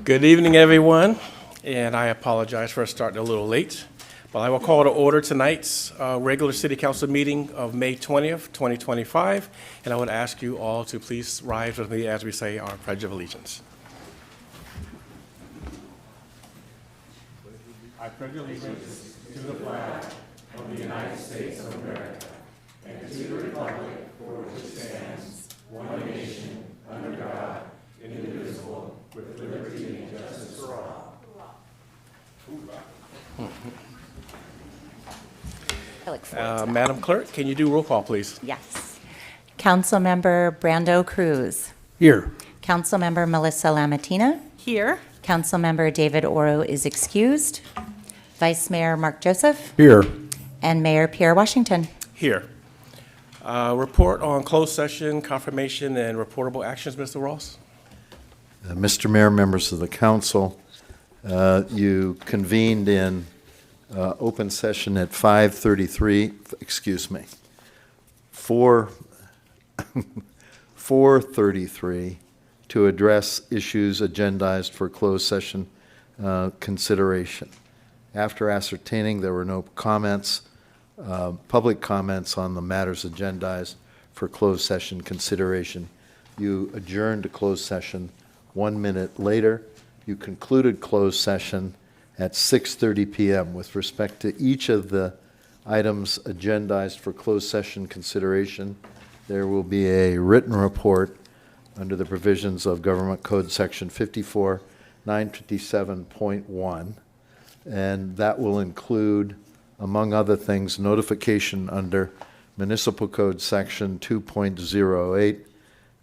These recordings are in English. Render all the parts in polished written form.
Good evening, everyone, and I apologize for starting a little late, but I will call to order tonight's regular City Council meeting of May 20th, 2025, and I would ask you all to please rise with me as we say our Pledge of Allegiance. I pledge allegiance to the flag of the United States of America and to the republic for which it stands, one nation, under God, indivisible, with liberty and justice for all. I look forward to that. Madam Clerk, can you do roll call, please? Yes. Councilmember Brando Cruz. Here. Councilmember Melissa Lamatina. Here. Councilmember David Oro is excused. Vice Mayor Mark Joseph. Here. And Mayor Pierre Washington. Here. Report on closed session, confirmation, and reportable actions, Mr. Ross. Mr. Mayor, members of the council, you convened in open session at 4:33 to address issues agendized for closed session consideration. After ascertaining there were no comments, public comments on the matters agendized for closed session consideration, you adjourned to closed session 1 minute later. You concluded closed session at 6:30 p.m. With respect to each of the items agendized for closed session consideration, there will be a written report under the provisions of Government Code Section 54-957.1, and that will include, among other things, notification under Municipal Code Section 2.08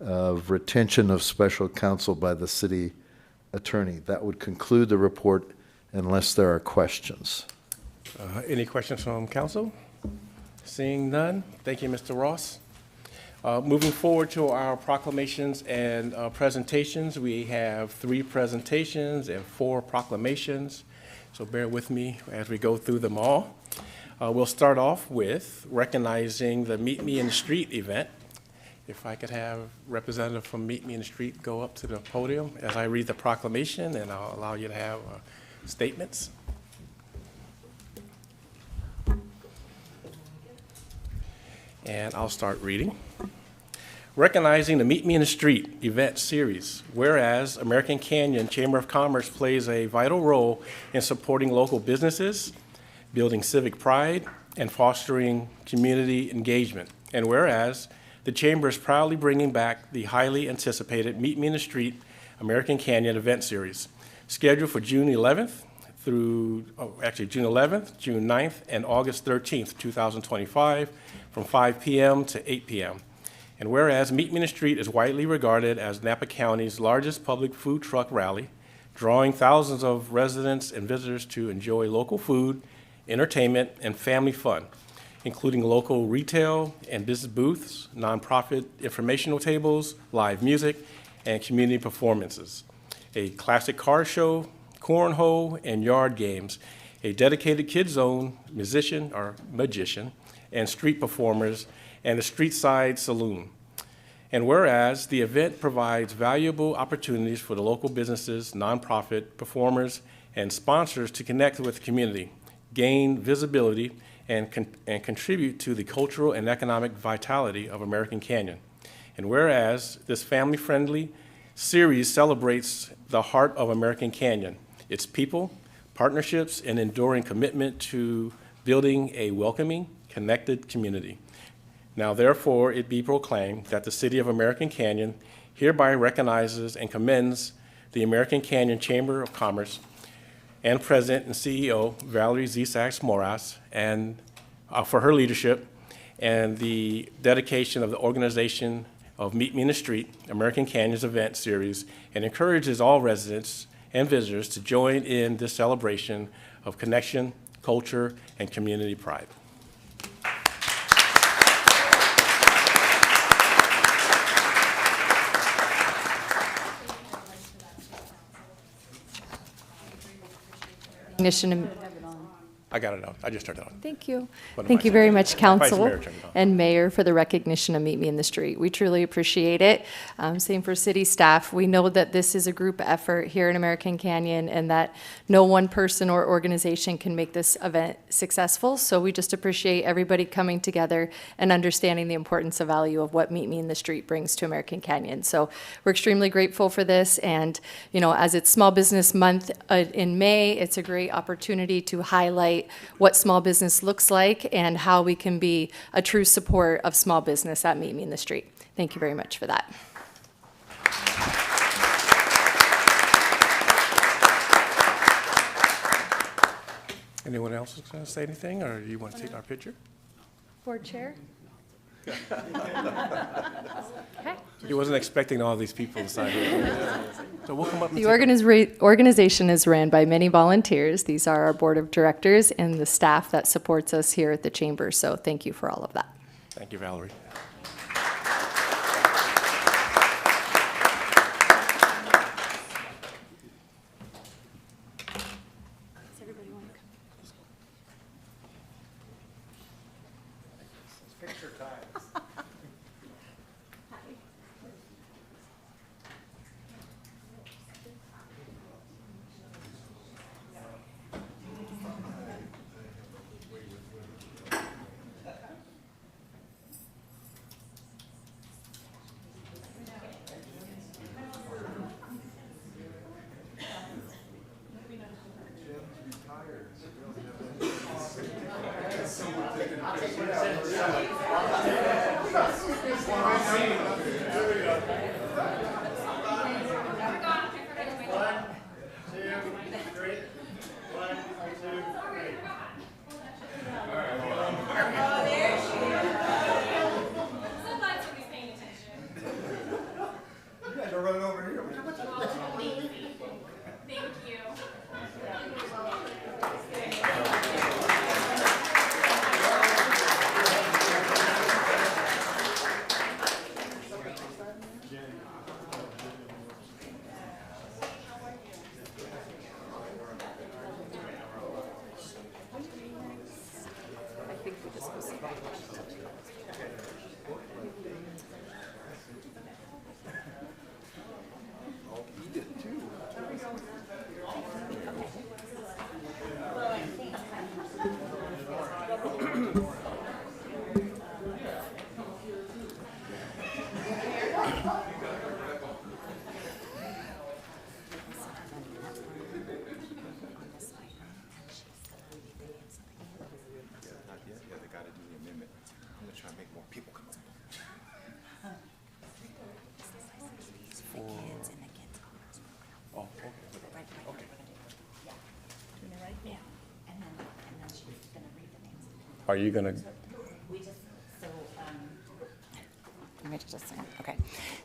of retention of special counsel by the city attorney. That would conclude the report unless there are questions. Any questions from council? Seeing none, thank you, Mr. Ross. Moving forward to our proclamations and presentations, we have 3 presentations and 4 proclamations, so bear with me as we go through them all. We'll start off with recognizing the Meet Me in the Street event. If I could have representative from Meet Me in the Street go up to the podium as I read the proclamation, and I'll allow you to have statements. And I'll start reading. Recognizing the Meet Me in the Street event series, whereas American Canyon Chamber of Commerce plays a vital role in supporting local businesses, building civic pride, and fostering community engagement. And whereas the Chamber is proudly bringing back the highly anticipated Meet Me in the Street American Canyon event series, scheduled for June 11th through, June 11th, June 9th, and August 13th, 2025, from 5 p.m. to 8 p.m. And whereas Meet Me in the Street is widely regarded as Napa County's largest public food truck rally, drawing thousands of residents and visitors to enjoy local food, entertainment, and family fun, including local retail and business booths, nonprofit informational tables, live music, and community performances, a classic car show, cornhole, and yard games, a dedicated kids zone, musician or magician, and street performers, and a street side saloon. And whereas the event provides valuable opportunities for the local businesses, nonprofit, performers, and sponsors to connect with the community, gain visibility, and contribute to the cultural and economic vitality of American Canyon. And whereas this family-friendly series celebrates the heart of American Canyon, its people, partnerships, and enduring commitment to building a welcoming, connected community. Now therefore it be proclaimed that the City of American Canyon hereby recognizes and commends the American Canyon Chamber of Commerce and President and CEO Valerie Z. Sachs Moras, and for her leadership and the dedication of the organization of Meet Me in the Street, American Canyon's event series, and encourages all residents and visitors to join in this celebration of connection, culture, and community pride. I got it out. I just turned it on. Thank you. What am Thank I you very saying? much, Vice Council Mayor turned it on. and Mayor, for the recognition of Meet Me in the Street. We truly appreciate it. Same for city staff. We know that this is a group effort here in American Canyon and that no one person or organization can make this event successful. So we just appreciate everybody coming together and understanding the importance of value of what Meet Me in the Street brings to American Canyon. So we're extremely grateful for this. And, you know, as it's Small Business Month in May, it's a great opportunity to highlight what small business looks like and how we can be a true support of small business at Meet Me in the Street. Thank you very much for that. Anyone else is going to say anything, or do you want to take our picture? Board Chair? Okay. He wasn't expecting all these people inside here. So we'll come up and The take organization is ran by many volunteers. These are our board of directors and the staff that supports us here at the chamber. So thank you for all of that. Thank you, Valerie. Are you going to? Okay.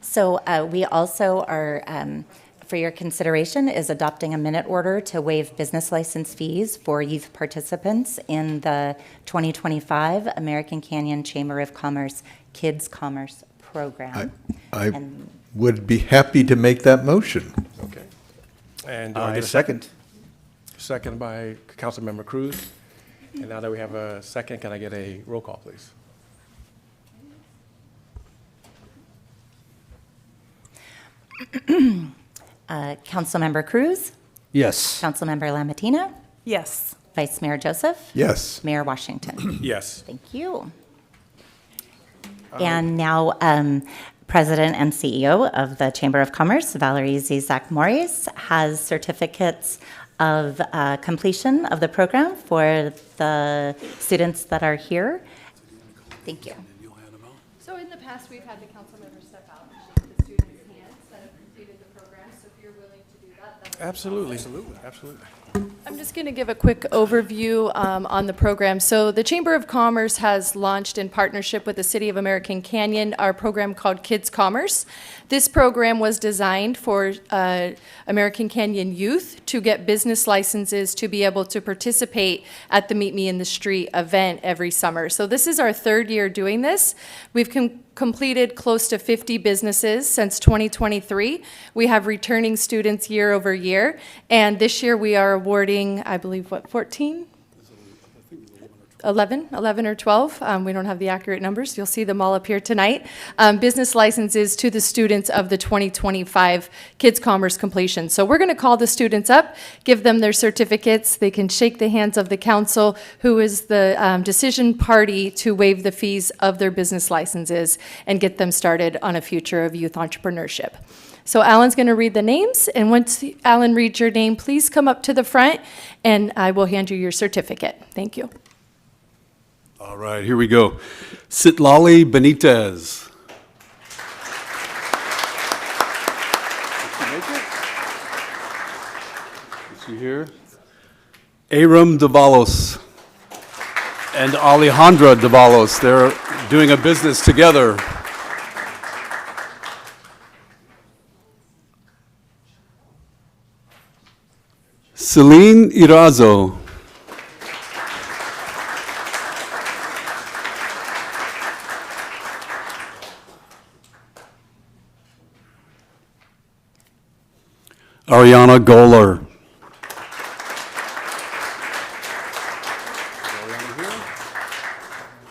So we also are, for your consideration, is adopting a minute order to waive business license fees for youth participants in the 2025 American Canyon Chamber of Commerce Kids Commerce Program. I And- would be happy to make that motion. Okay. And do I I get a second. second by Councilmember Cruz? And now that we have a second, can I get a roll call, please? Councilmember Cruz, Yes. Councilmember Lamatina, Yes. Vice Mayor Joseph, Yes. Mayor Washington. Yes. Thank you. And now, President and CEO of the Chamber of Commerce, Valerie Zizak Morris, has certificates of completion of the program for the students that are here. Thank you. So in the past, we've had the council members step out and shake the students' hands that have completed the program. So if you're willing to do that, that would be Absolutely. Absolutely. I'm just going to give a quick overview on the program. So the Chamber of Commerce has launched in partnership with the City of American Canyon our program called Kids Commerce. This program was designed for American Canyon youth to get business licenses to be able to participate at the Meet Me in the Street event every summer. So this is our third year doing this. We've completed close to 50 businesses since 2023. We have returning students year over year, and this year we are awarding, I believe, 14? 11 or 12. We don't have the accurate numbers. You'll see them all up here tonight. Business licenses to the students of the 2025 Kids Commerce completion. So we're going to call the students up, give them their certificates. They can shake the hands of the council, who is the decision party to waive the fees of their business licenses and get them started on a future of youth entrepreneurship. So Alan's going to read the names, and once Alan reads your name, please come up to the front, and I will hand you your certificate. Thank you. All right, here we go. Citlali Benitez. Is she here? Aram Davalos and Alejandra Davalos. They're doing a business together. Celine Irazo. Ariana Goller.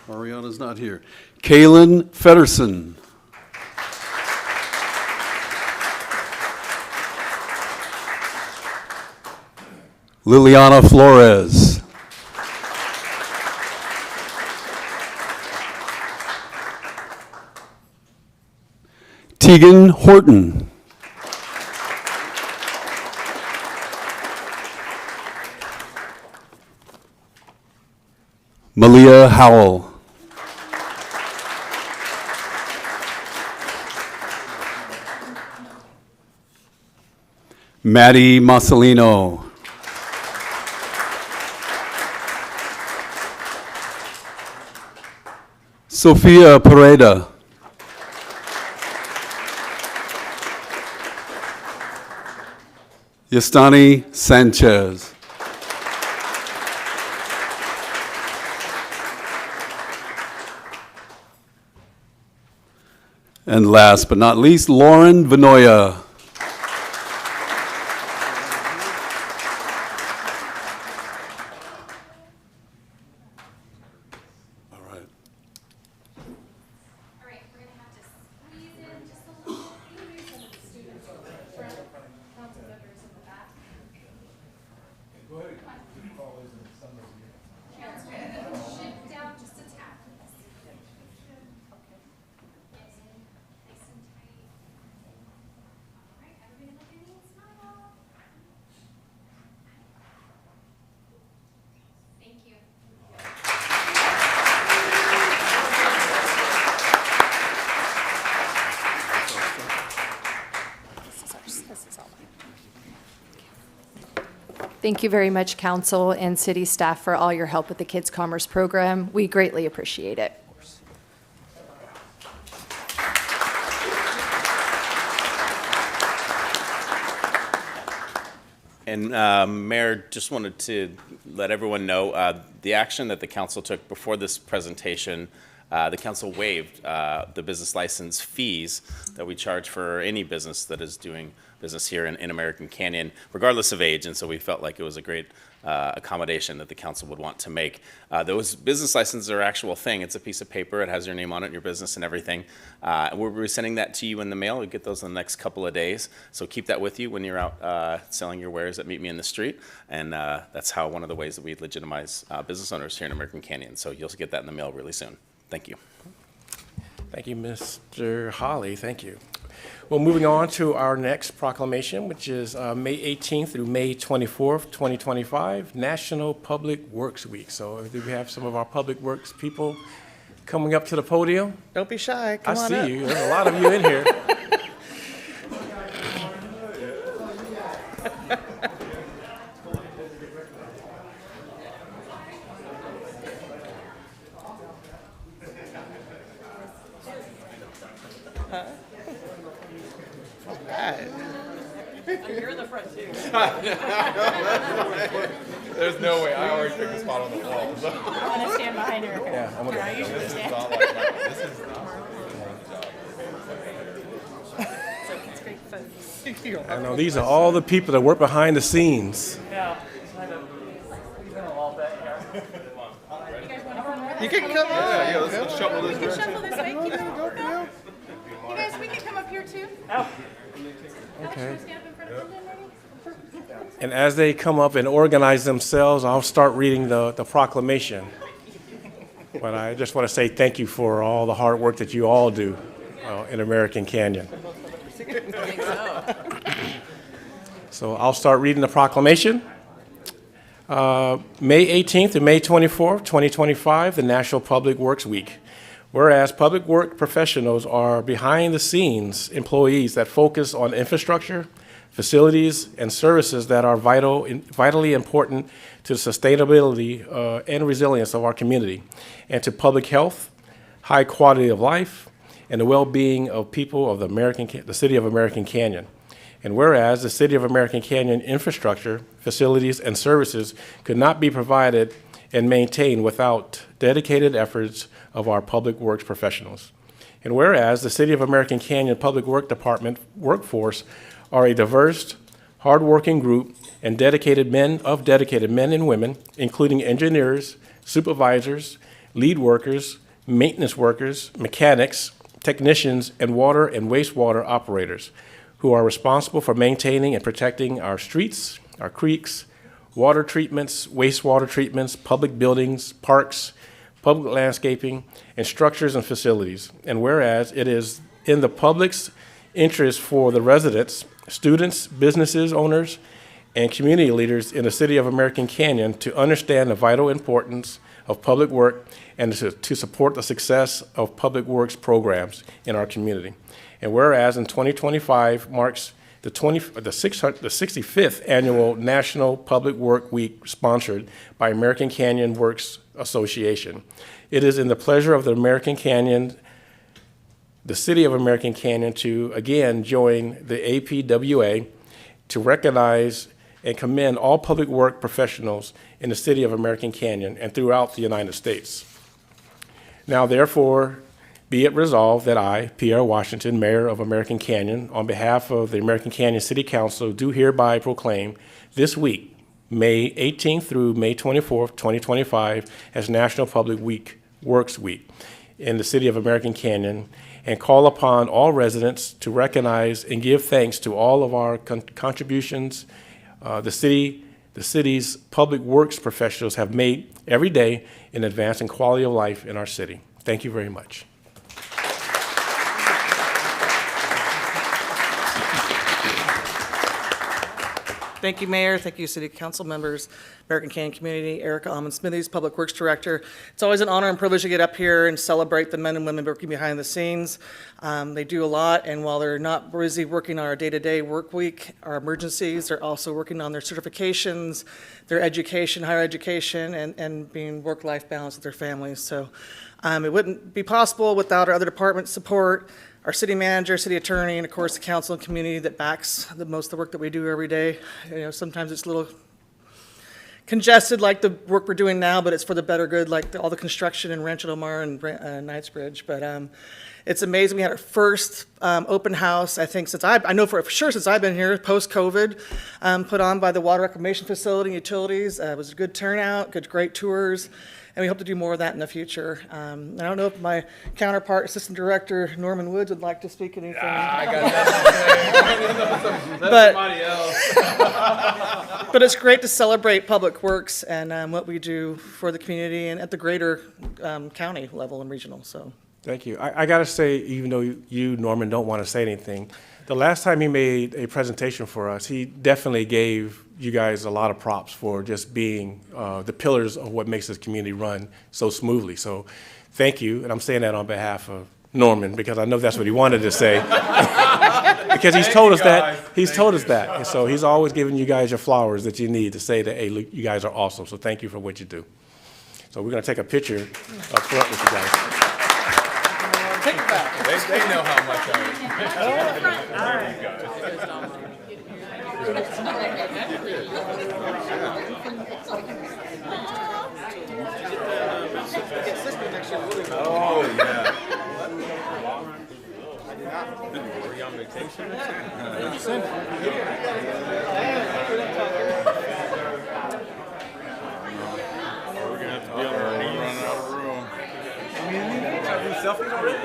Ariana's not here. Kaylin Fedderson. Liliana Flores. Tegan Horton. Malia Howell. Maddie Marcelino. Sofia Pereda. Yastani Sanchez. And last but not least, Lauren Vinoya. All right. All right, we're going to have to squeeze in just a little. Maybe some of the students over in front, council members in the back. Go ahead. Shift down just a tap. Thank you. Thank you very much, council and city staff, for all your help with the Kids Commerce program. We greatly appreciate it. And Mayor, just wanted to let everyone know the action that the council took before this presentation. The council waived the business license fees that we charge for any business that is doing business here in American Canyon, regardless of age. And so we felt like it was a great accommodation that the council would want to make. Those business licenses are an actual thing. It's a piece of paper. It has your name on it, your business and everything. We're sending that to you in the mail. You'll get those in the next couple of days. So keep that with you when you're out selling your wares at Meet Me in the Street. And that's how one of the ways that we legitimize business owners here in American Canyon. So you'll get that in the mail really soon. Thank you. Thank you, Mr. Holly. Thank you. Well, moving on to our next proclamation, which is May 18th through May 24th, 2025, National Public Works Week. So do we have some of our Public Works people coming up to the podium? Don't be shy. Come I on see up. you. There's a lot of you in here. There's no way. I already picked a spot on the wall. So. I'm gonna stand behind her. Yeah, I'm gonna. This is not like my, this is not It's great fun. I know these are all the people that work behind the scenes. Yeah. We've been a little bit here. You can come. Yeah, let's shuffle this. Shuffle this way. Keep it. You guys, we can come up here too. Okay. Stand up in front of them, ready? And as they come up and organize themselves, I'll start reading the proclamation. But I just want to say thank you for all the hard work that you all do in American Canyon. So I'll start reading the proclamation. May 18th to May 24th, 2025, the National Public Works Week. Whereas public work professionals are behind-the-scenes employees that focus on infrastructure, facilities, and services that are vitally important to the sustainability and resilience of our community, and to public health, high quality of life, and the well-being of people of the City of American Canyon. And whereas the City of American Canyon infrastructure, facilities, and services could not be provided and maintained without dedicated efforts of our public works professionals. And whereas the City of American Canyon Public Work Department workforce are a diverse, hardworking group and dedicated men and women, including engineers, supervisors, lead workers, maintenance workers, mechanics, technicians, and water and wastewater operators, who are responsible for maintaining and protecting our streets, our creeks, water treatments, wastewater treatments, public buildings, parks, public landscaping, and structures and facilities. And whereas it is in the public's interest for the residents, students, businesses, owners, and community leaders in the City of American Canyon to understand the vital importance of public work and to support the success of public works programs in our community. And whereas in 2025 marks the 65th annual National Public Work Week sponsored by American Canyon Works Association. It is in the pleasure of the City of American Canyon to again join the APWA to recognize and commend all public work professionals in the City of American Canyon and throughout the United States. Now, therefore, be it resolved that I, Pierre Washington, Mayor of American Canyon, on behalf of the American Canyon City Council, do hereby proclaim this week, May 18th through May 24th, 2025, as National Public Works Week in the City of American Canyon, and call upon all residents to recognize and give thanks to all of our contributions the city's public works professionals have made every day in advancing quality of life in our city. Thank you very much. Thank you, Mayor. Thank you, City Council members, American Canyon community, Erica Almond-Smithies, Public Works Director. It's always an honor and privilege to get up here and celebrate the men and women working behind the scenes. They do a lot, and while they're not busy working on our day-to-day work week, our emergencies, they're also working on their certifications, their education, higher education, and being work-life balance with their families. So it wouldn't be possible without our other department support, our city manager, city attorney, and of course the council and community that backs most of the work that we do every day. Sometimes it's a little congested like the work we're doing now, but it's for the better good, like all the construction in Rancho Del Mar and Knightsbridge. But it's amazing. We had our first open house, I think, I know for sure since I've been here, post-COVID, put on by the Water Reclamation Facility and Utilities. It was a good turnout, great tours. And we hope to do more of that in the future. I don't know if my counterpart, Assistant Director Norman Woods, would like to speak anything. I got nothing. That's somebody else. But it's great to celebrate Public Works and what we do for the community and at the greater county level and regional. So Thank you. I got to say, even though you, Norman, don't want to say anything, the last time he made a presentation for us, he definitely gave you guys a lot of props for just being the pillars of what makes this community run so smoothly. So thank you, and I'm saying that on behalf of Norman because I know that's what he wanted to say. Because he's told us that. He's told us that. And so he's always giving you guys your flowers that you need to say that, hey, look, you guys are awesome. So thank you for what you do. So we're going to take a picture up front with you guys. take it back. They know how much I Oh, yeah. Were you on vacation? We're gonna have to be on our knees. selfies already?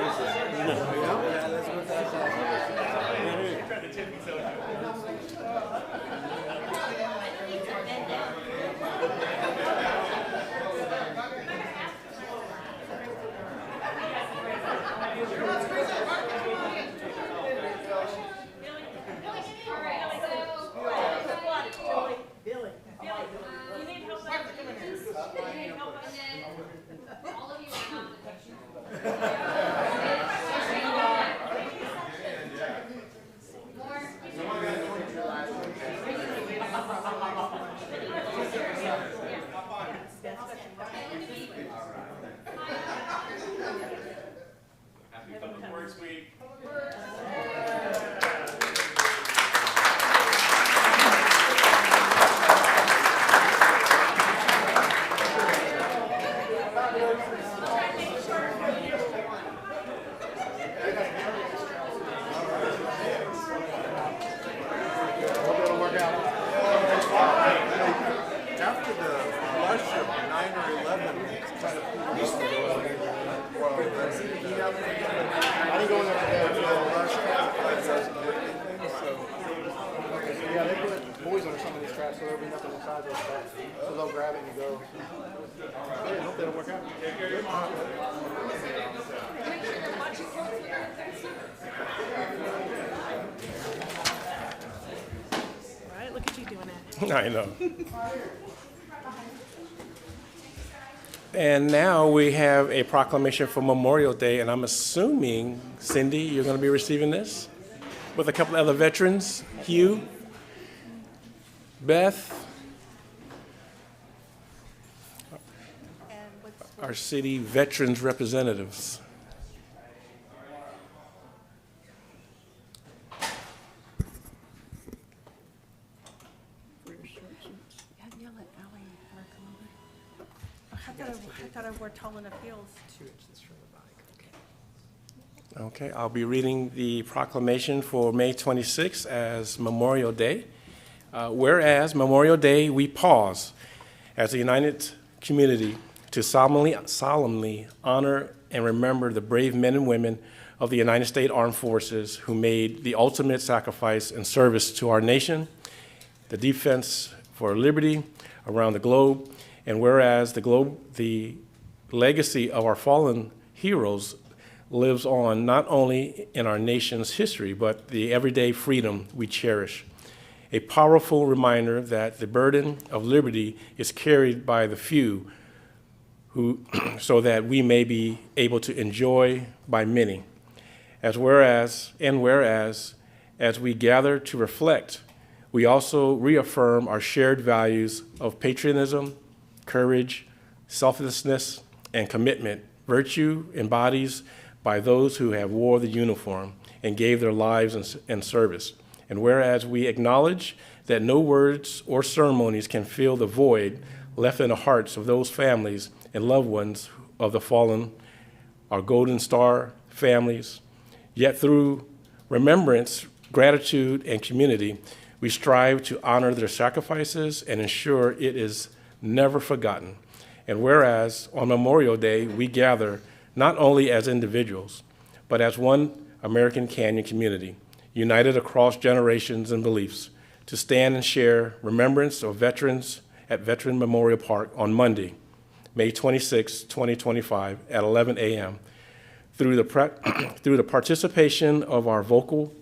After the rush of 9 or 11, it's kind of I didn't go in there today. The rush so yeah, they put boys under some of these traps, so there'll be nothing inside those traps. So they'll grab it and go. I hope they don't work out. Right, look at you doing it. I know. And now we have a proclamation for Memorial Day, and I'm assuming, Cindy, you're going to be receiving this with a couple of other veterans, Hugh, Beth, our city veterans representatives. I thought I wore tall enough heels. Okay, I'll be reading the proclamation for May 26th as Memorial Day. Whereas Memorial Day, we pause as a united community to solemnly honor and remember the brave men and women of the United States Armed Forces who made the ultimate sacrifice in service to our nation, the defense for liberty around the globe. And whereas the legacy of our fallen heroes lives on not only in our nation's history, but the everyday freedom we cherish. A powerful reminder that the burden of liberty is carried by the few who, so that we may be able to enjoy by many. As we gather to reflect, we also reaffirm our shared values of patriotism, courage, selflessness, and commitment, virtue embodies by those who have wore the uniform and gave their lives in service. And whereas we acknowledge that no words or ceremonies can fill the void left in the hearts of those families and loved ones of the fallen, our Golden Star families, yet through remembrance, gratitude, and community, we strive to honor their sacrifices and ensure it is never forgotten. And whereas on Memorial Day, we gather not only as individuals, but as one American Canyon community, united across generations and beliefs, to stand and share remembrance of veterans at Veteran Memorial Park on Monday, May 26, 2025, at 11 a.m. Through the participation of our local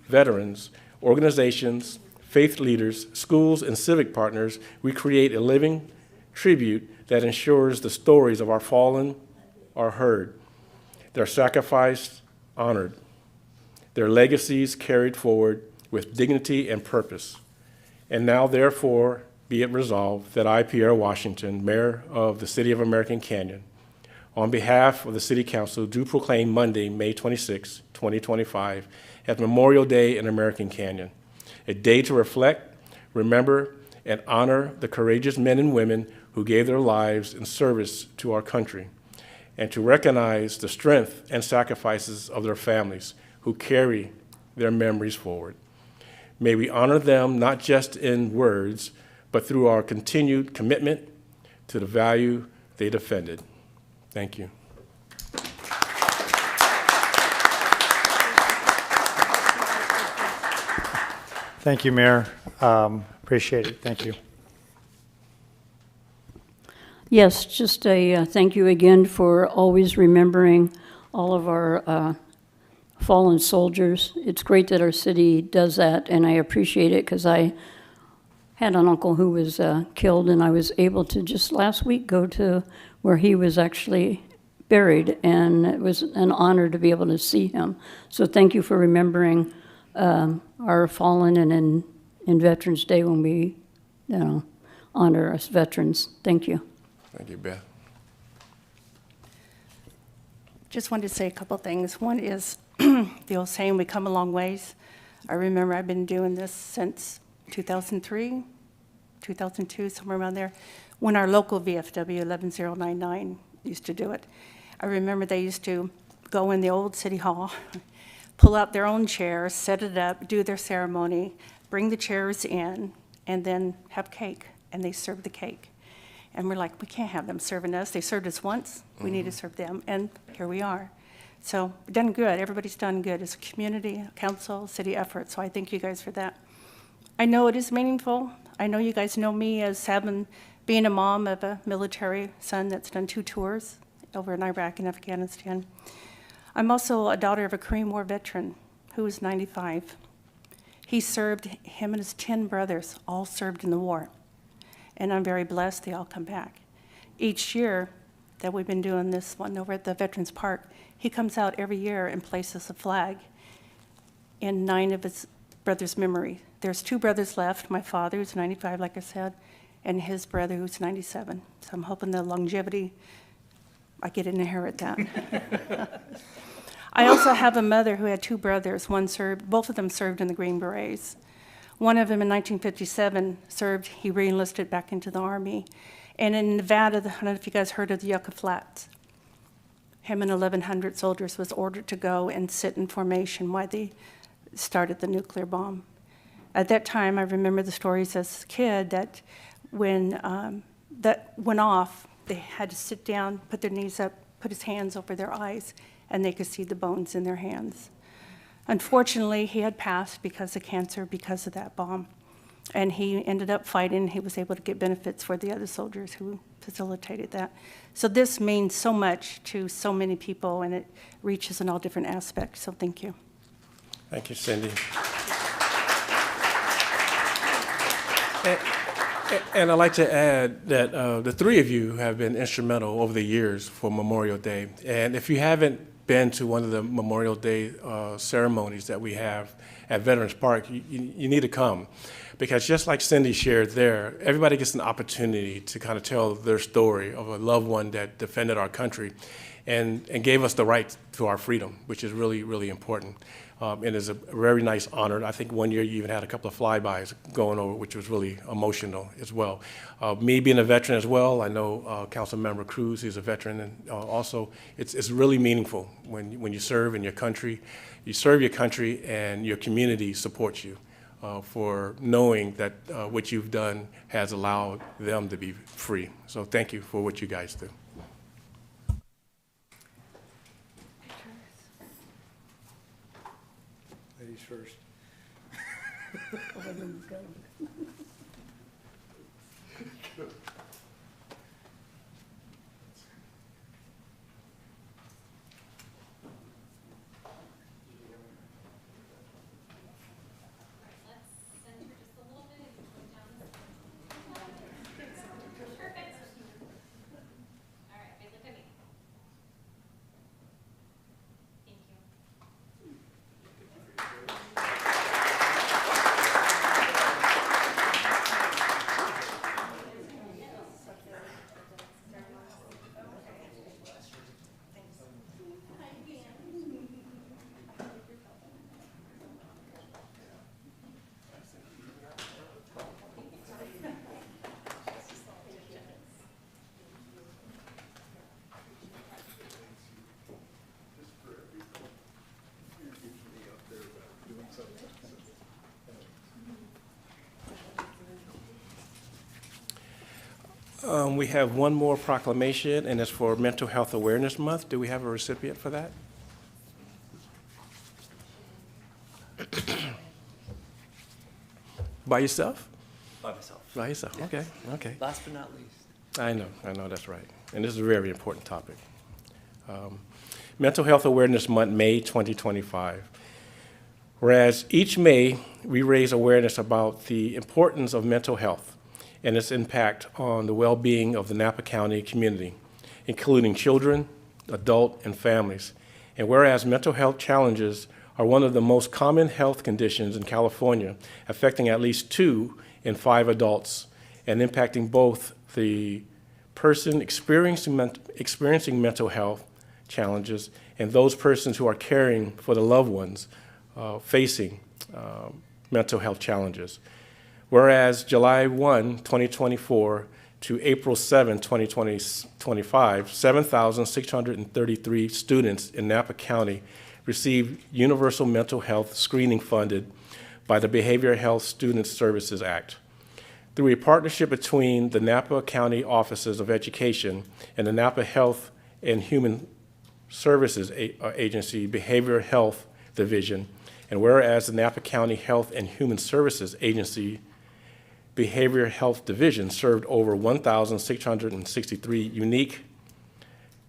veterans, organizations, faith leaders, schools, and civic partners, we create a living tribute that ensures the stories of our fallen are heard, their sacrifice honored, their legacies carried forward with dignity and purpose. And now, therefore, be it resolved that I, Pierre Washington, Mayor of the City of American Canyon, on behalf of the City Council, do proclaim Monday, May 26, 2025, as Memorial Day in American Canyon, a day to reflect, remember, and honor the courageous men and women who gave their lives in service to our country, and to recognize the strength and sacrifices of their families who carry their memories forward. May we honor them not just in words, but through our continued commitment to the value they defended. Thank you. Thank you, Mayor. Appreciate it. Thank you. Yes, just a thank you again for always remembering all of our fallen soldiers. It's great that our city does that, and I appreciate it because I had an uncle who was killed, and I was able to just last week go to where he was actually buried, and it was an honor to be able to see him. So thank you for remembering our fallen and in Veterans Day when we honor us veterans. Thank you. Thank you, Beth. Just wanted to say a couple things. One is the old saying, we come a long ways. I remember I've been doing this since 2003, 2002, somewhere around there, when our local VFW 11099 used to do it. I remember they used to go in the old city hall, pull out their own chairs, set it up, do their ceremony, bring the chairs in, and then have cake, and they serve the cake. And we're like, we can't have them serving us. They served us once. We need to serve them, and here we are. So we've done good. Everybody's done good. It's a community, council, city effort, so I thank you guys for that. I know it is meaningful. I know you guys know me as being a mom of a military son that's done 2 tours over in Iraq and Afghanistan. I'm also a daughter of a Korean War veteran who was 95. He served, him and his 10 brothers all served in the war. And I'm very blessed they all come back. Each year that we've been doing this one over at the Veterans Park, he comes out every year and places a flag in 9 of his brothers' memory. There's 2 brothers left, my father, who's 95, like I said, and his brother, who's 97. So I'm hoping the longevity, I get to inherit that. I also have a mother who had 2 brothers. Both of them served in the Green Berets. One of them in 1957 served, he re-enlisted back into the Army. And in Nevada, I don't know if you guys heard of the Yucca Flats. Him and 1,100 soldiers was ordered to go and sit in formation while they started the nuclear bomb. At that time, I remember the stories as a kid that when that went off, they had to sit down, put their knees up, put his hands over their eyes, and they could see the bones in their hands. Unfortunately, he had passed because of cancer, because of that bomb. And he ended up fighting. He was able to get benefits for the other soldiers who facilitated that. So this means so much to so many people, and it reaches in all different aspects. So thank you. Thank you, Cindy. And I'd like to add that the 3 of you have been instrumental over the years for Memorial Day. And if you haven't been to one of the Memorial Day ceremonies that we have at Veterans Park, you need to come. Because just like Cindy shared there, everybody gets an opportunity to kind of tell their story of a loved one that defended our country and gave us the right to our freedom, which is really, really important. And it's a very nice honor. I think one year you even had a couple of flybys going over, which was really emotional as well. Me being a veteran as well, I know Councilmember Cruz is a veteran, and also it's really meaningful when you serve in your country. You serve your country and your community supports you for knowing that what you've done has allowed them to be free. So thank you for what you guys do. Ladies first. We have one more proclamation, and it's for Mental Health Awareness Month. Do we have a recipient for that? By yourself? By myself. By yourself, okay, okay. Last but not least. I know, that's right. And this is a very important topic. Mental Health Awareness Month, May 2025. Whereas each May, we raise awareness about the importance of mental health and its impact on the well-being of the Napa County community, including children, adults, and families. And whereas mental health challenges are one of the most common health conditions in California, affecting at least 2 in 5 adults and impacting both the person experiencing mental health challenges and those persons who are caring for the loved ones facing mental health challenges. Whereas July 1, 2024 to April 7, 2025, 7,633 students in Napa County received universal mental health screening funded by the Behavioral Health Student Services Act. Through a partnership between the Napa County Offices of Education and the Napa Health and Human Services Agency Behavioral Health Division, and whereas the Napa County Health and Human Services Agency Behavioral Health Division served over 1,663 unique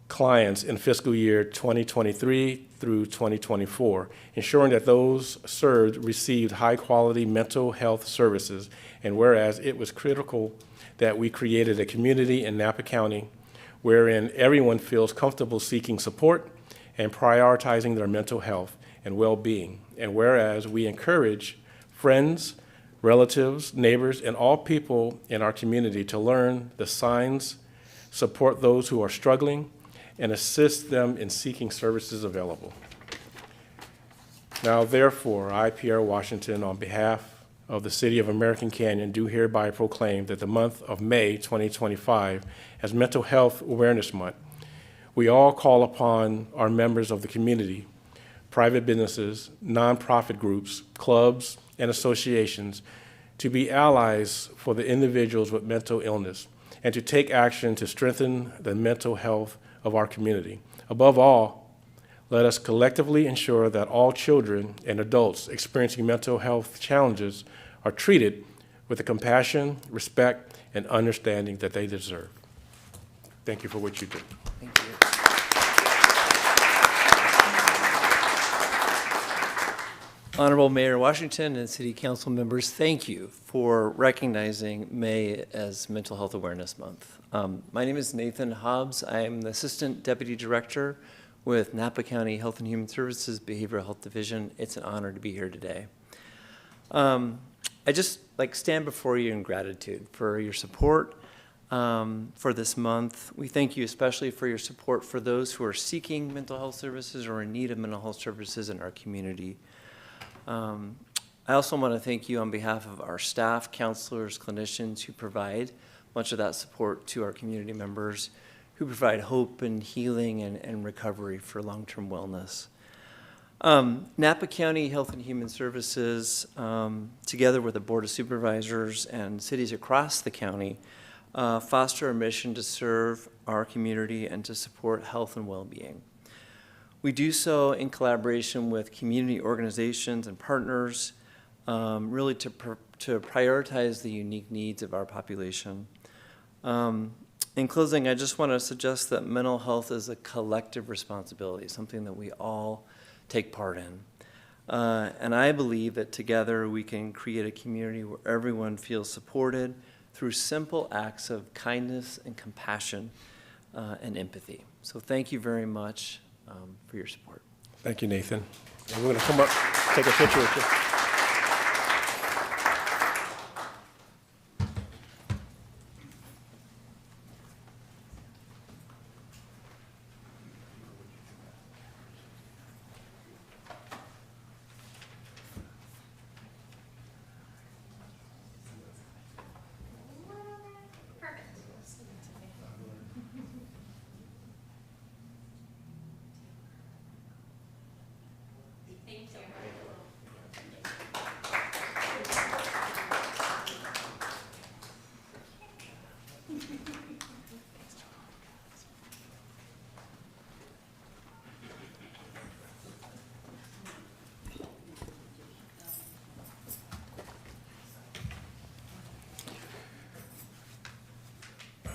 clients in fiscal year 2023 through 2024, ensuring that those served received high-quality mental health services, and whereas it was critical that we created a community in Napa County wherein everyone feels comfortable seeking support and prioritizing their mental health and well-being, and whereas we encourage friends, relatives, neighbors, and all people in our community to learn the signs, support those who are struggling, and assist them in seeking services available. Now, therefore, I, Pierre Washington, on behalf of the City of American Canyon, do hereby proclaim that the month of May 2025 as Mental Health Awareness Month. We all call upon our members of the community, private businesses, nonprofit groups, clubs, and associations to be allies for the individuals with mental illness and to take action to strengthen the mental health of our community. Above all, let us collectively ensure that all children and adults experiencing mental health challenges are treated with the compassion, respect, and understanding that they deserve. Thank you for what you do. Thank you. Honorable Mayor Washington and City Council members, thank you for recognizing May as Mental Health Awareness Month. My name is Nathan Hobbs. I am the Assistant Deputy Director with Napa County Health and Human Services Behavioral Health Division. It's an honor to be here today. I just stand before you in gratitude for your support for this month. We thank you especially for your support for those who are seeking mental health services or in need of mental health services in our community. I also want to thank you on behalf of our staff, counselors, clinicians who provide much of that support to our community members, who provide hope and healing and recovery for long-term wellness. Napa County Health and Human Services, together with the Board of Supervisors and cities across the county, foster a mission to serve our community and to support health and well-being. We do so in collaboration with community organizations and partners, really to prioritize the unique needs of our population. In closing, I just want to suggest that mental health is a collective responsibility, something that we all take part in. And I believe that together we can create a community where everyone feels supported through simple acts of kindness and compassion and empathy. So thank you very much for your support. Thank you, Nathan. And we're going to come up, take a picture with you.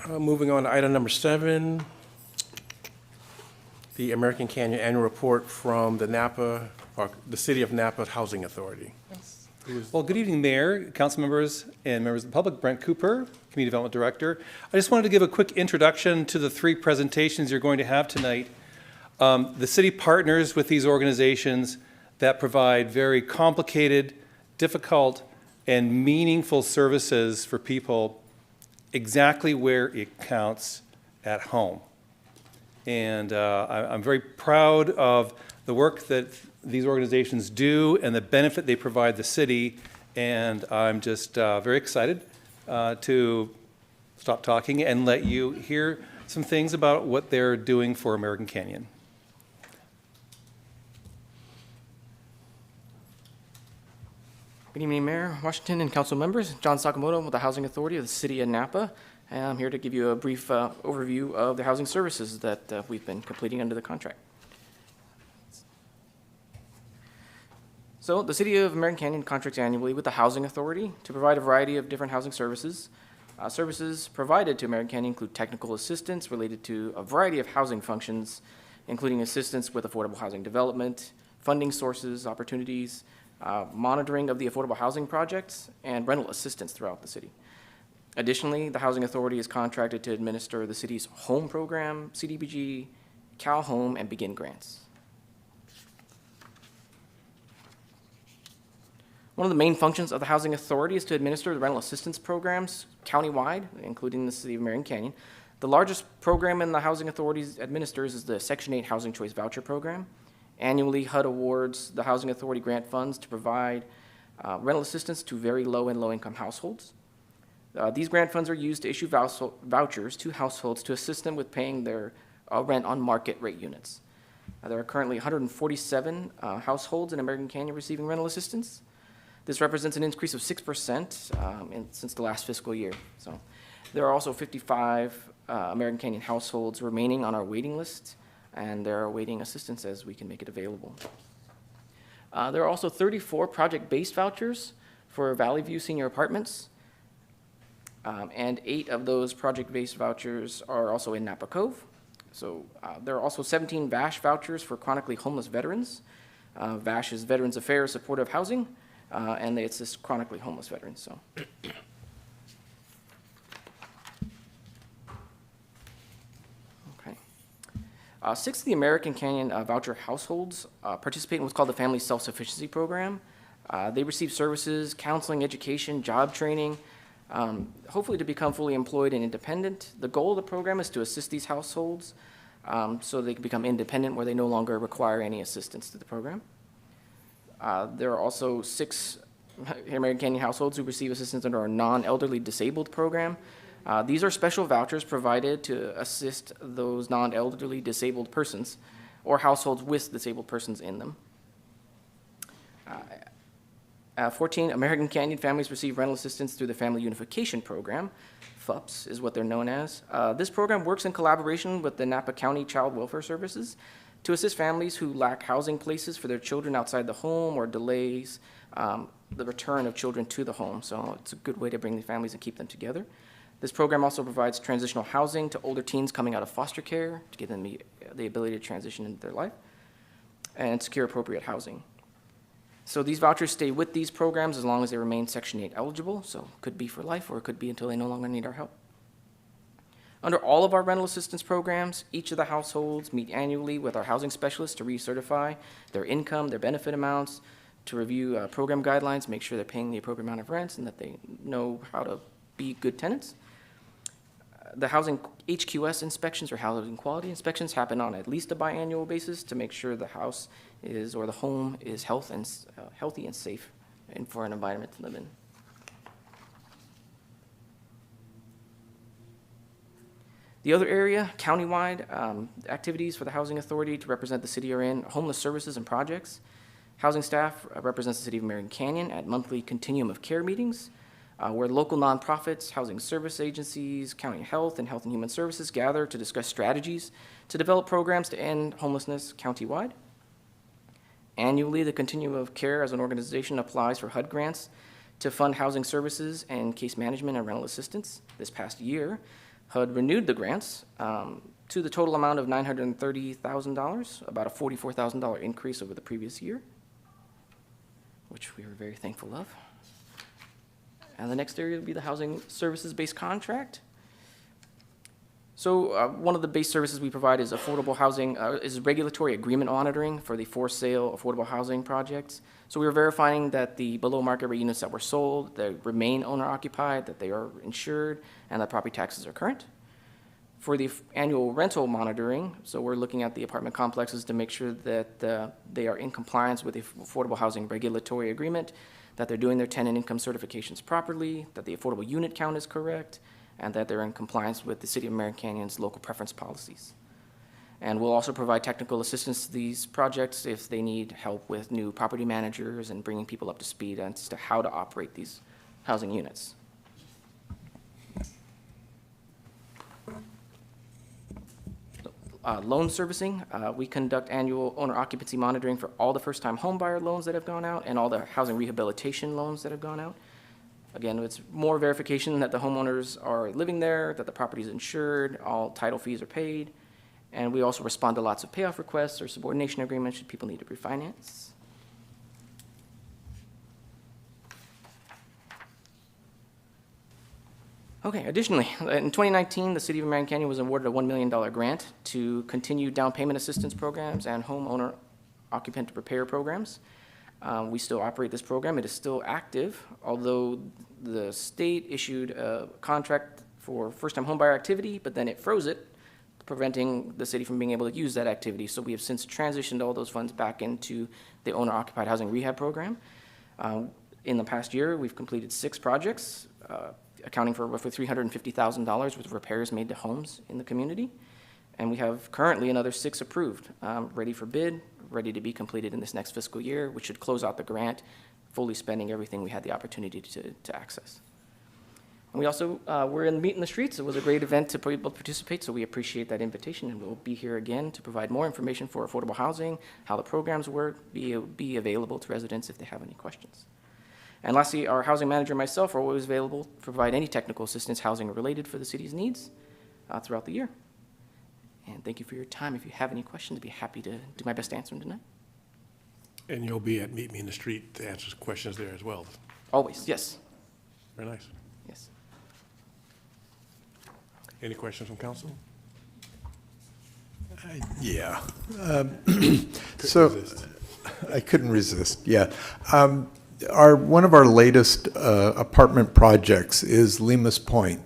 Moving on to item number 7, the American Canyon Annual Report from the Napa, or the City of Napa Housing Authority. Well, good evening, Mayor, council members, and members of the public. Brent Cooper, Community Development Director. I just wanted to give a quick introduction to the 3 presentations you're going to have tonight. The city partners with these organizations that provide very complicated, difficult, and meaningful services for people exactly where it counts at home. And I'm very proud of the work that these organizations do and the benefit they provide the city. And I'm just very excited to stop talking and let you hear some things about what they're doing for American Canyon. Good evening, Mayor Washington and council members. John Sakamoto with the Housing Authority of the City of Napa. And I'm here to give you a brief overview of the housing services that we've been completing under the contract. So the City of American Canyon contracts annually with the Housing Authority to provide a variety of different housing services. Services provided to American Canyon include technical assistance related to a variety of housing functions, including assistance with affordable housing development, funding sources, opportunities, monitoring of the affordable housing projects, and rental assistance throughout the city. Additionally, the Housing Authority is contracted to administer the city's home program, CDBG, Cal Home, and Begin grants. One of the main functions of the Housing Authority is to administer the rental assistance programs countywide, including the City of American Canyon. The largest program in the Housing Authority administers is the Section 8 Housing Choice Voucher Program. Annually, HUD awards the Housing Authority grant funds to provide rental assistance to very low and low-income households. These grant funds are used to issue vouchers to households to assist them with paying their rent on market rate units. There are currently 147 households in American Canyon receiving rental assistance. This represents an increase of 6% since the last fiscal year. So there are also 55 American Canyon households remaining on our waiting list, and they're awaiting assistance as we can make it available. There are also 34 project-based vouchers for Valley View Senior Apartments, and 8 of those project-based vouchers are also in Napa Cove. So there are also 17 VASH vouchers for chronically homeless veterans. VASH is Veterans Affairs Supportive Housing, and they assist chronically homeless veterans. So. Okay. 6 of the American Canyon voucher households participate in what's called the Family Self-Sufficiency Program. They receive services, counseling, education, job training, hopefully to become fully employed and independent. The goal of the program is to assist these households so they can become independent where they no longer require any assistance to the program. There are also 6 American Canyon households who receive assistance under our non-elderly disabled program. These are special vouchers provided to assist those non-elderly disabled persons or households with disabled persons in them. 14 American Canyon families receive rental assistance through the Family Unification Program. FUPS is what they're known as. This program works in collaboration with the Napa County Child Welfare Services to assist families who lack housing places for their children outside the home or delays the return of children to the home. So it's a good way to bring the families and keep them together. This program also provides transitional housing to older teens coming out of foster care to give them the ability to transition into their life and secure appropriate housing. So these vouchers stay with these programs as long as they remain Section 8 eligible, so it could be for life or it could be until they no longer need our help. Under all of our rental assistance programs, each of the households meet annually with our housing specialists to recertify their income, their benefit amounts, to review program guidelines, make sure they're paying the appropriate amount of rents and that they know how to be good tenants. The housing HQS inspections or housing quality inspections happen on at least a biannual basis to make sure the house is or the home is healthy and safe and for an environment to live in. The other area, countywide activities for the Housing Authority to represent the city are in homeless services and projects. Housing staff represents the City of American Canyon at monthly continuum of care meetings, where local nonprofits, housing service agencies, county health, and health and human services gather to discuss strategies to develop programs to end homelessness countywide. Annually, the Continuum of Care as an organization applies for HUD grants to fund housing services and case management and rental assistance. This past year, HUD renewed the grants to the total amount of $930,000, about a $44,000 increase over the previous year, which we were very thankful of. And the next area would be the housing services-based contract. So one of the base services we provide is affordable housing, is regulatory agreement monitoring for the for sale affordable housing projects. So we are verifying that the below market rate units that were sold, they remain owner occupied, that they are insured, and that property taxes are current. For the annual rental monitoring, so we're looking at the apartment complexes to make sure that they are in compliance with the affordable housing regulatory agreement, that they're doing their tenant income certifications properly, that the affordable unit count is correct, and that they're in compliance with the City of American Canyon's local preference policies. And we'll also provide technical assistance to these projects if they need help with new property managers and bringing people up to speed as to how to operate these housing units. Loan servicing, we conduct annual owner occupancy monitoring for all the first-time homebuyer loans that have gone out and all the housing rehabilitation loans that have gone out. Again, it's more verification that the homeowners are living there, that the property is insured, all title fees are paid, and we also respond to lots of payoff requests or subordination agreements should people need to refinance. Okay, additionally, in 2019, the City of American Canyon was awarded a $1 million grant to continue down payment assistance programs and homeowner occupant repair programs. We still operate this program. It is still active, although the state issued a contract for first-time homebuyer activity, but then it froze it, preventing the city from being able to use that activity. So we have since transitioned all those funds back into the owner-occupied housing rehab program. In the past year, we've completed 6 projects, accounting for roughly $350,000 with repairs made to homes in the community. And we have currently another 6 approved, ready for bid, ready to be completed in this next fiscal year, which should close out the grant, fully spending everything we had the opportunity to access. And we also were in Meet in the Streets. It was a great event to be able to participate, so we appreciate that invitation, and we'll be here again to provide more information for affordable housing, how the programs work, be available to residents if they have any questions. And lastly, our housing manager and myself are always available to provide any technical assistance housing related for the city's needs throughout the year. And thank you for your time. If you have any questions, I'd be happy to do my best to answer them tonight. And you'll be at Meet Me in the Street to answer questions there as well. Always, yes. Very nice. Yes. Any questions from council? Yeah. So, I couldn't resist, yeah. One of our latest apartment projects is Lemus Point.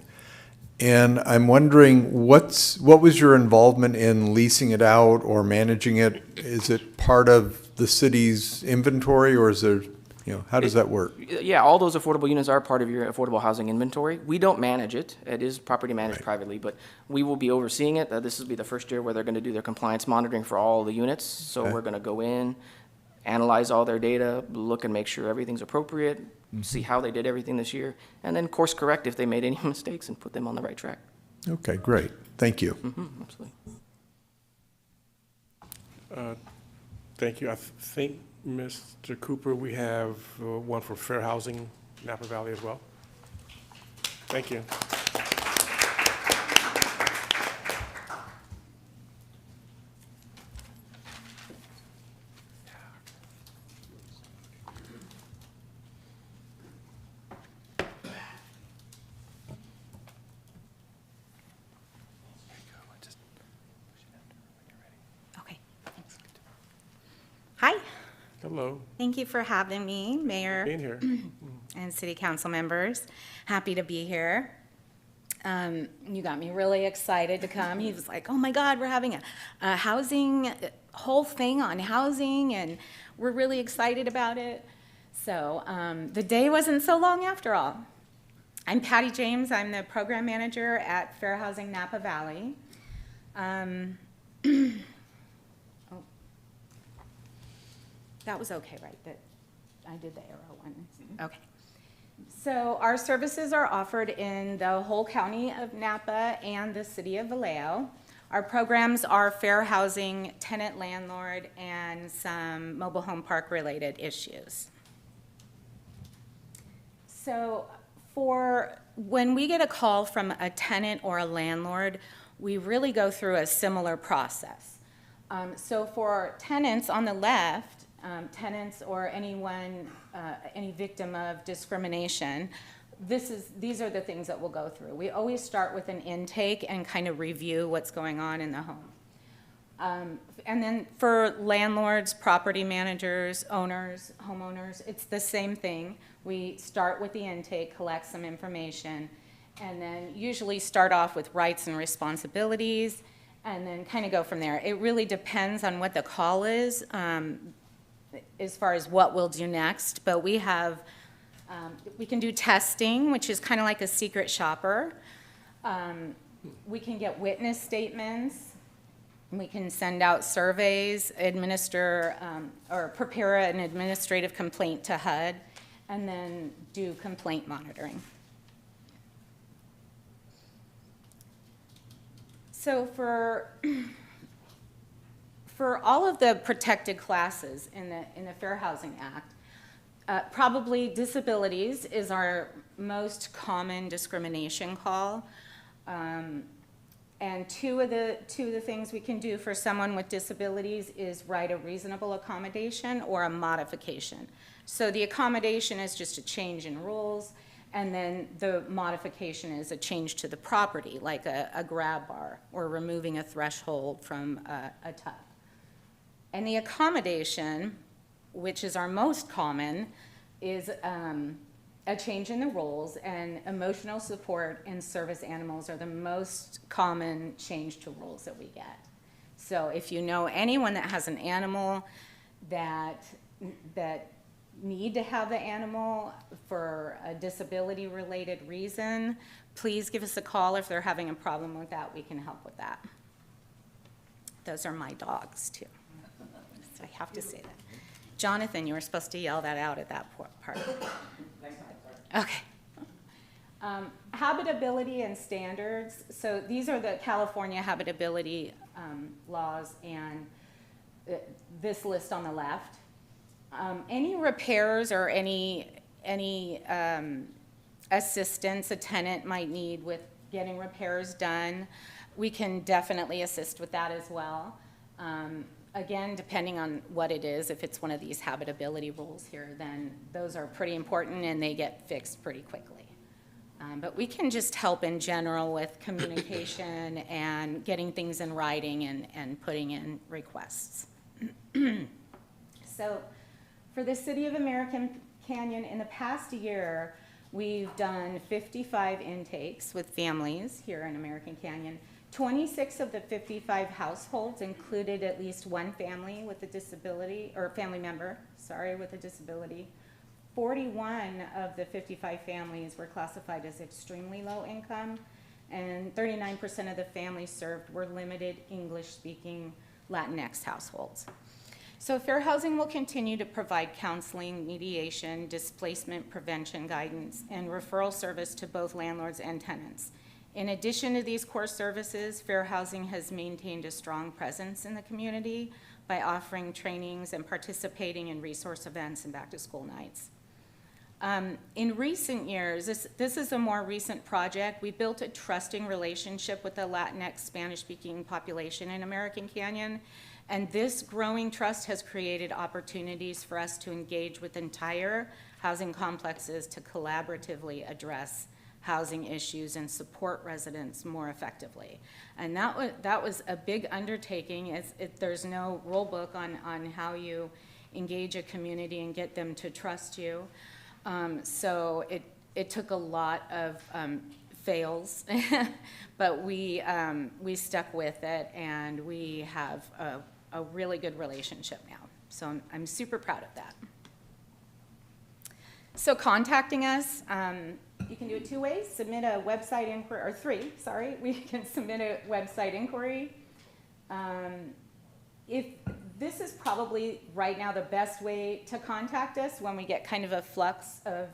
And I'm wondering, what was your involvement in leasing it out or managing it? Is it part of the city's inventory, or is there, how does that work? Yeah, all those affordable units are part of your affordable housing inventory. We don't manage it. It is property managed privately, but we will be overseeing it. This will be the first year where they're going to do their compliance monitoring for all the units. So we're going to go in, analyze all their data, look and make sure everything's appropriate, see how they did everything this year, and then course correct if they made any mistakes and put them on the right track. Okay, great. Thank you. Absolutely. Thank you. I think, Mr. Cooper, we have one for Fair Housing, Napa Valley as well. Thank you. Okay. Hi. Hello. Thank you for having me, Mayor. Being here. And City Council members. Happy to be here. You got me really excited to come. He was like, oh my God, we're having a housing, whole thing on housing, and we're really excited about it. So the day wasn't so long after all. I'm Patty James. I'm the program manager at Fair Housing Napa Valley. That was okay, right? That I did the arrow one. Okay. So our services are offered in the whole county of Napa and the city of Vallejo. Our programs are fair housing, tenant landlord, and some mobile home park related issues. So when we get a call from a tenant or a landlord, we really go through a similar process. So for tenants on the left, tenants or anyone, any victim of discrimination, these are the things that we'll go through. We always start with an intake and kind of review what's going on in the home. And then for landlords, property managers, owners, homeowners, it's the same thing. We start with the intake, collect some information, and then usually start off with rights and responsibilities, and then kind of go from there. It really depends on what the call is, as far as what we'll do next, but we have, we can do testing, which is kind of like a secret shopper. We can get witness statements. We can send out surveys, administer, or prepare an administrative complaint to HUD, and then do complaint monitoring. So for all of the protected classes in the Fair Housing Act, probably disabilities is our most common discrimination call. And two of the things we can do for someone with disabilities is write a reasonable accommodation or a modification. So the accommodation is just a change in rules, and then the modification is a change to the property, like a grab bar or removing a threshold from a tub. And the accommodation, which is our most common, is a change in the rules, and emotional support and service animals are the most common change to rules that we get. So if you know anyone that has an animal that need to have the animal for a disability-related reason, please give us a call. If they're having a problem with that, we can help with that. Those are my dogs, too. So I have to say that. Jonathan, you were supposed to yell that out at that part. Okay. Habitability and standards. So these are the California habitability laws, and this list on the left. Any repairs or any assistance a tenant might need with getting repairs done, we can definitely assist with that as well. Again, depending on what it is, if it's one of these habitability rules here, then those are pretty important and they get fixed pretty quickly. But we can just help in general with communication and getting things in writing and putting in requests. So for the City of American Canyon, in the past year, we've done 55 intakes with families here in American Canyon. 26 of the 55 households included at least one family with a disability, or family member, sorry, with a disability. 41 of the 55 families were classified as extremely low income, and 39% of the families served were limited English-speaking Latinx households. So Fair Housing will continue to provide counseling, mediation, displacement prevention guidance, and referral service to both landlords and tenants. In addition to these core services, Fair Housing has maintained a strong presence in the community by offering trainings and participating in resource events and back-to-school nights. In recent years, this is a more recent project, we built a trusting relationship with the Latinx Spanish-speaking population in American Canyon, and this growing trust has created opportunities for us to engage with entire housing complexes to collaboratively address housing issues and support residents more effectively. And that was a big undertaking. There's no rule book on how you engage a community and get them to trust you. So it took a lot of fails, but we stuck with it, and we have a really good relationship now. So I'm super proud of that. So contacting us, you can do it two ways. Submit a website inquiry, or three, sorry. We can submit a website inquiry. If this is probably right now the best way to contact us when we get kind of a flux of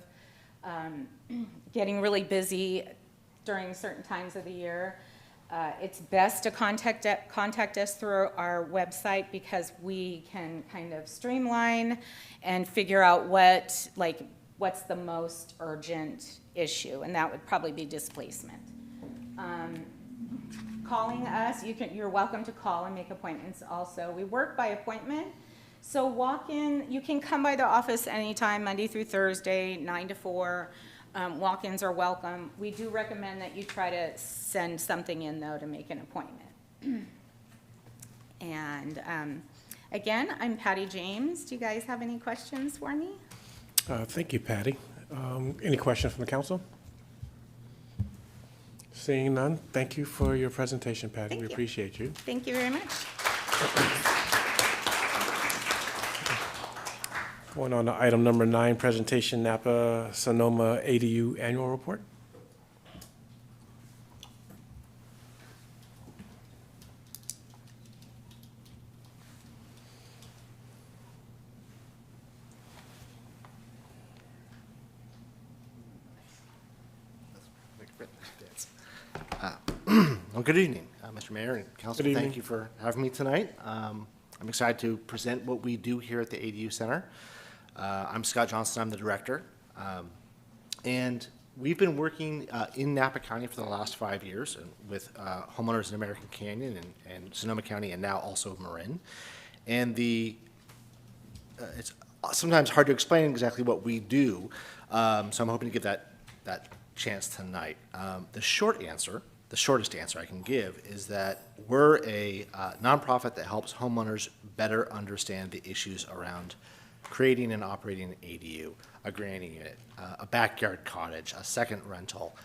getting really busy during certain times of the year. It's best to contact us through our website, because we can kind of streamline and figure out what, like, what's the most urgent issue, and that would probably be displacement. Calling us, you're welcome to call and make appointments also. We work by appointment, so walk in, you can come by the office anytime, Monday through Thursday, 9 to 4. Walk-ins are welcome. We do recommend that you try to send something in, though, to make an appointment. And again, I'm Patty James. Do you guys have any questions for me? Thank you, Patty. Any questions from the council? Seeing none, thank you for your presentation, Patty. Thank We you. appreciate you. Thank you very much. Going on to item number 9, presentation Napa Sonoma ADU annual report. Well, good evening, Mr. Mayor and Council. Good evening. Thank you for having me tonight. I'm excited to present what we do here at the ADU Center. I'm Scott Johnson, I'm the director. And we've been working in Napa County for the last 5 years with homeowners in American Canyon and Sonoma County, and now also Marin. And it's sometimes hard to explain exactly what we do, so I'm hoping to get that chance tonight. The shortest answer I can give is that we're a nonprofit that helps homeowners better understand the issues around creating and operating an ADU, a granny unit, a backyard cottage, a second rental.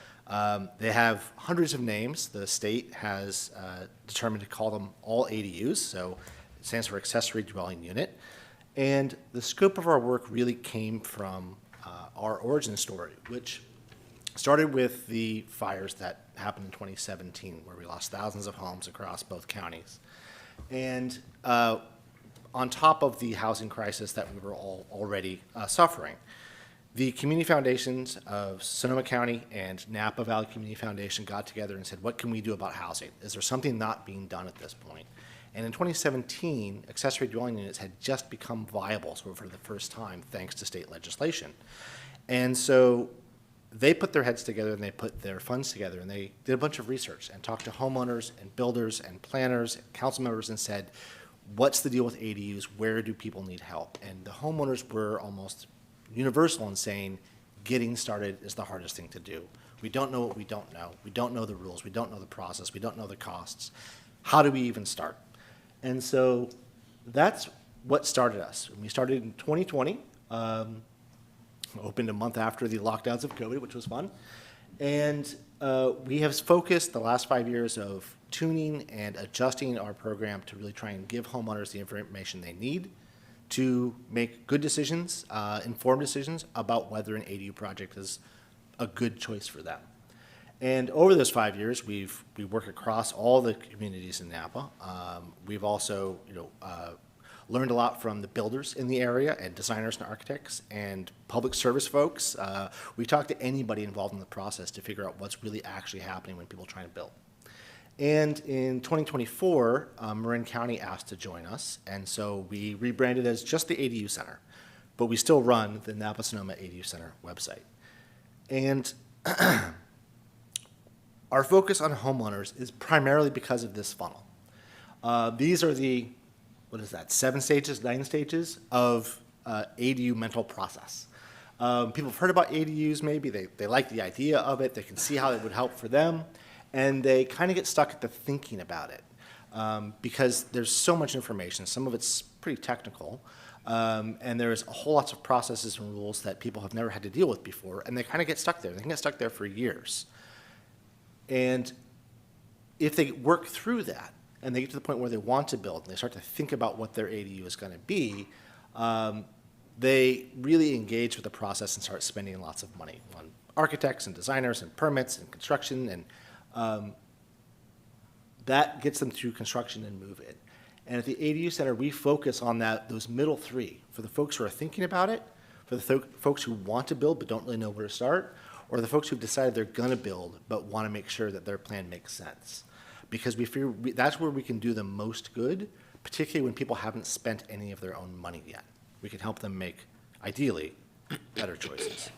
They have hundreds of names. The state has determined to call them all ADUs, so it stands for accessory dwelling unit. And the scope of our work really came from our origin story, which started with the fires that happened in 2017, where we lost thousands of homes across both counties. And on top of the housing crisis that we were all already suffering, the community foundations of Sonoma County and Napa Valley Community Foundation got together and said, what can we do about housing? Is there something not being done at this point? And in 2017, accessory dwelling units had just become viable for the first time, thanks to state legislation. And so they put their heads together and they put their funds together and they did a bunch of research and talked to homeowners and builders and planners and council members and said, what's the deal with ADUs? Where do people need help? And the homeowners were almost universal in saying, getting started is the hardest thing to do. We don't know what we don't know. We don't know the rules. We don't know the process. We don't know the costs. How do we even start? And so that's what started us. We started in 2020. Opened a month after the lockdowns of COVID, which was fun. And we have focused the last 5 years of tuning and adjusting our program to really try and give homeowners the information they need to make good decisions, informed decisions about whether an ADU project is a good choice for them. And over those 5 years, we work across all the communities in Napa. We've also, learned a lot from the builders in the area and designers and architects and public service folks. We talked to anybody involved in the process to figure out what's really actually happening when people are trying to build. And in 2024, Marin County asked to join us, and so we rebranded as just the ADU Center, but we still run the Napa Sonoma ADU Center website. And our focus on homeowners is primarily because of this funnel. These are the 7 stages, 9 stages of ADU mental process. People have heard about ADUs maybe, they like the idea of it, they can see how it would help for them, and they kind of get stuck at the thinking about it because there's so much information, some of it's pretty technical, and there's a whole lots of processes and rules that people have never had to deal with before, and they kind of get stuck there. They can get stuck there for years. And if they work through that, and they get to the point where they want to build, and they start to think about what their ADU is going to be, they really engage with the process and start spending lots of money on architects and designers and permits and construction, and that gets them through construction and move in. And at the ADU Center, we focus on those middle 3, for the folks who are thinking about it, for the folks who want to build but don't really know where to start, or the folks who've decided they're going to build but want to make sure that their plan makes sense. Because we feel that's where we can do the most good, particularly when people haven't spent any of their own money yet. We can help them make, ideally, Better Choices.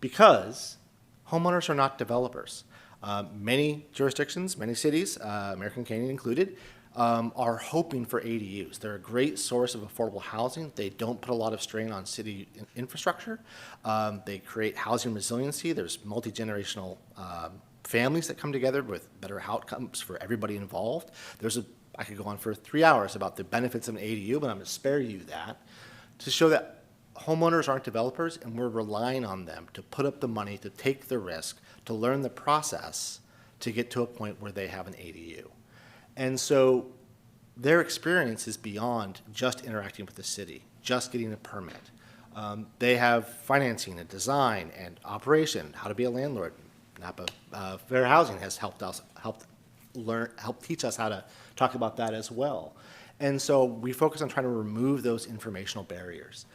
Because homeowners are not developers. Many jurisdictions, many cities, American Canyon included, are hoping for ADUs. They're a great source of affordable housing. They don't put a lot of strain on city infrastructure. They create housing resiliency. There's multi-generational families that come together with better outcomes for everybody involved. I could go on for 3 hours about the benefits of an ADU, but I'm going to spare you that to show that homeowners aren't developers, and we're relying on them to put up the money, to take the risk, to learn the process to get to a point where they have an ADU. And so their experience is beyond just interacting with the city, just getting a permit. They have financing and design and operation, how to be a landlord. Napa Fair Housing has helped teach us how to talk about that as well. And so we focus on trying to remove those informational barriers.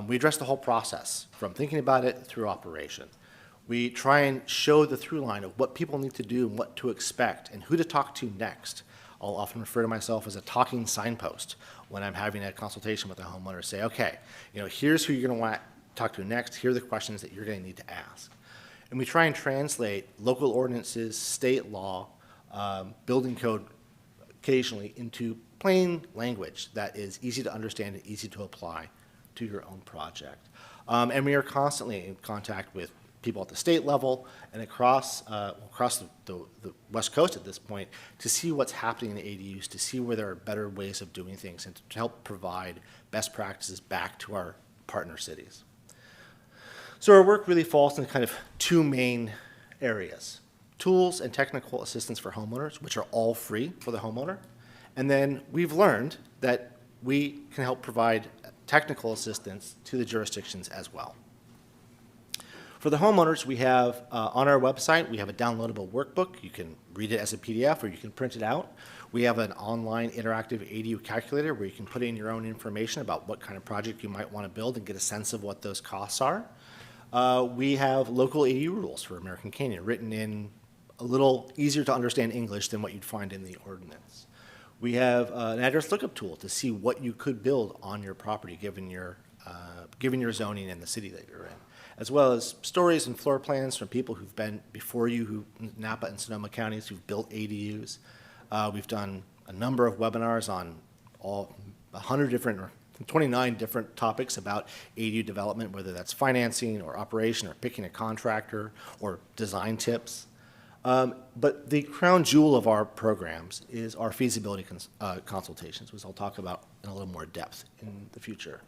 We address the whole process, from thinking about it through operation. We try and show the through line of what people need to do and what to expect and who to talk to next. I'll often refer to myself as a talking signpost when I'm having a consultation with a homeowner. Say, okay, here's who you're going to want to talk to next. Here are the questions that you're going to need to ask. And we try and translate local ordinances, state law, building code occasionally into plain language that is easy to understand and easy to apply to your own project. And we are constantly in contact with people at the state level and across the West Coast at this point to see what's happening in ADUs, to see where there are better ways of doing things, and to help provide best practices back to our partner cities. So our work really falls into kind of two main areas: tools and technical assistance for homeowners, which are all free for the homeowner. And then we've learned that we can help provide technical assistance to the jurisdictions as well. For the homeowners, we have on our website, we have a downloadable workbook. You can read it as a PDF or you can print it out. We have an online interactive ADU calculator where you can put in your own information about what kind of project you might want to build and get a sense of what those costs are. We have local ADU rules for American Canyon written in a little easier to understand English than what you'd find in the ordinance. We have an address lookup tool to see what you could build on your property given your zoning and the city that you're in, as well as stories and floor plans from people who've been before you, Napa and Sonoma counties, who've built ADUs. We've done a number of webinars on 29 different topics about ADU development, whether that's financing or operation or picking a contractor or design tips. But the crown jewel of our programs is our feasibility consultations, which I'll talk about in a little more depth in the future.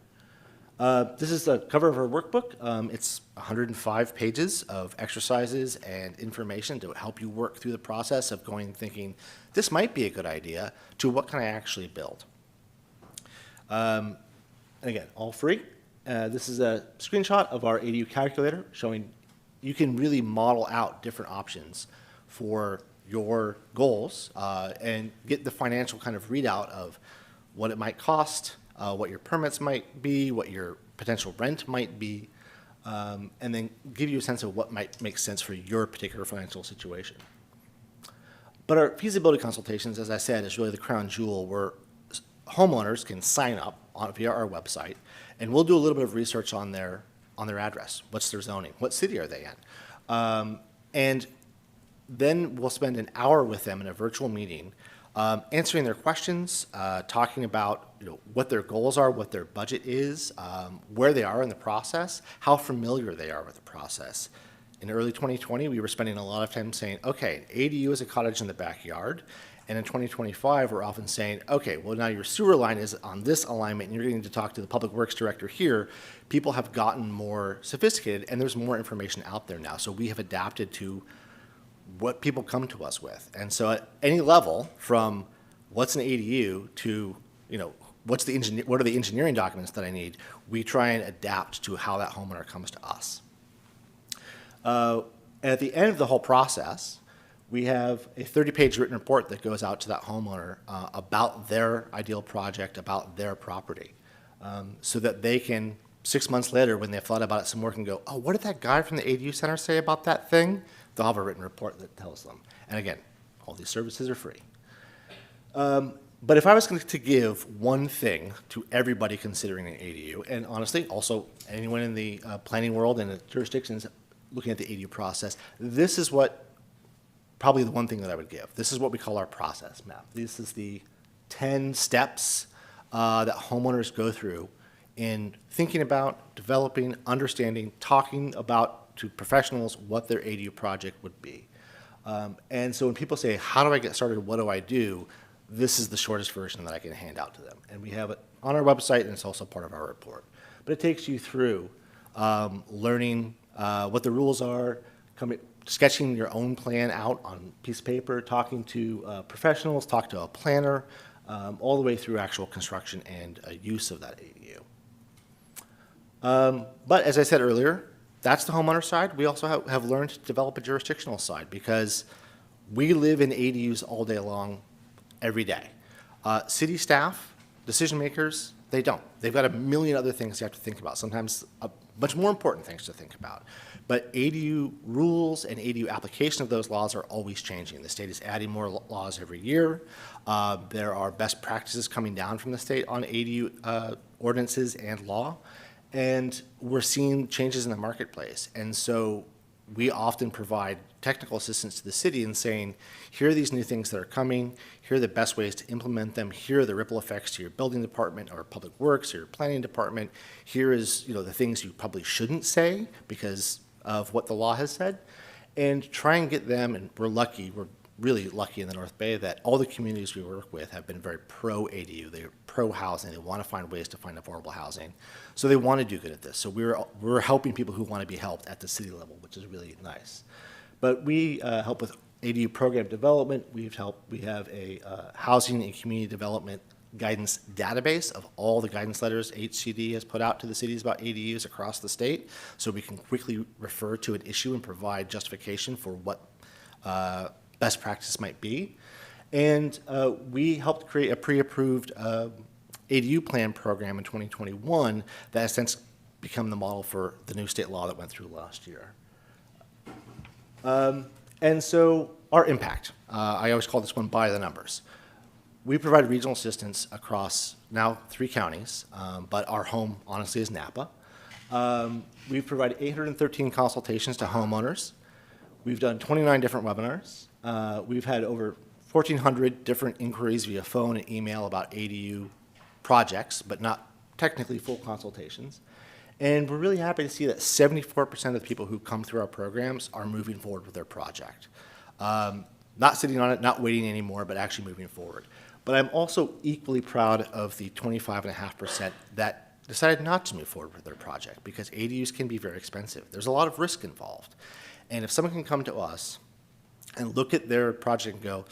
This is the cover of our workbook. It's 105 pages of exercises and information to help you work through the process of thinking, this might be a good idea, to what can I actually build? And again, all free. This is a screenshot of our ADU calculator showing you can really model out different options for your goals and get the financial kind of readout of what it might cost, what your permits might be, what your potential rent might be, and then give you a sense of what might make sense for your particular financial situation. But our feasibility consultations, as I said, is really the crown jewel where homeowners can sign up via our website, and we'll do a little bit of research on their address. What's their zoning? What city are they in? And then we'll spend an hour with them in a virtual meeting, answering their questions, talking about what their goals are, what their budget is, where they are in the process, how familiar they are with the process. In early 2020, we were spending a lot of time saying, okay, ADU is a cottage in the backyard. And in 2025, we're often saying, okay, well, now your sewer line is on this alignment, and you're going to talk to the public works director here. People have gotten more sophisticated, and there's more information out there now. So we have adapted to what people come to us with. And so at any level, from what's an ADU to, what are the engineering documents that I need, we try and adapt to how that homeowner comes to us. At the end of the whole process, we have a 30-page written report that goes out to that homeowner about their ideal project, about their property, so that they can, 6 months later, when they've thought about it some more, can go, oh, what did that guy from the ADU Center say about that thing? They'll have a written report that tells them. And again, all these services are free. But if I was going to give one thing to everybody considering an ADU, and honestly, also anyone in the planning world and the jurisdictions looking at the ADU process, this is what, probably the one thing that I would give. This is what we call our process map. This is the 10 steps that homeowners go through in thinking about, developing, understanding, talking about to professionals what their ADU project would be. And so when people say, how do I get started, what do I do? This is the shortest version that I can hand out to them. And we have it on our website, and it's also part of our report. But it takes you through learning what the rules are, sketching your own plan out on a piece of paper, talking to professionals, talk to a planner, all the way through actual construction and use of that ADU. But as I said earlier, that's the homeowner side. We also have learned to develop a jurisdictional side because we live in ADUs all day long, every day. City staff, decision makers, they don't. They've got a million other things they have to think about, sometimes much more important things to think about. But ADU rules and ADU application of those laws are always changing. The state is adding more laws every year. There are best practices coming down from the state on ADU ordinances and law. And we're seeing changes in the marketplace. And so we often provide technical assistance to the city in saying, here are these new things that are coming, here are the best ways to implement them, here are the ripple effects to your building department or public works or your planning department, here is the things you probably shouldn't say because of what the law has said, and try and get them, and we're really lucky in the North Bay that all the communities we work with have been very pro-ADU, they're pro-housing, they want to find ways to find affordable housing. So they want to do good at this. So we're helping people who want to be helped at the city level, which is really nice. But we help with ADU program development. We have a housing and community development guidance database of all the guidance letters HCD has put out to the cities about ADUs across the state, so we can quickly refer to an issue and provide justification for what best practice might be. And we helped create a pre-approved ADU plan program in 2021 that has since become the model for the new state law that went through last year. And so our impact, I always call this one by the numbers. We provide regional assistance across now 3 counties, but our home honestly is Napa. We've provided 813 consultations to homeowners. We've done 29 different webinars. We've had over 1,400 different inquiries via phone and email about ADU projects, but not technically full consultations. And we're really happy to see that 74% of the people who come through our programs are moving forward with their project. Not sitting on it, not waiting anymore, but actually moving forward. But I'm also equally proud of the 25.5% that decided not to move forward with their project because ADUs can be very expensive. There's a lot of risk involved. And if someone can come to us and look at their project and go,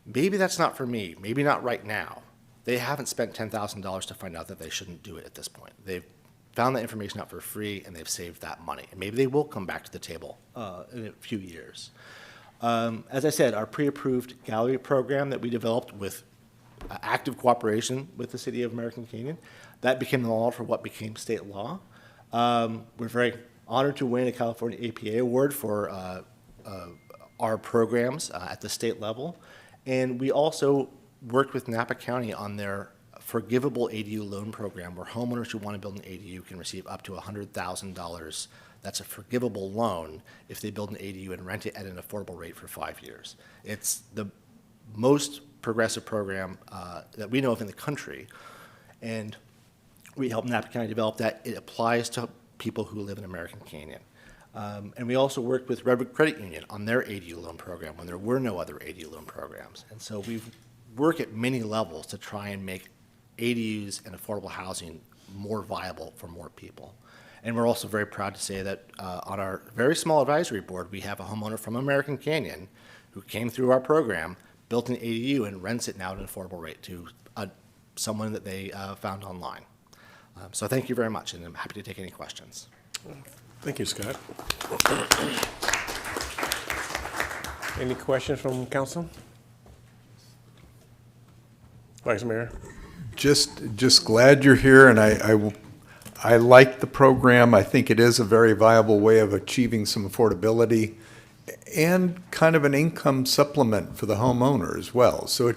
maybe that's not for me, maybe not right now, they haven't spent $10,000 to find out that they shouldn't do it at this point. They've found that information out for free and they've saved that money. And maybe they will come back to the table in a few years. As I said, our pre-approved gallery program that we developed with active cooperation with the City of American Canyon, that became the law for what became state law. We're very honored to win a California APA award for our programs at the state level. And we also worked with Napa County on their forgivable ADU loan program where homeowners who want to build an ADU can receive up to $100,000. That's a forgivable loan if they build an ADU and rent it at an affordable rate for 5 years. It's the most progressive program that we know of in the country. And we helped Napa County develop that. It applies to people who live in American Canyon. And we also worked with Redwood Credit Union on their ADU loan program when there were no other ADU loan programs. And so we work at many levels to try and make ADUs and affordable housing more viable for more people. And we're also very proud to say that on our very small advisory board, we have a homeowner from American Canyon who came through our program, built an ADU, and rents it now at an affordable rate to someone that they found online. So thank you very much, and I'm happy to take any questions. Thank you, Scott. Any questions from council? Vice Mayor? Just glad you're here, and I like the program. I think it is a very viable way of achieving some affordability and kind of an income supplement for the homeowner as well. So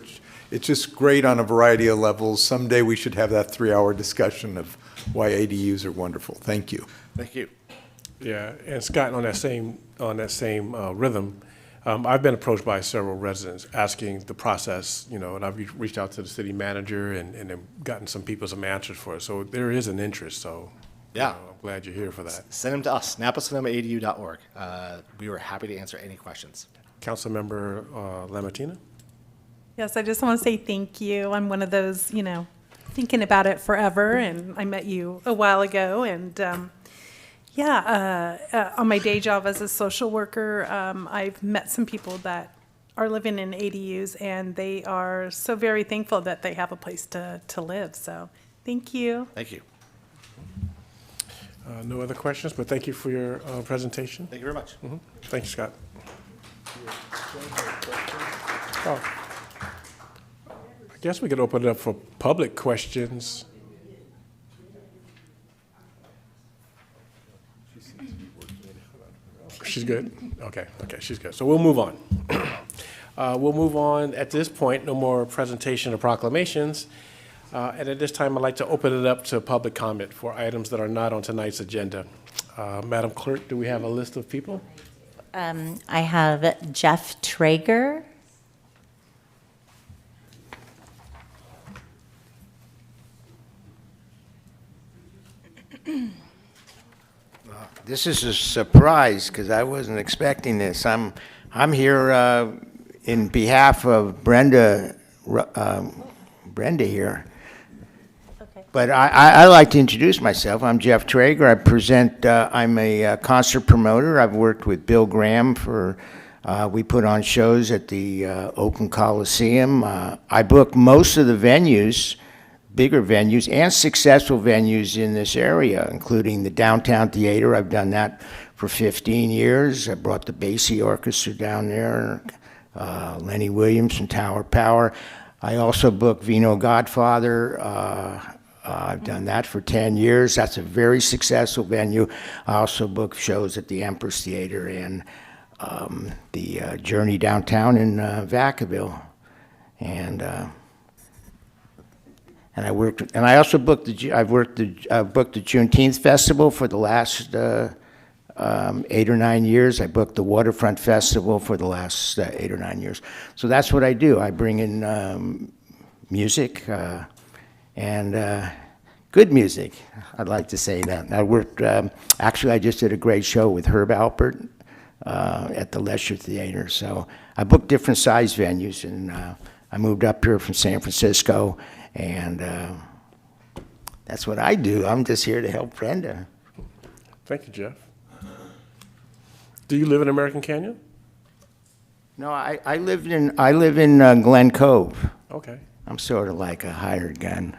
it's just great on a variety of levels. Someday we should have that 3-hour discussion of why ADUs are wonderful. Thank you. Thank you. Yeah, and Scott, on that same rhythm, I've been approached by several residents asking the process, and I've reached out to the city manager and have gotten some answers for it. So there is an interest, so Yeah. I'm glad you're here for that. Send them to us, napasonomaedu.org. We were happy to answer any questions. Councilmember Lamatina? Yes, I just want to say thank you. I'm one of those, thinking about it forever, and I met you a while ago, and on my day job as a social worker, I've met some people that are living in ADUs, and they are so very thankful that they have a place to live. So thank you. Thank you. No other questions, but thank you for your presentation. Thank you very much. Thank you, Scott. Oh. I guess we could open it up for public questions. She's good? Okay, she's good. So we'll move on. We'll move on. At this point, no more presentation or proclamations. And at this time, I'd like to open it up to public comment for items that are not on tonight's agenda. Madam Clerk, do we have a list of people? I have Jeff Traeger. This is a surprise because I wasn't expecting this. I'm here in behalf of Brenda here. Okay. But I like to introduce myself. I'm Jeff Traeger. I'm a concert promoter. I've worked with Bill Graham we put on shows at the Oakland Coliseum. I book most of the venues, bigger venues and successful venues in this area, including the Downtown Theater. I've done that for 15 years. I brought the Basie Orchestra down there, Lenny Williams from Tower Power. I also book Vino Godfather. I've done that for 10 years. That's a very successful venue. I also book shows at the Empress Theater and the Journey downtown in Vacaville. And I also booked I've booked the Juneteenth Festival for the last 8 or 9 years. I booked the Waterfront Festival for the last 8 or 9 years. So that's what I do. I bring in music and good music. I'd like to say that. I worked. Actually, I just did a great show with Herb Alpert at the Lesher Theater. So I booked different size venues, and I moved up here from San Francisco. And that's what I do. I'm just here to help Brenda. Thank you, Jeff. Do you live in American Canyon? No, I live in Glen Cove. Okay. I'm sort of like a hired gun.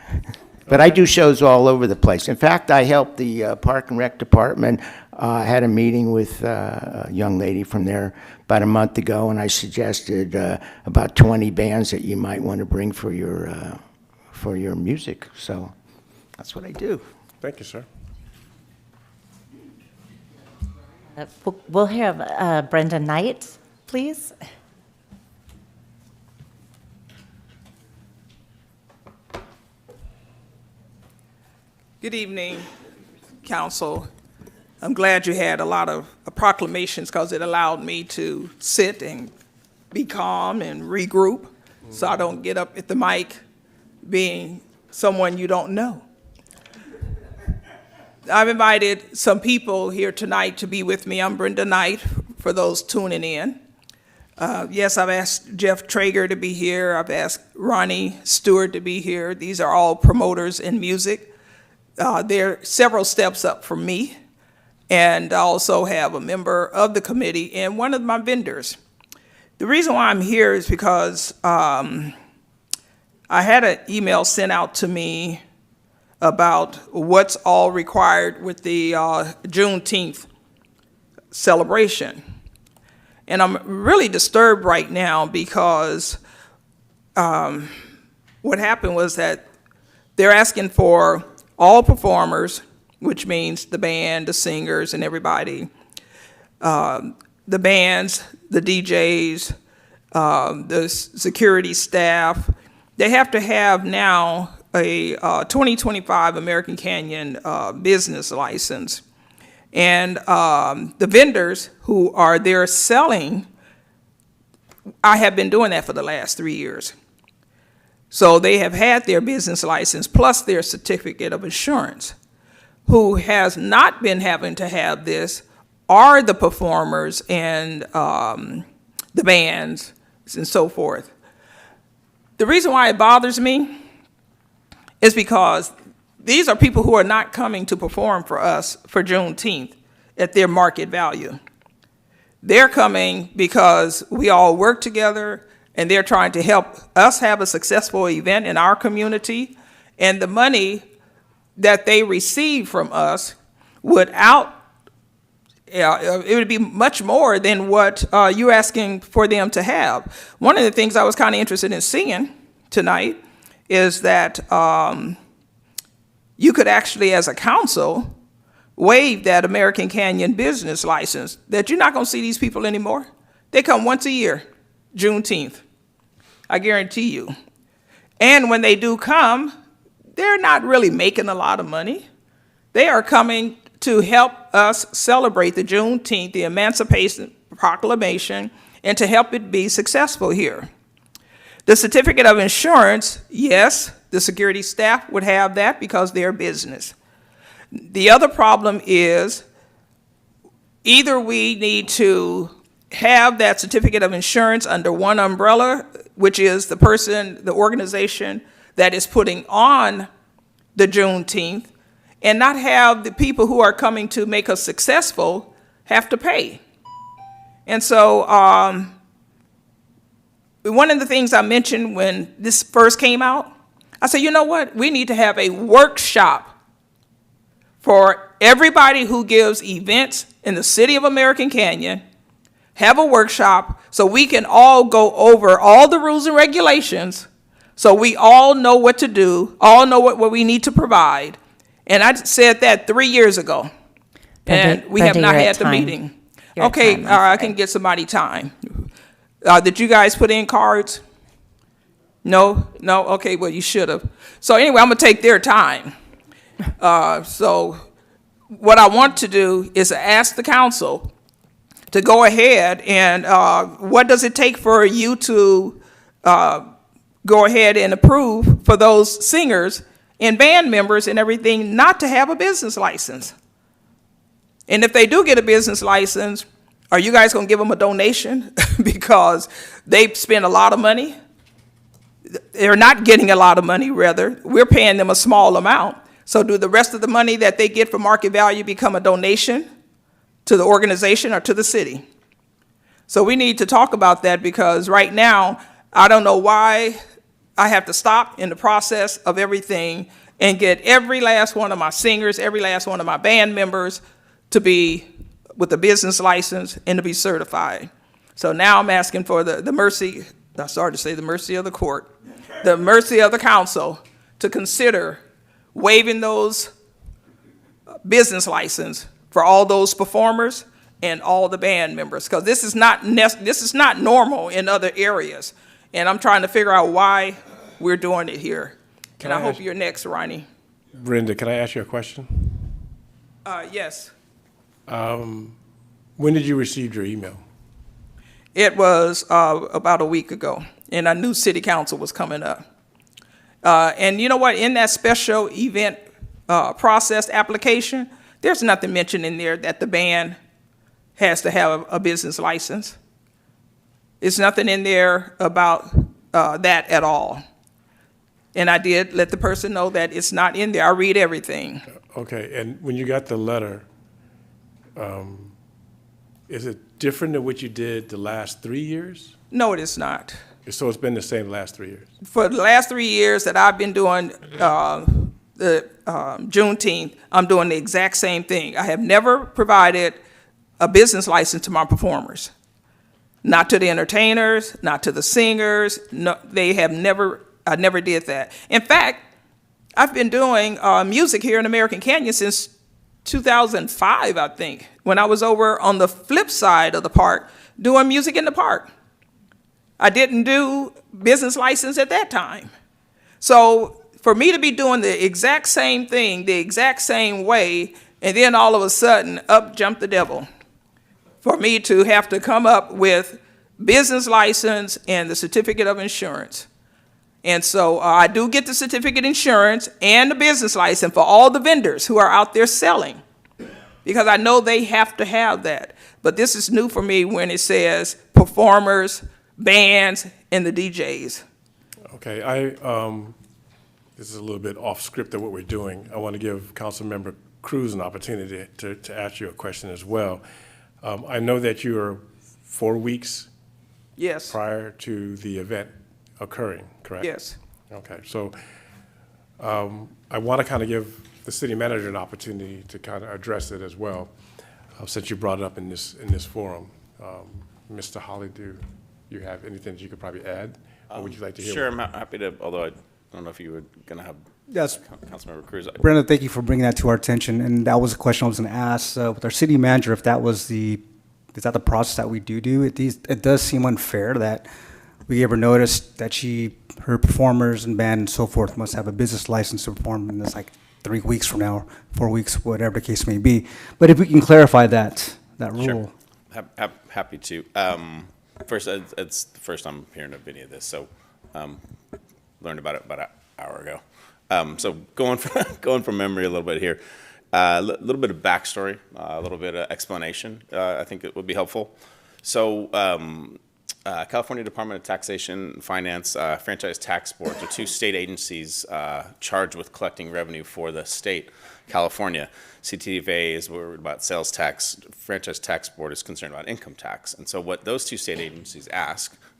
But I do shows all over the place. In fact, I helped the Park and Rec Department. I had a meeting with a young lady from there about a month ago, and I suggested about 20 bands that you might want to bring for your music. So that's what I do. Thank you, sir. We'll have Brenda Knight, please. Good evening, Council. I'm glad you had a lot of proclamations because it allowed me to sit and be calm and regroup so I don't get up at the mic being someone you don't know. I've invited some people here tonight to be with me. I'm Brenda Knight, for those tuning in. Yes, I've asked Jeff Traeger to be here. I've asked Ronnie Stewart to be here. These are all promoters in music. They're several steps up from me. And I also have a member of the committee and one of my vendors. The reason why I'm here is because I had an email sent out to me about what's all required with the Juneteenth celebration. And I'm really disturbed right now because what happened was that they're asking for all performers, which means the band, the singers, and everybody, the bands, the DJs, the security staff, they have to have now a 2025 American Canyon business license. And the vendors who are there selling, I have been doing that for the last 3 years. So they have had their business license plus their certificate of insurance. Who has not been having to have this are the performers and the bands and so forth. The reason why it bothers me is because these are people who are not coming to perform for us for Juneteenth at their market value. They're coming because we all work together and they're trying to help us have a successful event in our community, and the money that they receive from us it would be much more than what you're asking for them to have. One of the things I was kind of interested in seeing tonight is that you could actually, as a council, waive that American Canyon business license, that you're not going to see these people anymore. They come once a year, Juneteenth, I guarantee you. And when they do come, they're not really making a lot of money. They are coming to help us celebrate the Juneteenth, the Emancipation Proclamation, and to help it be successful here. The certificate of insurance, yes, the security staff would have that because they're business. The other problem is either we need to have that certificate of insurance under one umbrella, which is the organization that is putting on the Juneteenth, and not have the people who are coming to make us successful have to pay. And so one of the things I mentioned when this first came out, I said, you know what? We need to have a workshop for everybody who gives events in the city of American Canyon, have a workshop so we can all go over all the rules and regulations so we all know what to do, all know what we need to provide. And I said that 3 years ago, and we have not had the meeting. Okay, I can get somebody time. Did you guys put in cards? No? Okay, well, you should have. So anyway, I'm going to take their time. So what I want to do is ask the council to go ahead and what does it take for you to go ahead and approve for those singers and band members and everything not to have a business license? And if they do get a business license, are you guys going to give them a donation because they spend a lot of money? They're not getting a lot of money, rather. We're paying them a small amount. So do the rest of the money that they get for market value become a donation to the organization or to the city? So we need to talk about that, because right now, I don't know why I have to stop in the process of everything and get every last one of my singers, every last one of my band members to be with a business license and to be certified. So now I'm asking for the mercy, I started to say the mercy of the court, the mercy of the council to consider waiving those business license for all those performers and all the band members, because this is not normal in other areas, and I'm trying to figure out why we're doing it here. And I hope you're next, Ronnie. Brenda, can I ask you a question? Yes. When did you receive your email? It was about a week ago, and I knew city council was coming up. And you know what? In that special event process application, there's nothing mentioned in there that the band has to have a business license. There's nothing in there about that at all. And I did let the person know that it's not in there. I read everything. Okay, and when you got the letter, is it different than what you did the last 3 years? No, it is not. So it's been the same last 3 years? For the last 3 years that I've been doing the Juneteenth, I'm doing the exact same thing. I have never provided a business license to my performers. Not to the entertainers, not to the singers. No, I never did that. In fact, I've been doing music here in American Canyon since 2005, I think, when I was over on the flip side of the park doing music in the park. I didn't do business license at that time. So for me to be doing the exact same thing, the exact same way, and then all of a sudden, up jumped the devil. For me to have to come up with business license and the certificate of insurance. And so I do get the certificate insurance and the business license for all the vendors who are out there selling, because I know they have to have that. But this is new for me when it says performers, bands, and the DJs. Okay, this is a little bit off script of what we're doing. I want to give Councilmember Cruz an opportunity to ask you a question as well. I know that you are 4 weeks Yes. prior to the event occurring, correct? Yes. Okay, so I want to kind of give the city manager an opportunity to kind of address it as well, since you brought it up in this forum. Mr. Holly, do you have anything that you could probably add, or would you like to hear? Sure, I'm happy to, although I don't know if you were going to have Yes. Councilmember Cruz. Brenda, thank you for bringing that to our attention. And that was a question I was going to ask with our city manager, if that was is that the process that we do? It does seem unfair that we ever noticed that her performers and band and so forth must have a business license to perform in this, like 3 weeks from now, 4 weeks, whatever the case may be. But if we can clarify that rule. Sure. Happy to. First, it's the first I'm hearing of any of this, so learned about it about an hour ago. So going from memory a little bit here, a little bit of backstory, a little bit of explanation. I think it would be helpful. So California Department of Taxation and Finance, Franchise Tax Boards are two state agencies charged with collecting revenue for the state, California. CTFA is worried about sales tax. Franchise Tax Board is concerned about income tax. And so what those two state agencies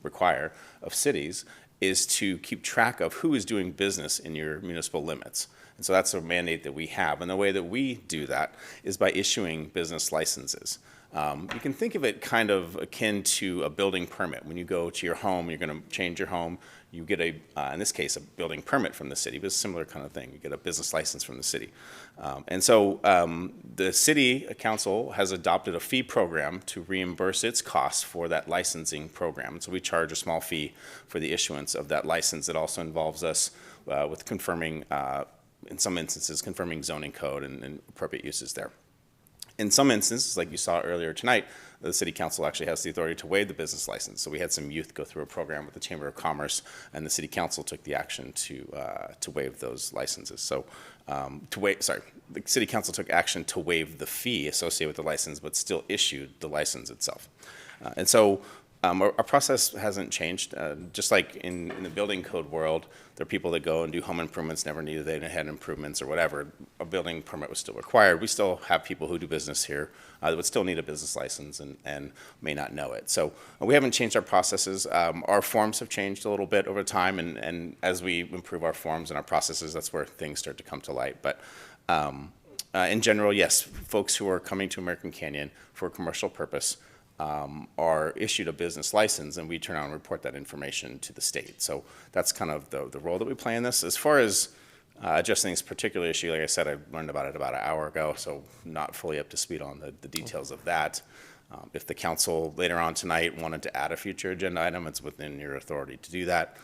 require of cities is to keep track of who is doing business in your municipal limits. And so that's a mandate that we have. And the way that we do that is by issuing business licenses. You can think of it kind of akin to a building permit. When you go to your home, you're going to change your home, you get in this case, a building permit from the city, but it's a similar kind of thing. You get a business license from the city. And so the city council has adopted a fee program to reimburse its costs for that licensing program. So we charge a small fee for the issuance of that license. It also involves us with confirming, in some instances, confirming zoning code and appropriate uses there. In some instances, like you saw earlier tonight, the city council actually has the authority to waive the business license. So we had some youth go through a program with the Chamber of Commerce, and the city council took the action to waive those licenses. So the city council took action to waive the fee associated with the license, but still issued the license itself. And so our process hasn't changed. Just like in the building code world, there are people that go and do home improvements, never needed they had improvements or whatever. A building permit was still required. We still have people who do business here that would still need a business license and may not know it. So we haven't changed our processes. Our forms have changed a little bit over time, and as we improve our forms and our processes, that's where things start to come to light. But in general, yes, folks who are coming to American Canyon for a commercial purpose are issued a business license, and we turn around and report that information to the state. So that's kind of the role that we play in this. As far as addressing this particular issue, like I said, I learned about it about an hour ago, so not fully up to speed on the details of that. If the council later on tonight wanted to add a future agenda item, it's within your authority to do that.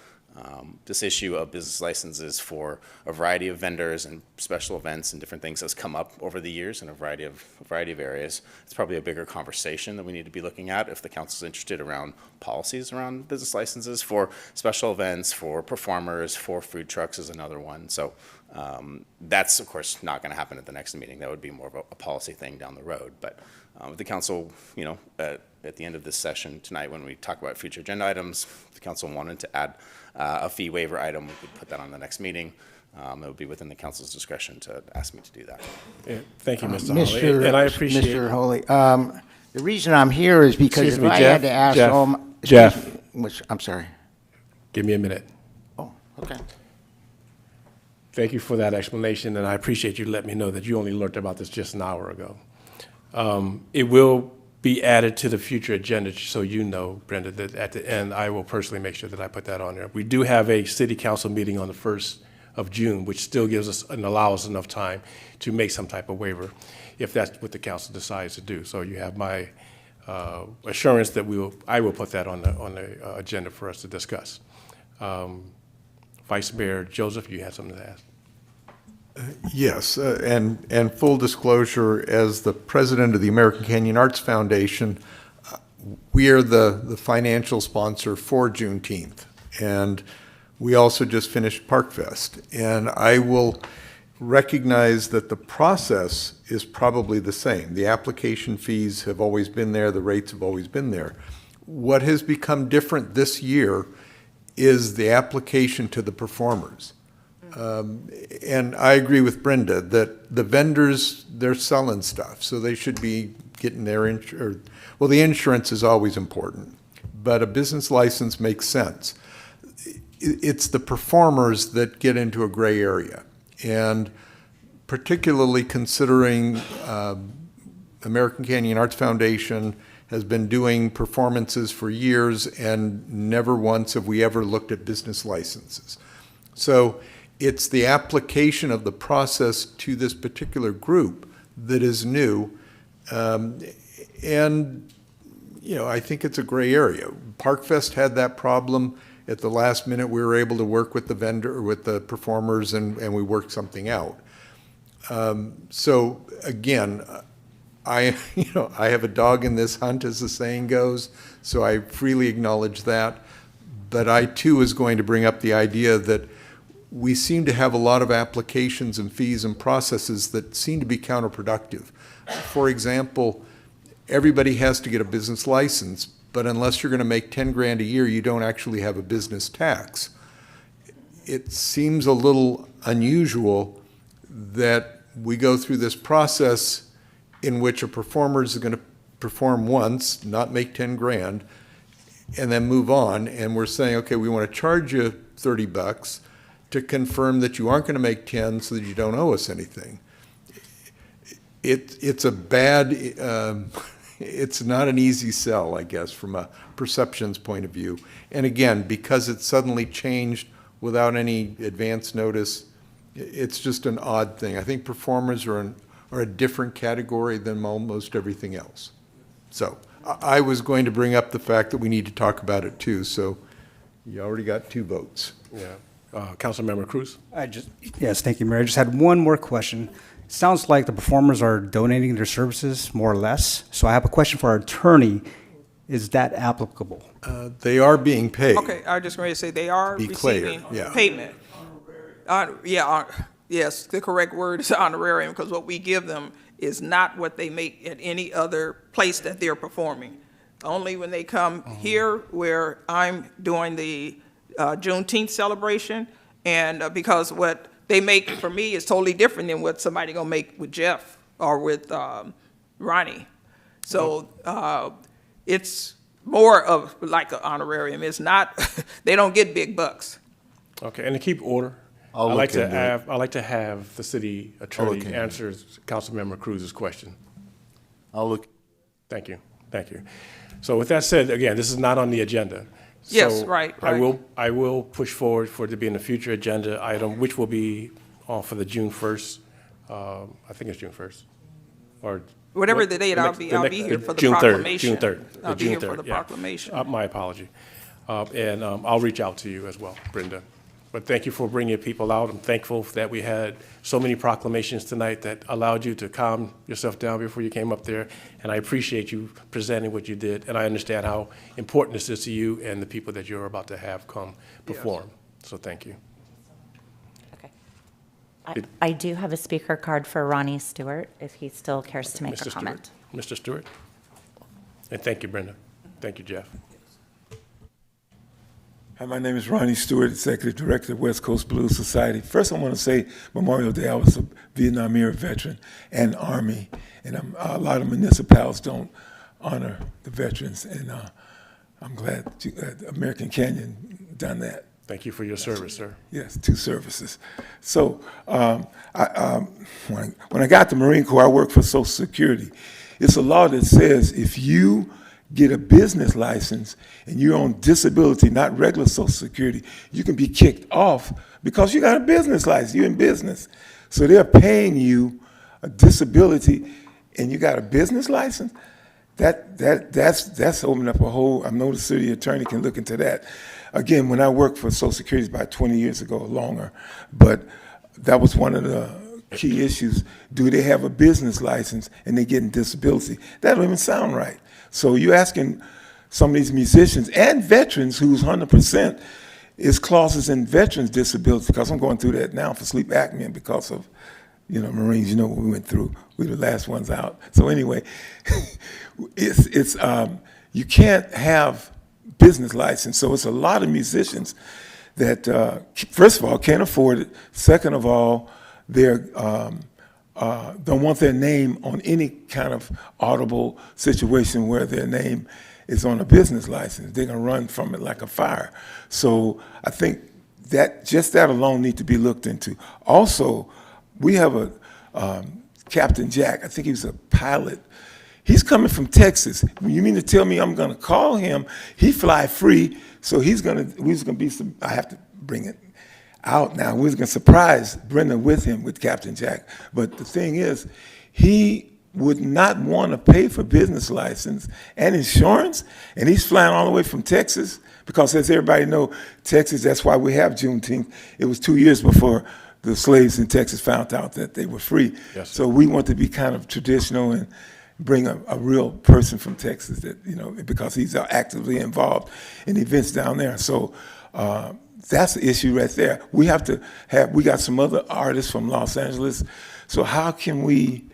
This issue of business licenses for a variety of vendors and special events and different things has come up over the years in a variety of areas. It's probably a bigger conversation that we need to be looking at if the council's interested around policies around business licenses for special events, for performers, for food trucks is another one. So that's, of course, not going to happen at the next meeting. That would be more of a policy thing down the road. But the council, at the end of this session tonight, when we talk about future agenda items, if the council wanted to add a fee waiver item, we could put that on the next meeting. It would be within the council's discretion to ask me to do that. Yeah, thank you, Mr. Holly. And I appreciate Mr. Holly, the reason I'm here is because Excuse if me, I Jeff, had to ask Jeff, all my... Jeff. I'm sorry. Give me a minute. Oh, okay. Thank you for that explanation, and I appreciate you letting me know that you only learned about this just an hour ago. It will be added to the future agenda, so you know, Brenda, that at the end, I will personally make sure that I put that on there. We do have a city council meeting on the 1st of June, which still gives us and allows us enough time to make some type of waiver, if that's what the council decides to do. So you have my assurance that I will put that on the agenda for us to discuss. Vice Mayor Joseph, you have something to ask? Yes, and full disclosure, as the president of the American Canyon Arts Foundation, we are the financial sponsor for Juneteenth. And we also just finished Park Fest. And I will recognize that the process is probably the same. The application fees have always been there, the rates have always been there. What has become different this year is the application to the performers. And I agree with Brenda that the vendors, they're selling stuff, so they should be getting their well, the insurance is always important, but a business license makes sense. It's the performers that get into a gray area, and particularly considering American Canyon Arts Foundation has been doing performances for years, and never once have we ever looked at business licenses. So it's the application of the process to this particular group that is new. And, you know, I think it's a gray area. Park Fest had that problem. At the last minute, we were able to work with the vendor, with the performers, and we worked something out. So again, I have a dog in this hunt, as the saying goes, so I freely acknowledge that. But I too is going to bring up the idea that we seem to have a lot of applications and fees and processes that seem to be counterproductive. For example, everybody has to get a business license, but unless you're going to make 10 grand a year, you don't actually have a business tax. It seems a little unusual that we go through this process in which a performer is going to perform once, not make 10 grand, and then move on, and we're saying, okay, we want to charge you $30 to confirm that you aren't going to make 10 so that you don't owe us anything. It's a bad, it's not an easy sell, I guess, from a perceptions point of view. And again, because it suddenly changed without any advance notice, it's just an odd thing. I think performers are a different category than almost everything else. So I was going to bring up the fact that we need to talk about it too, so you already got 2 votes. Yeah. Councilmember Cruz? Yes, thank you, Mayor. I just had one more question. It sounds like the performers are donating their services more or less. So I have a question for our attorney. Is that applicable? They are being paid. Okay, I was just going to say they are Be clear, receiving yeah. payment. Yes, the correct word is honorarium, because what we give them is not what they make at any other place that they're performing. Only when they come here where I'm doing the Juneteenth celebration, and because what they make for me is totally different than what somebody gonna make with Jeff or with Ronnie. So it's more of like an honorarium. It's not, they don't get big bucks. Okay, and to keep order, I'll I'd look like to have the city attorney into it. answer Councilmember Cruz's question. I'll look. Thank you, thank you. So with that said, again, this is not on the agenda. Yes, So right. I will push forward for it to be in a future agenda item, which will be for the June 1st. I think it's June 1st, or Whatever the date, I'll be here for the proclamation. June 3rd. I'll be June here for 3rd, the yeah. proclamation. My apology. And I'll reach out to you as well, Brenda. But thank you for bringing people out. I'm thankful that we had so many proclamations tonight that allowed you to calm yourself down before you came up there. And I appreciate you presenting what you did. And I understand how important this is to you and the people that you're about to have come perform. So thank you. Okay. I do have a speaker card for Ronnie Stewart, if he still cares to make a comment. Mr. Stewart? And thank you, Brenda. Thank you, Jeff. Hi, my name is Ronnie Stewart, Executive Director of West Coast Blues Society. First, I want to say Memorial Day, I was a Vietnam era veteran and Army, and a lot of municipalities don't honor the veterans, and I'm glad American Canyon done that. Thank you for your service, sir. Yes, 2 services. So when I got to Marine Corps, I worked for Social Security. It's a law that says if you get a business license and you're on disability, not regular Social Security, you can be kicked off because you got a business license, you're in business. So they're paying you a disability and you got a business license. That's opening up a whole, I know the city attorney can look into that. again, when I worked for Social Security about 20 years ago or longer, but that was one of the key issues. Do they have a business license and they getting disability? That don't even sound right. So you're asking some of these musicians and veterans who's 100% is clauses in veterans disability, because I'm going through that now for sleep apnea because of, Marines, what we went through. We were the last ones out. So anyway, it's you can't have business license. So it's a lot of musicians that, first of all, can't afford it. Second of all, they're don't want their name on any kind of audible situation where their name is on a business license. They're going to run from it like a fire. So I think that just that alone needs to be looked into. Also, we have a Captain Jack. I think he was a pilot. He's coming from Texas. You mean to tell me I'm going to call him? He fly free, so we're going to be some. I have to bring it out now. We're going to surprise Brenda with him, with Captain Jack. But the thing is, he would not want to pay for business license and insurance, and he's flying all the way from Texas, because as everybody know, Texas, that's why we have Juneteenth. It was 2 years before the slaves in Texas found out that they were free. Yes. So we want to be kind of traditional and bring a real person from Texas that, because he's actively involved in events down there. So that's the issue right there. We got some other artists from Los Angeles. So how can we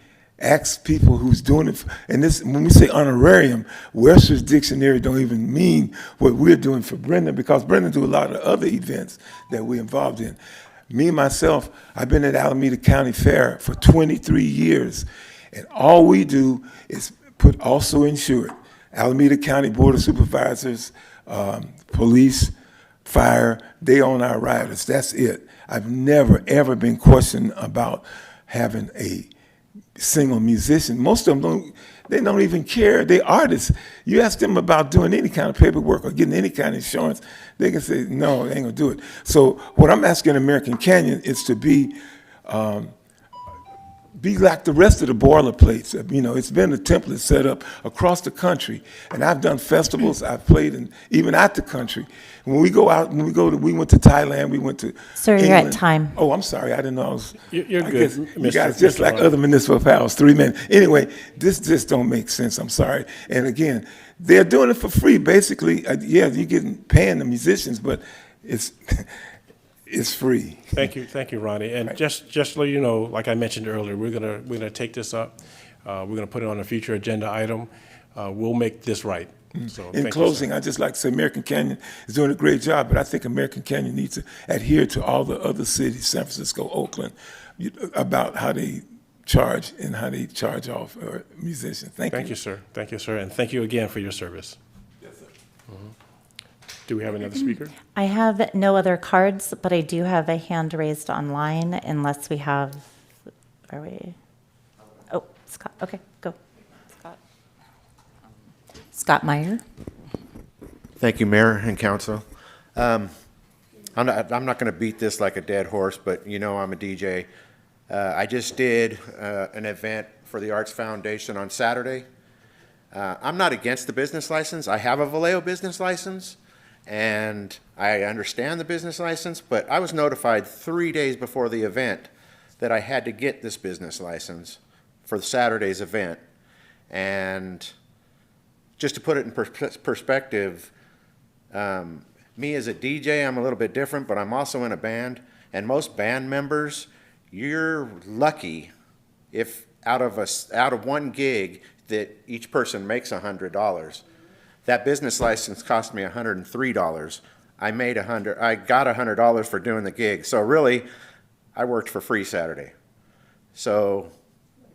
ask people who's doing it, and this, when we say honorarium, Webster's Dictionary don't even mean what we're doing for Brenda, because Brenda do a lot of other events that we're involved in. Me, myself, I've been at Alameda County Fair for 23 years, and all we do is put also insured. Alameda County Board of Supervisors, police, fire, they own our riders. That's it. I've never, ever been questioned about having a single musician. Most of them don't even care. They're artists. You ask them about doing any kind of paperwork or getting any kind of insurance, they can say, no, they ain't gonna do it. So what I'm asking American Canyon is to be like the rest of the boilerplates. It's been a template set up across the country, and I've done festivals. I've played even out the country. When we go out, we went to Thailand. We went to Sir, England. you're at time. Oh, I'm sorry. I didn't know I was. You're I good, guess you guys Mr. just like Ronald. other municipal powers, 3 minutes. Anyway, this just don't make sense. I'm sorry. And again, they're doing it for free, basically. Yeah, you're paying the musicians, but it's. It's free. Thank you, Ronnie. And just so you know, like I mentioned earlier, we're gonna take this up. We're gonna put it on a future agenda item. We'll make this right. So thank In you, closing, sir. I'd just like to say American Canyon is doing a great job, but I think American Canyon needs to adhere to all the other cities, San Francisco, Oakland, about how they charge and how they charge off musicians. Thank you. Thank you, sir. Thank you, sir. And thank you again for your service. Yes, sir. Do we have another speaker? I have no other cards, but I do have a hand raised online unless we have, are we? Oh, Scott, okay, go. Scott Meyer. Thank you, Mayor and Council. I'm not going to beat this like a dead horse, but I'm a DJ. I just did an event for the Arts Foundation on Saturday. I'm not against the business license. I have a Vallejo business license, and I understand the business license, but I was notified 3 days before the event that I had to get this business license for Saturday's event. And just to put it in perspective, me as a DJ, I'm a little bit different, but I'm also in a band, and most band members, you're lucky if out of one gig that each person makes $100. That business license cost me $103. I got $100 for doing the gig. So really, I worked for free Saturday. So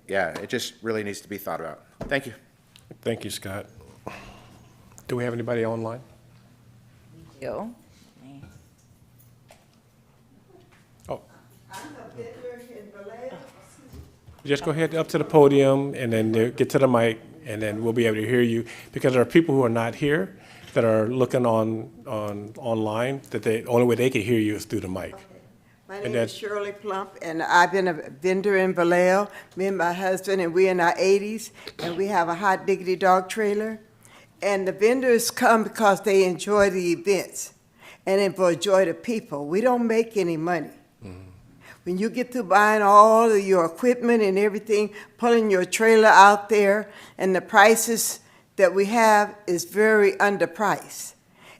yeah, it just really needs to be thought about. Thank you. Thank you, Scott. Do we have anybody online? You. Oh. Just go ahead up to the podium and then get to the mic, and then we'll be able to hear you, because there are people who are not here that are looking online, that the only way they can hear you is through the mic. My name is Shirley Plump, and I've been a vendor in Vallejo. Me and my husband, and we're in our 80s, and we have a hot diggity dog trailer. And the vendors come because they enjoy the events. and then for joy to people. We don't make any money. When you get to buying all of your equipment and everything, pulling your trailer out there, and the prices that we have is very underpriced.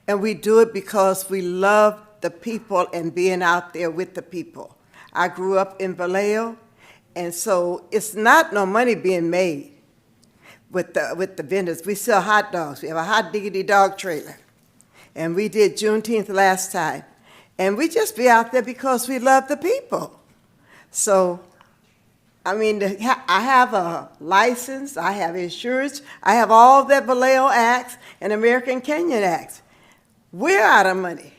And we do it because we love the people and being out there with the people. I grew up in Vallejo, and so it's not no money being made with the vendors. We sell hot dogs. We have a hot diggity dog trailer. And we did Juneteenth last time. And we just be out there because we love the people. So, I mean, I have a license, I have insurance, I have all that Vallejo Acts and American Canyon Acts. We're out of money.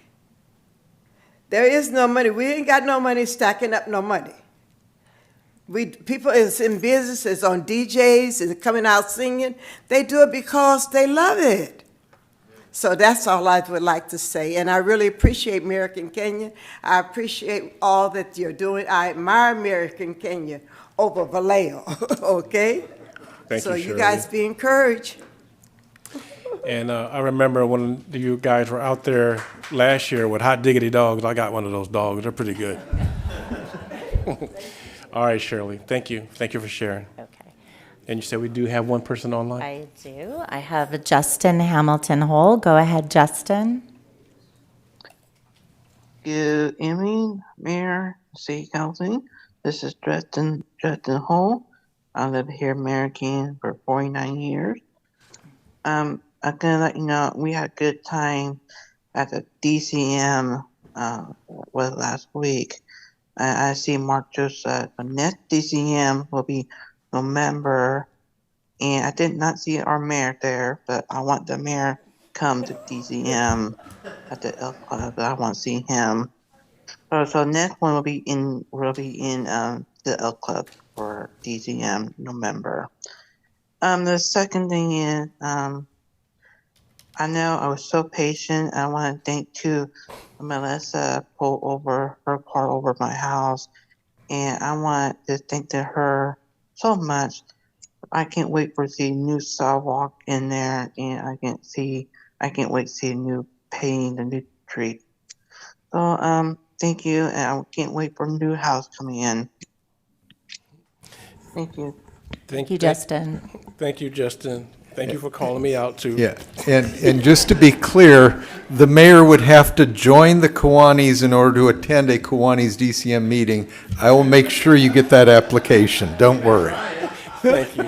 There is no money. We ain't got no money stacking up no money. People is in business, is on DJs, is coming out singing. They do it because they love it. So that's all I would like to say. And I really appreciate American Canyon. I appreciate all that you're doing. I admire American Canyon over Vallejo, okay? Thank so you, you Shirley. guys be encouraged. And I remember when you guys were out there last year with hot diggity dogs. I got one of those dogs. They're pretty good. All right, Shirley. Thank you. Thank you for sharing. Okay. And you said we do have one person online? I do. I have Justin Hamilton Hole. Go ahead, Justin. Good evening, Mayor, City Council. This is Justin Hole. I live here in American for 49 years. I'm gonna let you know we had a good time at the DCM was last week. I see Mark Joseph. The next DCM will be November, and I did not see our mayor there, but I want the mayor come to DCM at the Elk Club. I want to see him. So next one will be in the Elk Club for DCM November. The second thing is I know I was so patient. I want to thank to Melissa pulled over her car over my house, and I want to thank to her so much. I can't wait for the new sidewalk in there, and I can't wait to see a new painting, the new tree. So thank you, and I can't wait for a new house coming in. Thank you. Thank you, Justin. Thank you, Justin. Thank you for calling me out, too. Yeah, and just to be clear, the mayor would have to join the Kiwanis in order to attend a Kiwanis DCM meeting. I will make sure you get that application, don't worry. Thank you.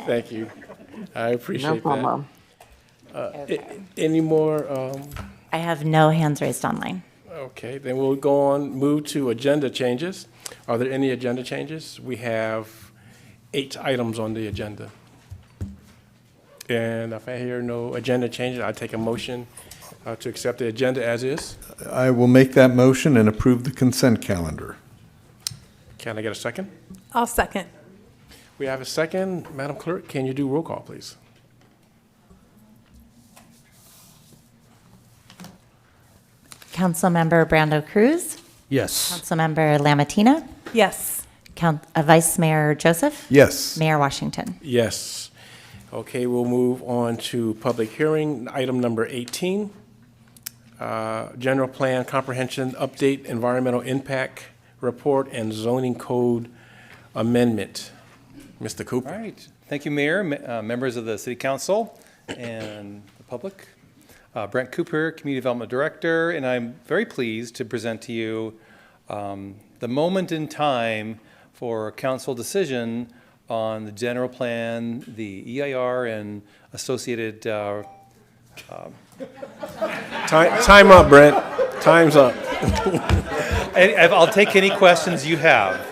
Thank you. I appreciate No problem. Any more? I have no hands raised online. Okay, then we'll move to agenda changes. Are there any agenda changes? We have 8 items on the agenda. And if I hear no agenda changes, I take a motion to accept the agenda as is. I will make that motion and approve the consent calendar. Can I get a second? I'll second. We have a second. Madam Clerk, can you do roll call, please? Councilmember Brando Cruz. Yes. Councilmember Lamatina. Yes. Vice Mayor Joseph. Yes. Mayor Washington. Yes. Okay, we'll move on to public hearing, item number 18. General Plan Comprehension Update, Environmental Impact Report, and Zoning Code Amendment. Mr. Cooper. All right. Thank you, Mayor, members of the City Council, and the public. Brent Cooper, Community Development Director, and I'm very pleased to present to you the moment in time for council decision on the general plan, the EIR, and associated. Time up, Brent. Time's up. I'll take any questions you have.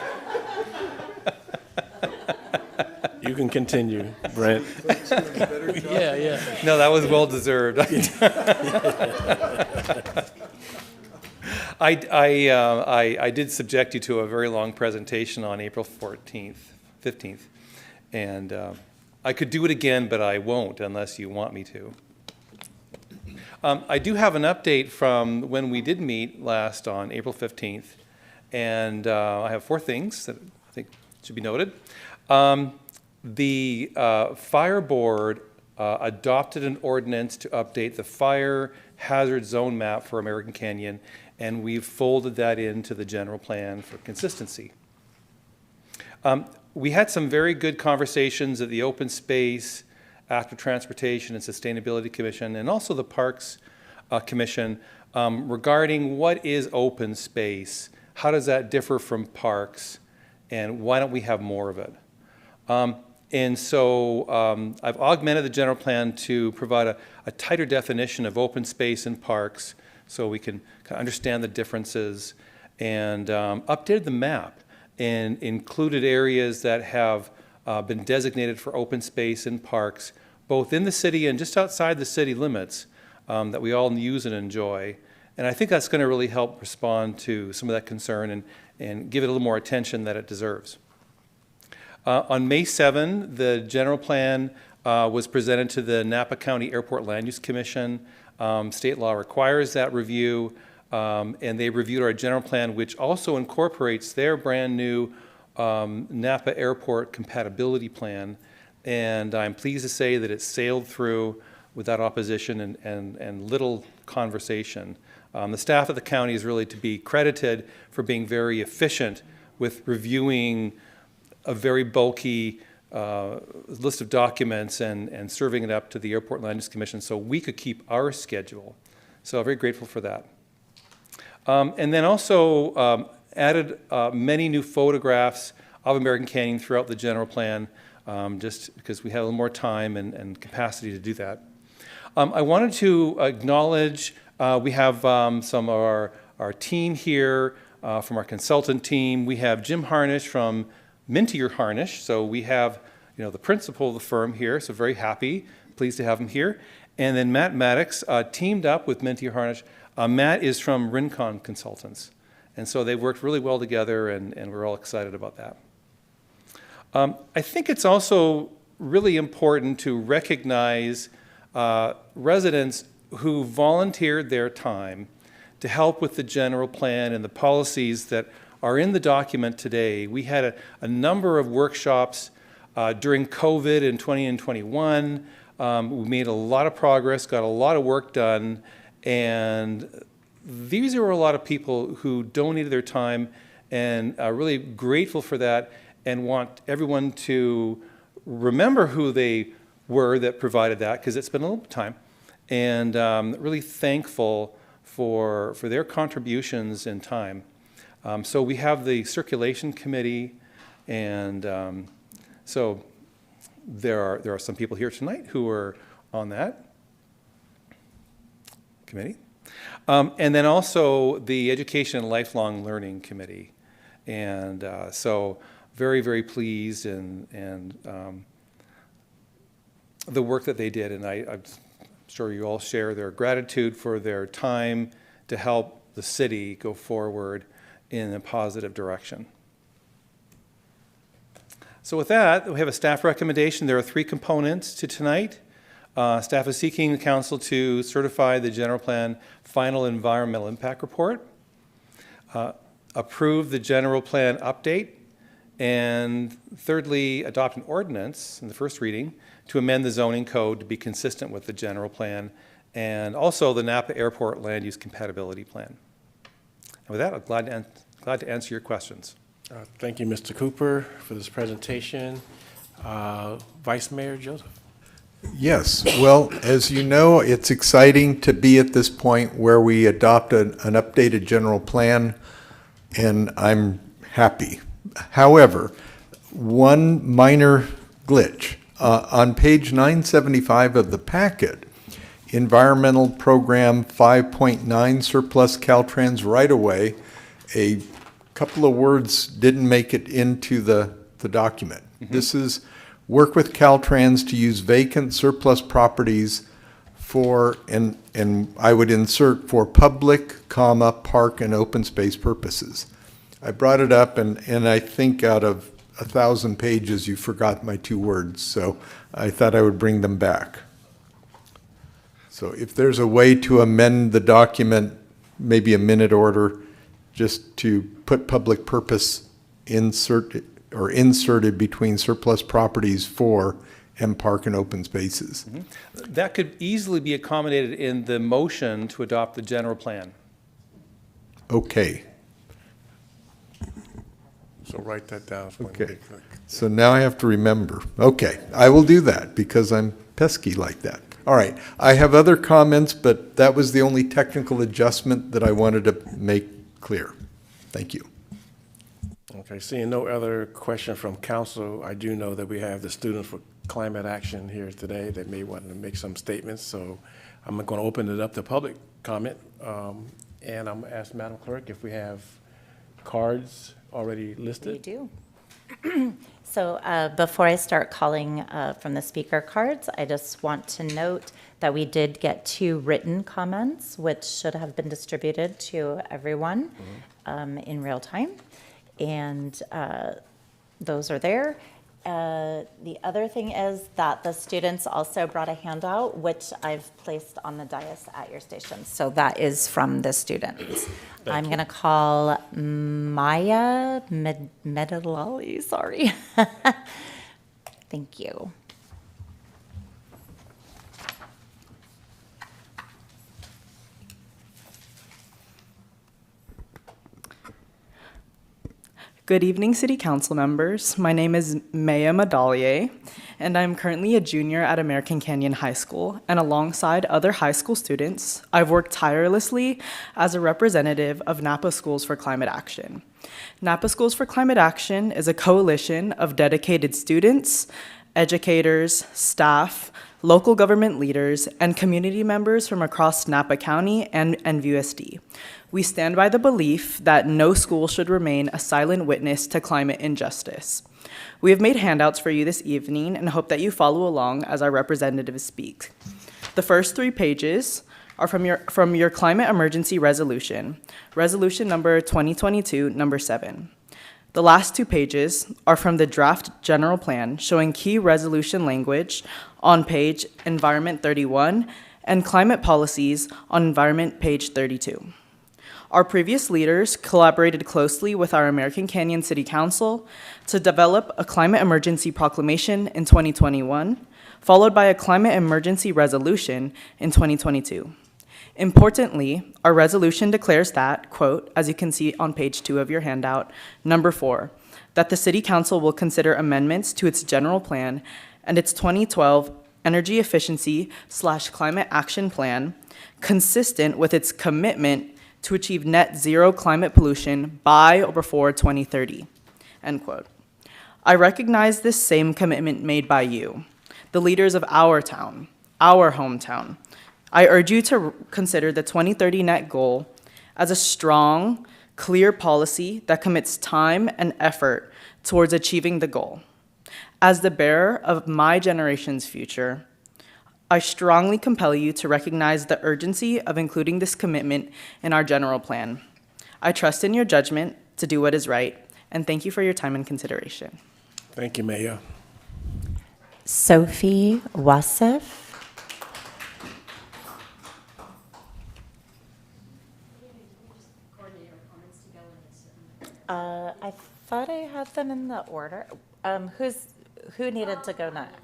You can continue, Brent. Yeah. No, that was well deserved. I did subject you to a very long presentation on April 15th, and I could do it again, but I won't unless you want me to. I do have an update from when we did meet last on April 15th, and I have 4 things that I think should be noted. The Fire Board adopted an ordinance to update the fire hazard zone map for American Canyon, and we've folded that into the general plan for consistency. We had some very good conversations at the Open Space, Active Transportation and Sustainability Commission, and also the Parks Commission regarding what is open space, how does that differ from parks, and why don't we have more of it? And so I've augmented the general plan to provide a tighter definition of open space and parks so we can kind of understand the differences, and updated the map and included areas that have been designated for open space and parks, both in the city and just outside the city limits, that we all use and enjoy. And I think that's going to really help respond to some of that concern and give it a little more attention that it deserves. On May 7, the general plan was presented to the Napa County Airport Land Use Commission. State law requires that review, and they reviewed our general plan, which also incorporates their brand new Napa Airport Compatibility Plan. And I'm pleased to say that it sailed through without opposition and little conversation. The staff of the county is really to be credited for being very efficient with reviewing a very bulky list of documents and serving it up to the Airport Land Use Commission so we could keep our schedule. So I'm very grateful for that. And then also added many new photographs of American Canyon throughout the general plan, just because we had a little more time and capacity to do that. I wanted to acknowledge we have some of our team here from our consultant team. We have Jim Harnish from Mintier Harnish. So we have, the principal of the firm here. So very happy, pleased to have him here. And then Matt Maddox teamed up with Mintier Harnish. Matt is from Rincon Consultants. And so they worked really well together, and we're all excited about that. I think it's also really important to recognize residents who volunteered their time to help with the general plan and the policies that are in the document today. We had a number of workshops during COVID in 20 and 21. We made a lot of progress, got a lot of work done, and these are a lot of people who donated their time and are really grateful for that and want everyone to remember who they were that provided that, because it's been a little time, and really thankful for their contributions and time. So we have the circulation committee, and so there are some people here tonight who are on that committee. And then also the Education and Lifelong Learning Committee. And so very, very pleased and the work that they did. And I'm sure you all share their gratitude for their time to help the city go forward in a positive direction. So with that, we have a staff recommendation. There are 3 components to tonight. Staff is seeking the council to certify the general plan final environmental impact report, approve the general plan update, and thirdly, adopt an ordinance in the first reading to amend the zoning code to be consistent with the general plan and also the Napa Airport Land Use Compatibility Plan. And with that, I'm glad to answer your questions. Thank you, Mr. Cooper, for this presentation. Vice Mayor Joseph. Yes, well, as you know, it's exciting to be at this point where we adopt an updated general plan, and I'm happy. However, one minor glitch. On page 975 of the packet, Environmental Program 5.9 Surplus Caltrans right-of-way, a couple of words didn't make it into the document. Mm-hmm. This is work with Caltrans to use vacant surplus properties for, and I would insert for public, park and open space purposes. I brought it up and I think out of 1,000 pages you forgot my 2 words, so I thought I would bring them back. So if there's a way to amend the document, maybe a minute order, just to put public purpose inserted between surplus properties for and park and open spaces. That could easily be accommodated in the motion to adopt the general plan. Okay. So write that down. So Okay. So now I have to remember. Okay, I will do that because I'm pesky like that. All right, I have other comments, but that was the only technical adjustment that I wanted to make clear. Thank you. Okay, seeing no other question from council, I do know that we have the Students for Climate Action here today that may want to make some statements, so I'm going to open it up to public comment. And I'm going to ask Madam Clerk if we have cards already listed. We do. So before I start calling from the speaker cards, I just want to note that we did get 2 written comments, which should have been distributed to everyone in real time. And those are there. The other thing is that the students also brought a handout, which I've placed on the dais at your station. So that is from the students. I'm going to call Maya Medalali, sorry. Thank you. Good evening, City Council members. My name is Maya Medallier, and I'm currently a junior at American Canyon High School. And alongside other high school students, I've worked tirelessly as a representative of Napa Schools for Climate Action. Napa Schools for Climate Action is a coalition of dedicated students, educators, staff, local government leaders, and community members from across Napa County and NVUSD. We stand by the belief that no school should remain a silent witness to climate injustice. We have made handouts for you this evening and hope that you follow along as our representatives speak. The first 3 pages are from your climate emergency resolution, resolution number 2022, number 7. The last 2 pages are from the draft general plan showing key resolution language on page Environment 31 and climate policies on Environment page 32. Our previous leaders collaborated closely with our American Canyon City Council to develop a climate emergency proclamation in 2021, followed by a climate emergency resolution in 2022. Importantly, our resolution declares that, quote, as you can see on page 2 of your handout, number 4, that the City Council will consider amendments to its general plan and its 2012 Energy Efficiency/Climate Action Plan consistent with its commitment to achieve net zero climate pollution by or before 2030, end quote. I recognize this same commitment made by you, the leaders of our town, our hometown. I urge you to consider the 2030 net goal as a strong, clear policy that commits time and effort towards achieving the goal. As the bearer of my generation's future, I strongly compel you to recognize the urgency of including this commitment in our general plan. I trust in your judgment to do what is right, and thank you for your time and consideration. Thank you, Mayor. Sophie Wassef. I thought I had them in the order. Who needed to go next?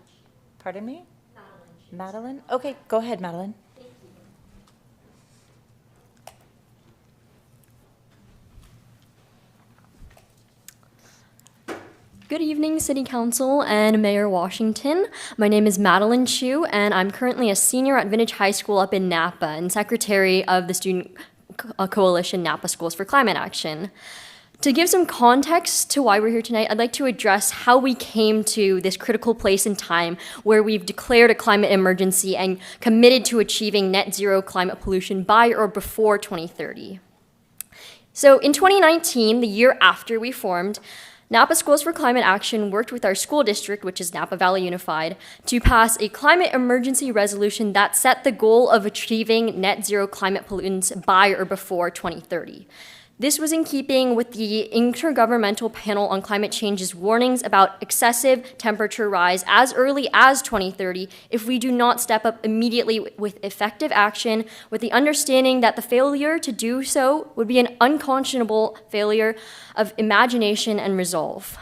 Pardon me? Madeline? Okay, go ahead, Madeline. Good evening, City Council and Mayor Washington. My name is Madeline Chu, and I'm currently a senior at Vintage High School up in Napa and secretary of the Student Coalition Napa Schools for Climate Action. To give some context to why we're here tonight, I'd like to address how we came to this critical place in time where we've declared a climate emergency and committed to achieving net zero climate pollution by or before 2030. So in 2019, the year after we formed, Napa Schools for Climate Action worked with our school district, which is Napa Valley Unified, to pass a climate emergency resolution that set the goal of achieving net zero climate pollutants by or before 2030. This was in keeping with the Intergovernmental Panel on Climate Change's warnings about excessive temperature rise as early as 2030 if we do not step up immediately with effective action, with the understanding that the failure to do so would be an unconscionable failure of imagination and resolve.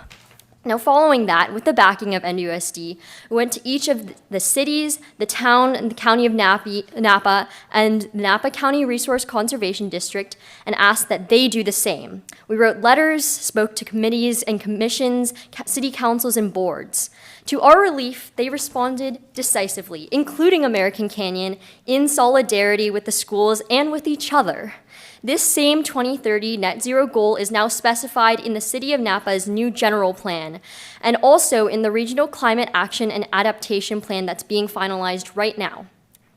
Now, following that, with the backing of NUSD, we went to each of the cities, the town, and the county of Napa, and the Napa County Resource Conservation District, and asked that they do the same. We wrote letters, spoke to committees and commissions, city councils, and boards. To our relief, they responded decisively, including American Canyon, in solidarity with the schools and with each other. This same 2030 net zero goal is now specified in the City of Napa's new general plan, and also in the Regional Climate Action and Adaptation Plan that's being finalized right now.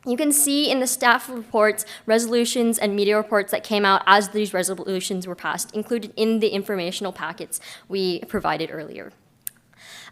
You can see in the staff reports, resolutions, and media reports that came out as these resolutions were passed, included in the informational packets we provided earlier.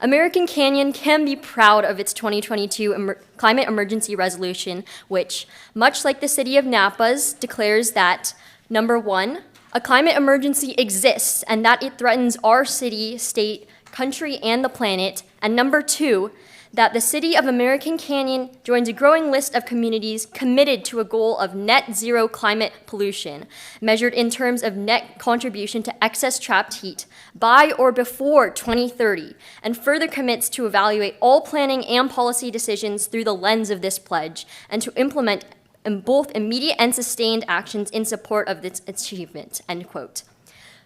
American Canyon can be proud of its 2022 climate emergency resolution, which, much like the City of Napa's, declares that, number one, a climate emergency exists and that it threatens our city, state, country, and the planet. And number two, that the City of American Canyon joins a growing list of communities committed to a goal of net zero climate pollution, measured in terms of net contribution to excess trapped heat by or before 2030, and further commits to evaluate all planning and policy decisions through the lens of this pledge, and to implement both immediate and sustained actions in support of its achievement, end quote.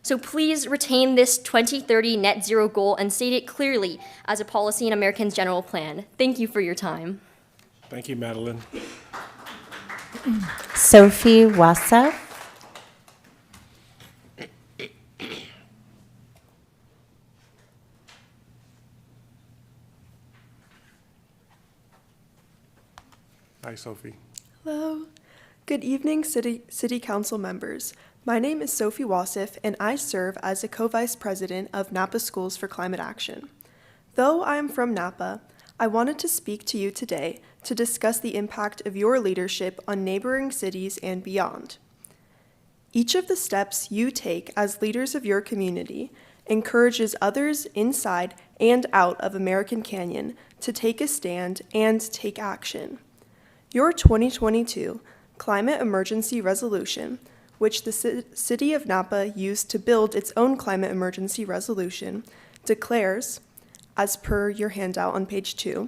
So please retain this 2030 net zero goal and state it clearly as a policy in American's general plan. Thank you for your time. Thank you, Madeline. Sophie Wassa. Hi, Sophie. Hello. Good evening, City Council members. My name is Sophie Wassif, and I serve as the co-vice president of Napa Schools for Climate Action. Though I am from Napa, I wanted to speak to you today to discuss the impact of your leadership on neighboring cities and beyond. Each of the steps you take as leaders of your community encourages others inside and out of American Canyon to take a stand and take action. Your 2022 Climate Emergency Resolution, which the City of Napa used to build its own climate emergency resolution, declares, as per your handout on page 2,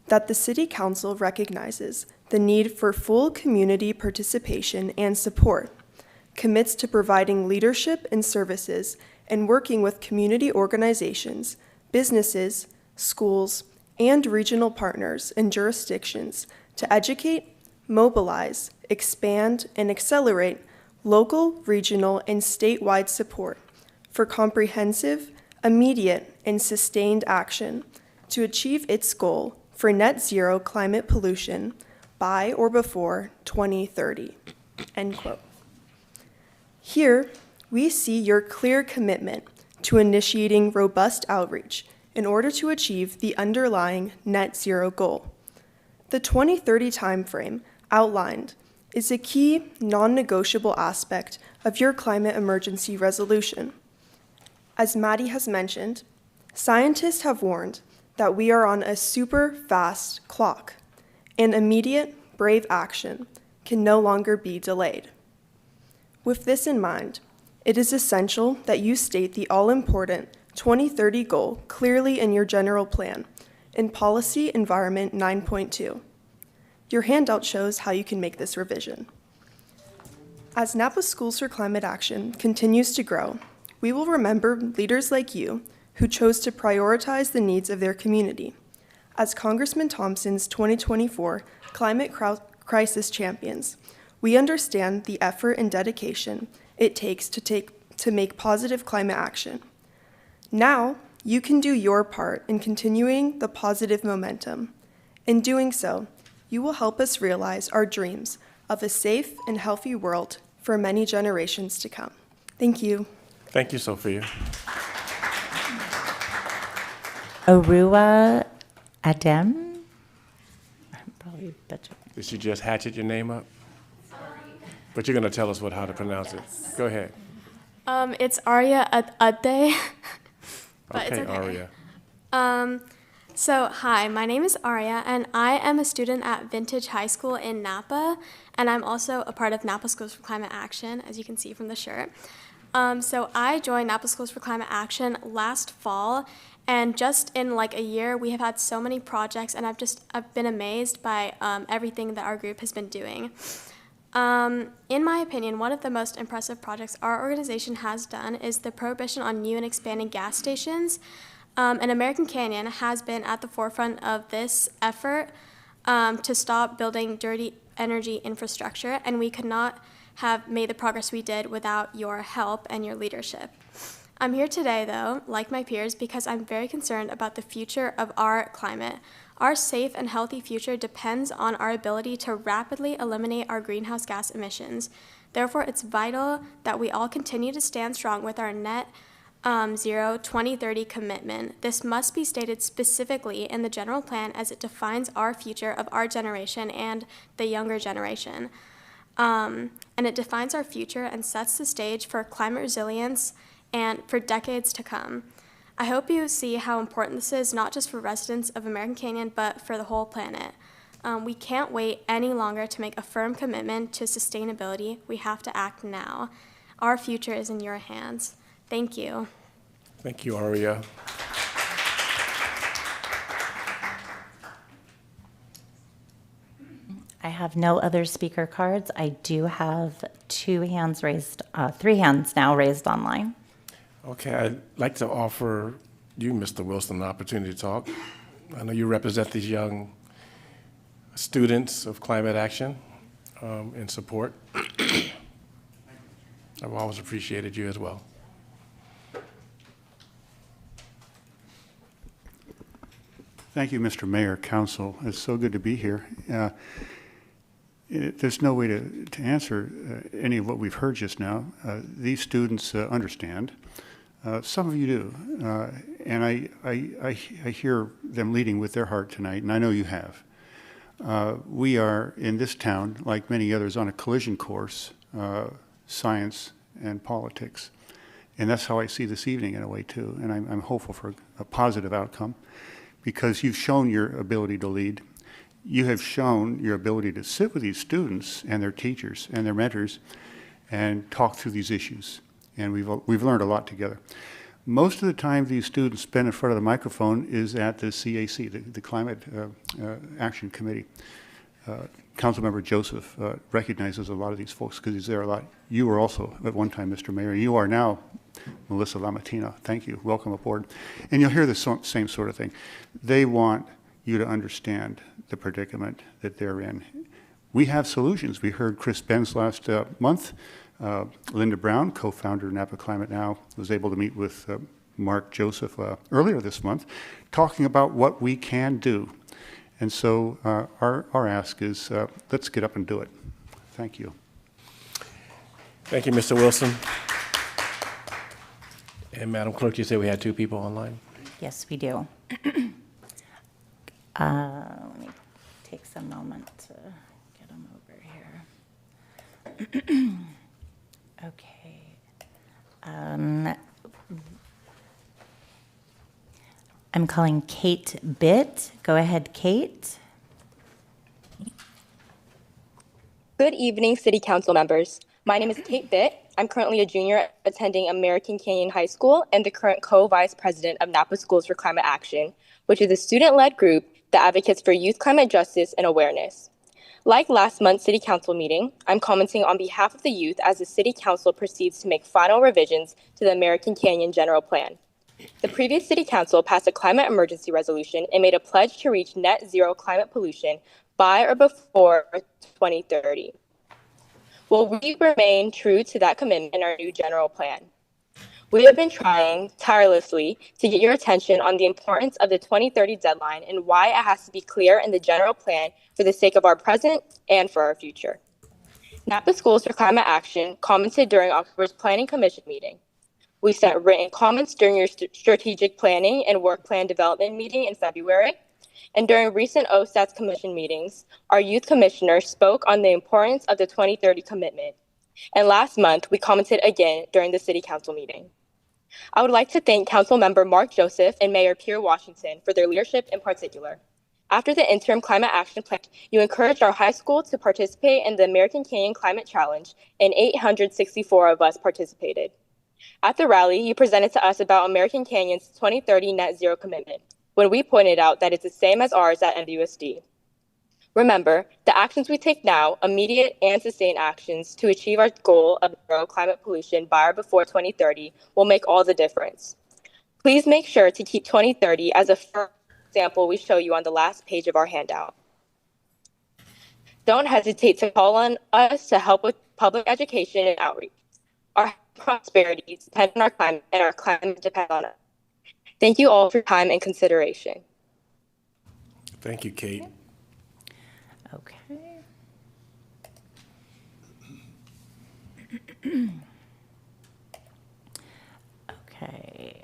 that the City Council recognizes the need for full community participation and support, commits to providing leadership and services, and working with community organizations, businesses, schools, and regional partners and jurisdictions to educate, mobilize, expand, and accelerate local, regional, and statewide support for comprehensive, immediate, and sustained action to achieve its goal for net zero climate pollution by or before 2030, end quote. Here, we see your clear commitment to initiating robust outreach in order to achieve the underlying net zero goal. The 2030 timeframe outlined is a key non-negotiable aspect of your climate emergency resolution. As Maddie has mentioned, scientists have warned that we are on a super fast clock, and immediate, brave action can no longer be delayed. With this in mind, it is essential that you state the all-important 2030 goal clearly in your general plan in Policy Environment 9.2. Your handout shows how you can make this revision. As Napa Schools for Climate Action continues to grow, we will remember leaders like you who chose to prioritize the needs of their community. As Congressman Thompson's 2024 Climate Crisis Champions, we understand the effort and dedication it takes to make positive climate action. Now, you can do your part in continuing the positive momentum. In doing so, you will help us realize our dreams of a safe and healthy world for many generations to come. Thank you. Thank you, Sophia. Arua Adem. I'm probably butchering. Did you just hatchet your name up? But you're going to tell us how to pronounce it. Go ahead. It's Arya Ade. But Okay, it's okay. Aria. So, hi, my name is Arya, and I am a student at Vintage High School in Napa, and I'm also a part of Napa Schools for Climate Action, as you can see from the shirt. So I joined Napa Schools for Climate Action last fall, and just in like a year, we have had so many projects, and I've been amazed by everything that our group has been doing. In my opinion, one of the most impressive projects our organization has done is the prohibition on new and expanding gas stations. And American Canyon has been at the forefront of this effort to stop building dirty energy infrastructure, and we could not have made the progress we did without your help and your leadership. I'm here today, though, like my peers, because I'm very concerned about the future of our climate. Our safe and healthy future depends on our ability to rapidly eliminate our greenhouse gas emissions. Therefore, it's vital that we all continue to stand strong with our net zero 2030 commitment. This must be stated specifically in the general plan as it defines our future of our generation and the younger generation. And it defines our future and sets the stage for climate resilience and for decades to come. I hope you see how important this is, not just for residents of American Canyon, but for the whole planet. We can't wait any longer to make a firm commitment to sustainability. We have to act now. Our future is in your hands. Thank you. Thank you, Aria. I have no other speaker cards. I do have three hands now raised online. Okay, I'd like to offer you, Mr. Wilson, an opportunity to talk. I know you represent these young students of climate action and support. I've always appreciated you as well. Thank you, Mr. Mayor, Council. It's so good to be here. There's no way to answer any of what we've heard just now. These students understand. Some of you do. And I hear them leading with their heart tonight, and I know you have. We are, in this town, like many others, on a collision course, science and politics. And that's how I see this evening in a way, too. And I'm hopeful for a positive outcome because you've shown your ability to lead. You have shown your ability to sit with these students and their teachers and their mentors and talk through these issues. And we've learned a lot together. Most of the time these students spend in front of the microphone is at the CAC, the Climate Action Committee. Councilmember Joseph recognizes a lot of these folks because he's there a lot. You were also at one time, Mr. Mayor. You are now Melissa Lamatina. Thank you. Welcome aboard. And you'll hear the same sort of thing. They want you to understand the predicament that they're in. We have solutions. We heard Chris Benz last month. Linda Brown, co-founder of Napa Climate Now, was able to meet with Mark Joseph earlier this month, talking about what we can do. And so our ask is let's get up and do it. Thank you. Thank you, Mr. Wilson. And Madam Clerk, you said we had 2 people online? Yes, we do. Let me take some moment to get them over here. Okay. I'm calling Kate Bitt. Go ahead, Kate. Good evening, City Council members. My name is Kate Bitt. I'm currently a junior attending American Canyon High School and the current co-vice president of Napa Schools for Climate Action, which is a student-led group that advocates for youth climate justice and awareness. Like last month's City Council meeting, I'm commenting on behalf of the youth as the City Council proceeds to make final revisions to the American Canyon General Plan. The previous City Council passed a climate emergency resolution and made a pledge to reach net zero climate pollution by or before 2030. Will we remain true to that commitment in our new general plan? We have been trying tirelessly to get your attention on the importance of the 2030 deadline and why it has to be clear in the general plan for the sake of our present and for our future. Napa Schools for Climate Action commented during October's Planning Commission meeting. We sent written comments during your strategic planning and work plan development meeting in February. And during recent OSATS Commission meetings, our youth commissioner spoke on the importance of the 2030 commitment. And last month, we commented again during the City Council meeting. I would like to thank Councilmember Mark Joseph and Mayor Pierre Washington for their leadership in particular. After the interim climate action plan, you encouraged our high school to participate in the American Canyon Climate Challenge, and 864 of us participated. At the rally, you presented to us about American Canyon's 2030 net zero commitment, when we pointed out that it's the same as ours at NWSD. Remember, the actions we take now, immediate and sustained actions to achieve our goal of zero climate pollution by or before 2030 will make all the difference. Please make sure to keep 2030 as a first example we show you on the last page of our handout. Don't hesitate to call on us to help with public education and outreach. Our prosperity depends on our climate, and our climate depends on us. Thank you all for your time and consideration. Thank you, Kate. Okay. Okay.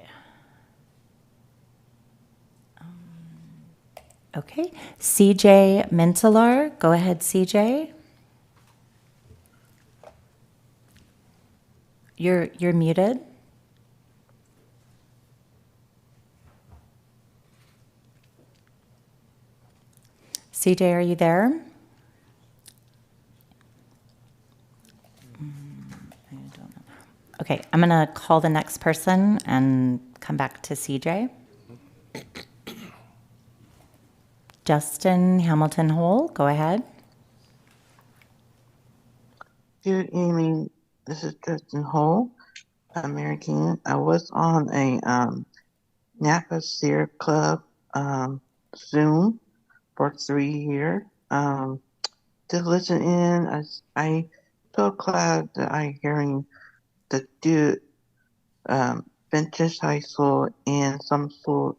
Okay, CJ Mintalar, go ahead, CJ. You're muted. CJ, are you there? I don't know. Okay, I'm going to call the next person and come back to CJ. Justin Hamilton Hole, go ahead. Good evening. This is Justin Hole, American. I was on a Napa Sierra Club Zoom for 3 years. To listen in, I so glad that I hearing the dude Ventus High School and some school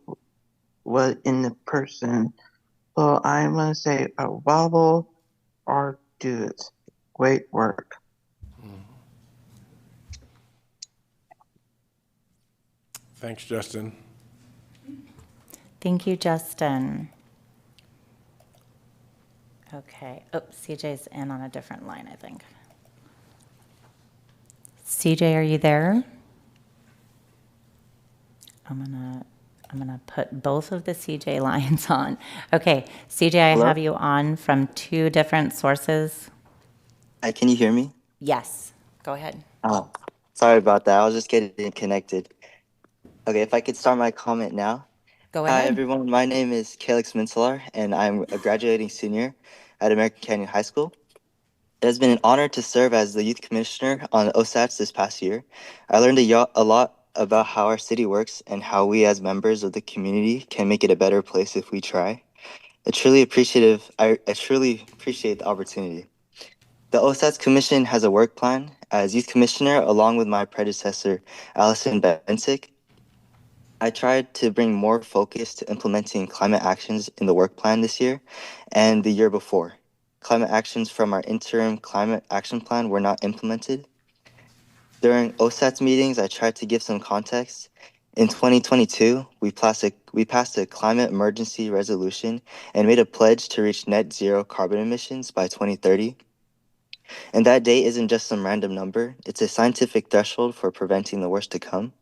was in the person. So I'm gonna say a wobble or do it. Great work. Thanks, Justin. Thank you, Justin. Okay. Oh, CJ's in on a different line, I think. CJ, are you there? I'm gonna put both of the CJ lines on. Okay, CJ, I Hello? have you on from two different sources. Can you hear me? Yes, go ahead. Oh, sorry about that. I was just getting connected. Okay, if I could start my comment now. Go Hi, ahead. everyone. My name is Calix Minsalar, and I'm a graduating senior at American Canyon High School. It has been an honor to serve as the youth commissioner on OSATs this past year. I learned a lot about how our city works and how we as members of the community can make it a better place if we try. I truly appreciate the opportunity. The OSATs Commission has a work plan. As youth commissioner, along with my predecessor, Allison Bensick, I tried to bring more focus to implementing climate actions in the work plan this year and the year before. Climate actions from our interim climate action plan were not implemented. During OSATs meetings, I tried to give some context. In 2022, we passed a climate emergency resolution and made a pledge to reach net zero carbon emissions by 2030. And that date isn't just some random number, it's a scientific threshold for preventing the worst to come.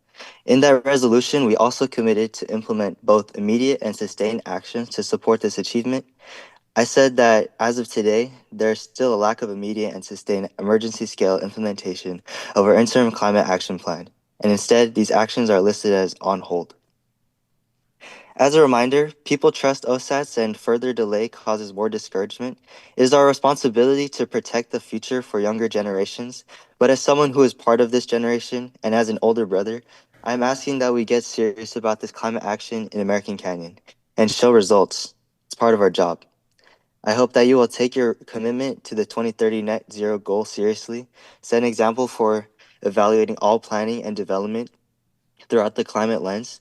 In that resolution, we also committed to implement both immediate and sustained actions to support this achievement. I said that as of today, there's still a lack of immediate and sustained emergency scale implementation of our interim climate action plan, and instead, these actions are listed as on hold. As a reminder, people trust OSATs and further delay causes more discouragement. It is our responsibility to protect the future for younger generations, but as someone who is part of this generation and as an older brother, I'm asking that we get serious about this climate action in American Canyon and show results. It's part of our job. I hope that you will take your commitment to the 2030 net zero goal seriously, set an example for evaluating all planning and development throughout the climate lens.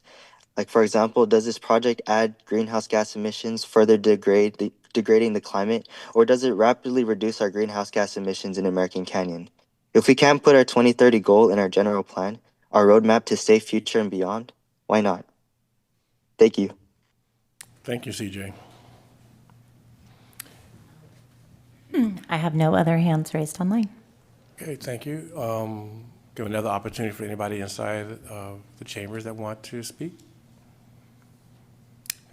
Like, for example, does this project add greenhouse gas emissions, further degrading the climate, or does it rapidly reduce our greenhouse gas emissions in American Canyon? If we can't put our 2030 goal in our general plan, our roadmap to safe future and beyond, why not? Thank you. Thank you, CJ. I have no other hands raised online. Okay, thank you. Give another opportunity for anybody inside the chambers that want to speak.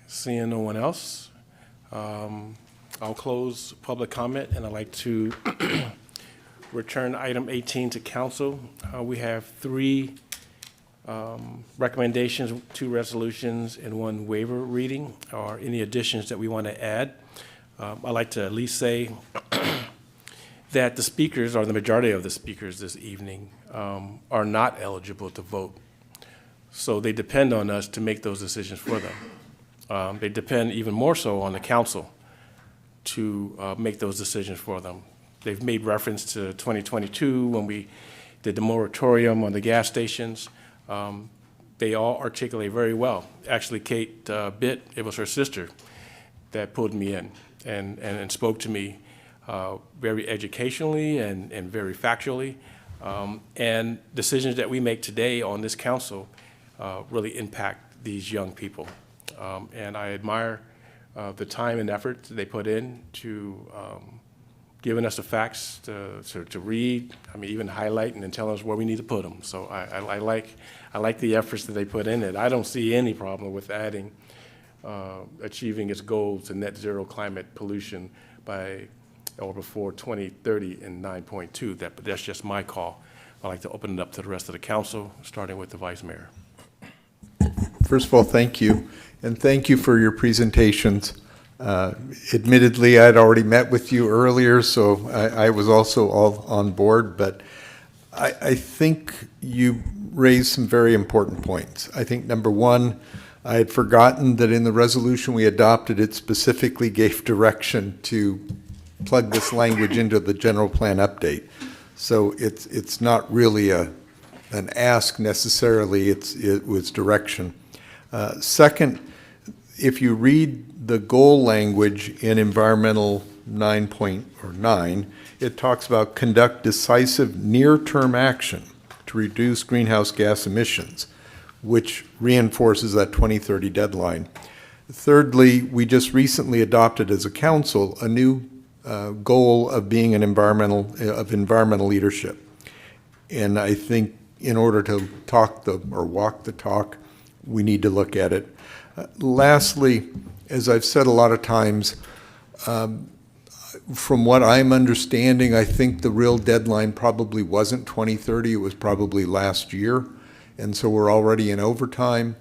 Seeing no one else, I'll close public comment, and I'd like to return item 18 to council. We have 3 recommendations, 2 resolutions, and 1 waiver reading, or any additions that we want to add. I'd like to at least say that the speakers, or the majority of the speakers this evening, are not eligible to vote. So they depend on us to make those decisions for them. They depend even more so on the council to make those decisions for them. They've made reference to 2022 when we did the moratorium on the gas stations. They all articulate very well. Actually, Kate Bitt, it was her sister that pulled me in and spoke to me very educationally and very factually. And decisions that we make today on this council really impact these young people. And I admire the time and effort that they put in to giving us the facts to read, I mean, even highlighting and telling us where we need to put them. So I like the efforts that they put in it. I don't see any problem with adding, achieving its goals to net zero climate pollution by or before 2030 in 9.2. But that's just my call. I'd like to open it up to the rest of the council, starting with the Vice Mayor. First of all, thank you, and thank you for your presentations. Admittedly, I'd already met with you earlier, so I was also all on board, but I think you raised some very important points. I think number one, I had forgotten that in the resolution we adopted, it specifically gave direction to plug this language into the general plan update. So it's not really an ask necessarily, it was direction. Second, if you read the goal language in environmental 9.9, it talks about conduct decisive near-term action to reduce greenhouse gas emissions, which reinforces that 2030 deadline. Thirdly, we just recently adopted as a council a new goal of being an environmental leadership. And I think in order to walk the talk, we need to look at it. Lastly, as I've said a lot of times, from what I'm understanding, I think the real deadline probably wasn't 2030, it was probably last year, and so we're already in overtime.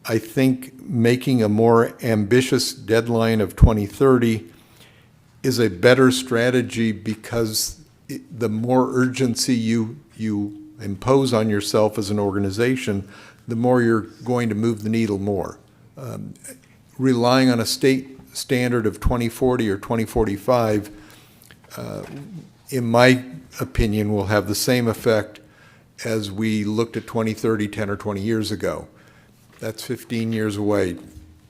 I think making a more ambitious deadline of 2030 is a better strategy because the more urgency you impose on yourself as an organization, the more you're going to move the needle more. Relying on a state standard of 2040 or 2045, in my opinion, will have the same effect as we looked at 2030 10 or 20 years ago. That's 15 years away,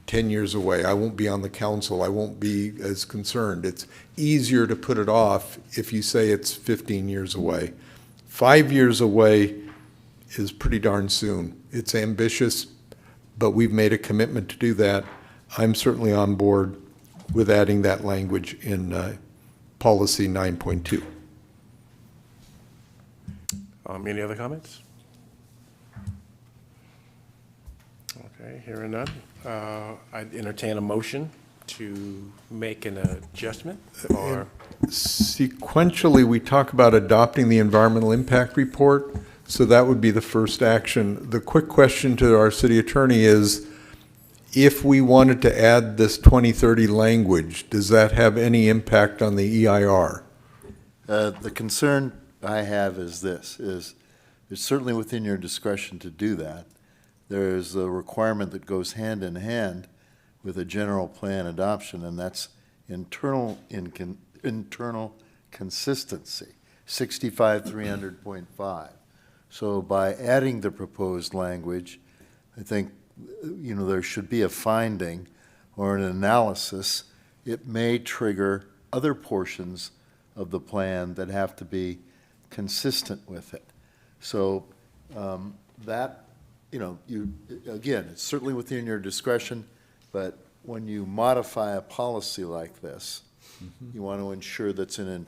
10 years away. I won't be on the council. I won't be as concerned. It's easier to put it off if you say it's 15 years away. 5 years away is pretty darn soon. It's ambitious, but we've made a commitment to do that. I'm certainly on board with adding that language in policy 9.2. Any other comments? Okay, hearing none. I'd entertain a motion to make an adjustment or... Sequentially, we talk about adopting the environmental impact report, so that would be the first action. The quick question to our city attorney is, if we wanted to add this 2030 language, does that have any impact on the EIR? The concern I have is this, is it's certainly within your discretion to do that. There's a requirement that goes hand in hand with a general plan adoption, and that's internal consistency, 65-300.5. So by adding the proposed language, I think there should be a finding or an analysis. It may trigger other portions of the plan that have to be consistent with it. So that, again, it's certainly within your discretion, but when you modify a policy like this, you want to ensure that's an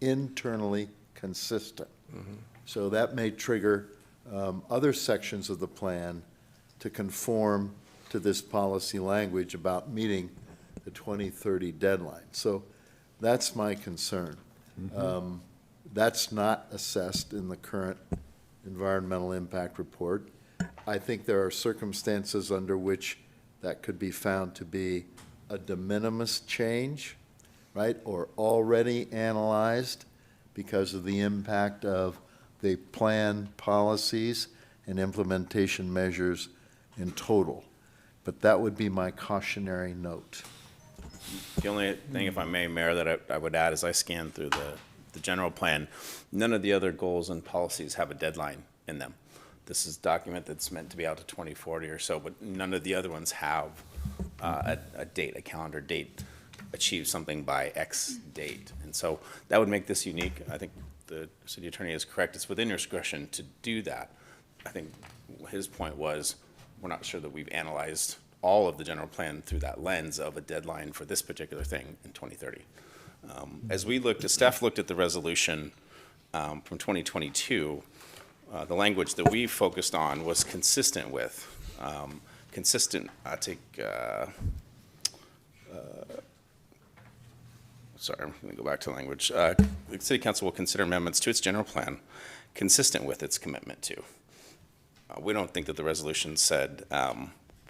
internally consistent. So that may trigger other sections of the plan to conform to this policy language about meeting the 2030 deadline. So that's my concern. That's not assessed in the current environmental impact report. I think there are circumstances under which that could be found to be a de minimis change, right, or already analyzed because of the impact of the plan, policies, and implementation measures in total. But that would be my cautionary note. The only thing, if I may, Mayor, that I would add as I scan through the general plan, none of the other goals and policies have a deadline in them. This is a document that's meant to be out to 2040 or so, but none of the other ones have a date, a calendar date, achieve something by X date. And so that would make this unique. I think the city attorney is correct. It's within your discretion to do that. I think his point was, we're not sure that we've analyzed all of the general plan through that lens of a deadline for this particular thing in 2030. As staff looked at the resolution from 2022, the language that we focused on was consistent with, sorry, I'm going to go back to the language. The City Council will consider amendments to its general plan consistent with its commitment to. We don't think that the resolution said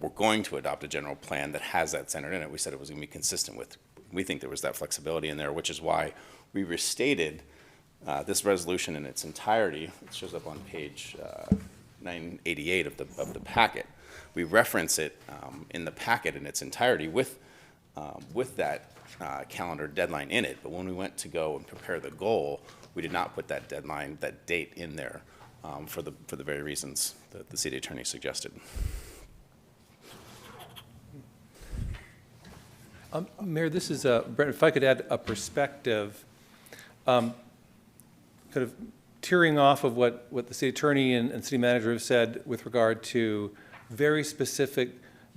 we're going to adopt a general plan that has that centered in it. We said it was going to be consistent with. We think there was that flexibility in there, which is why we restated this resolution in its entirety. It shows up on page 988 of the packet. We reference it in the packet in its entirety with that calendar deadline in it. But when we went to go and prepare the goal, we did not put that deadline, that date in there for the very reasons that the city attorney suggested. Mayor, this is Brent. If I could add a perspective, kind of tearing off of what the city attorney and city manager have said with regard to very specific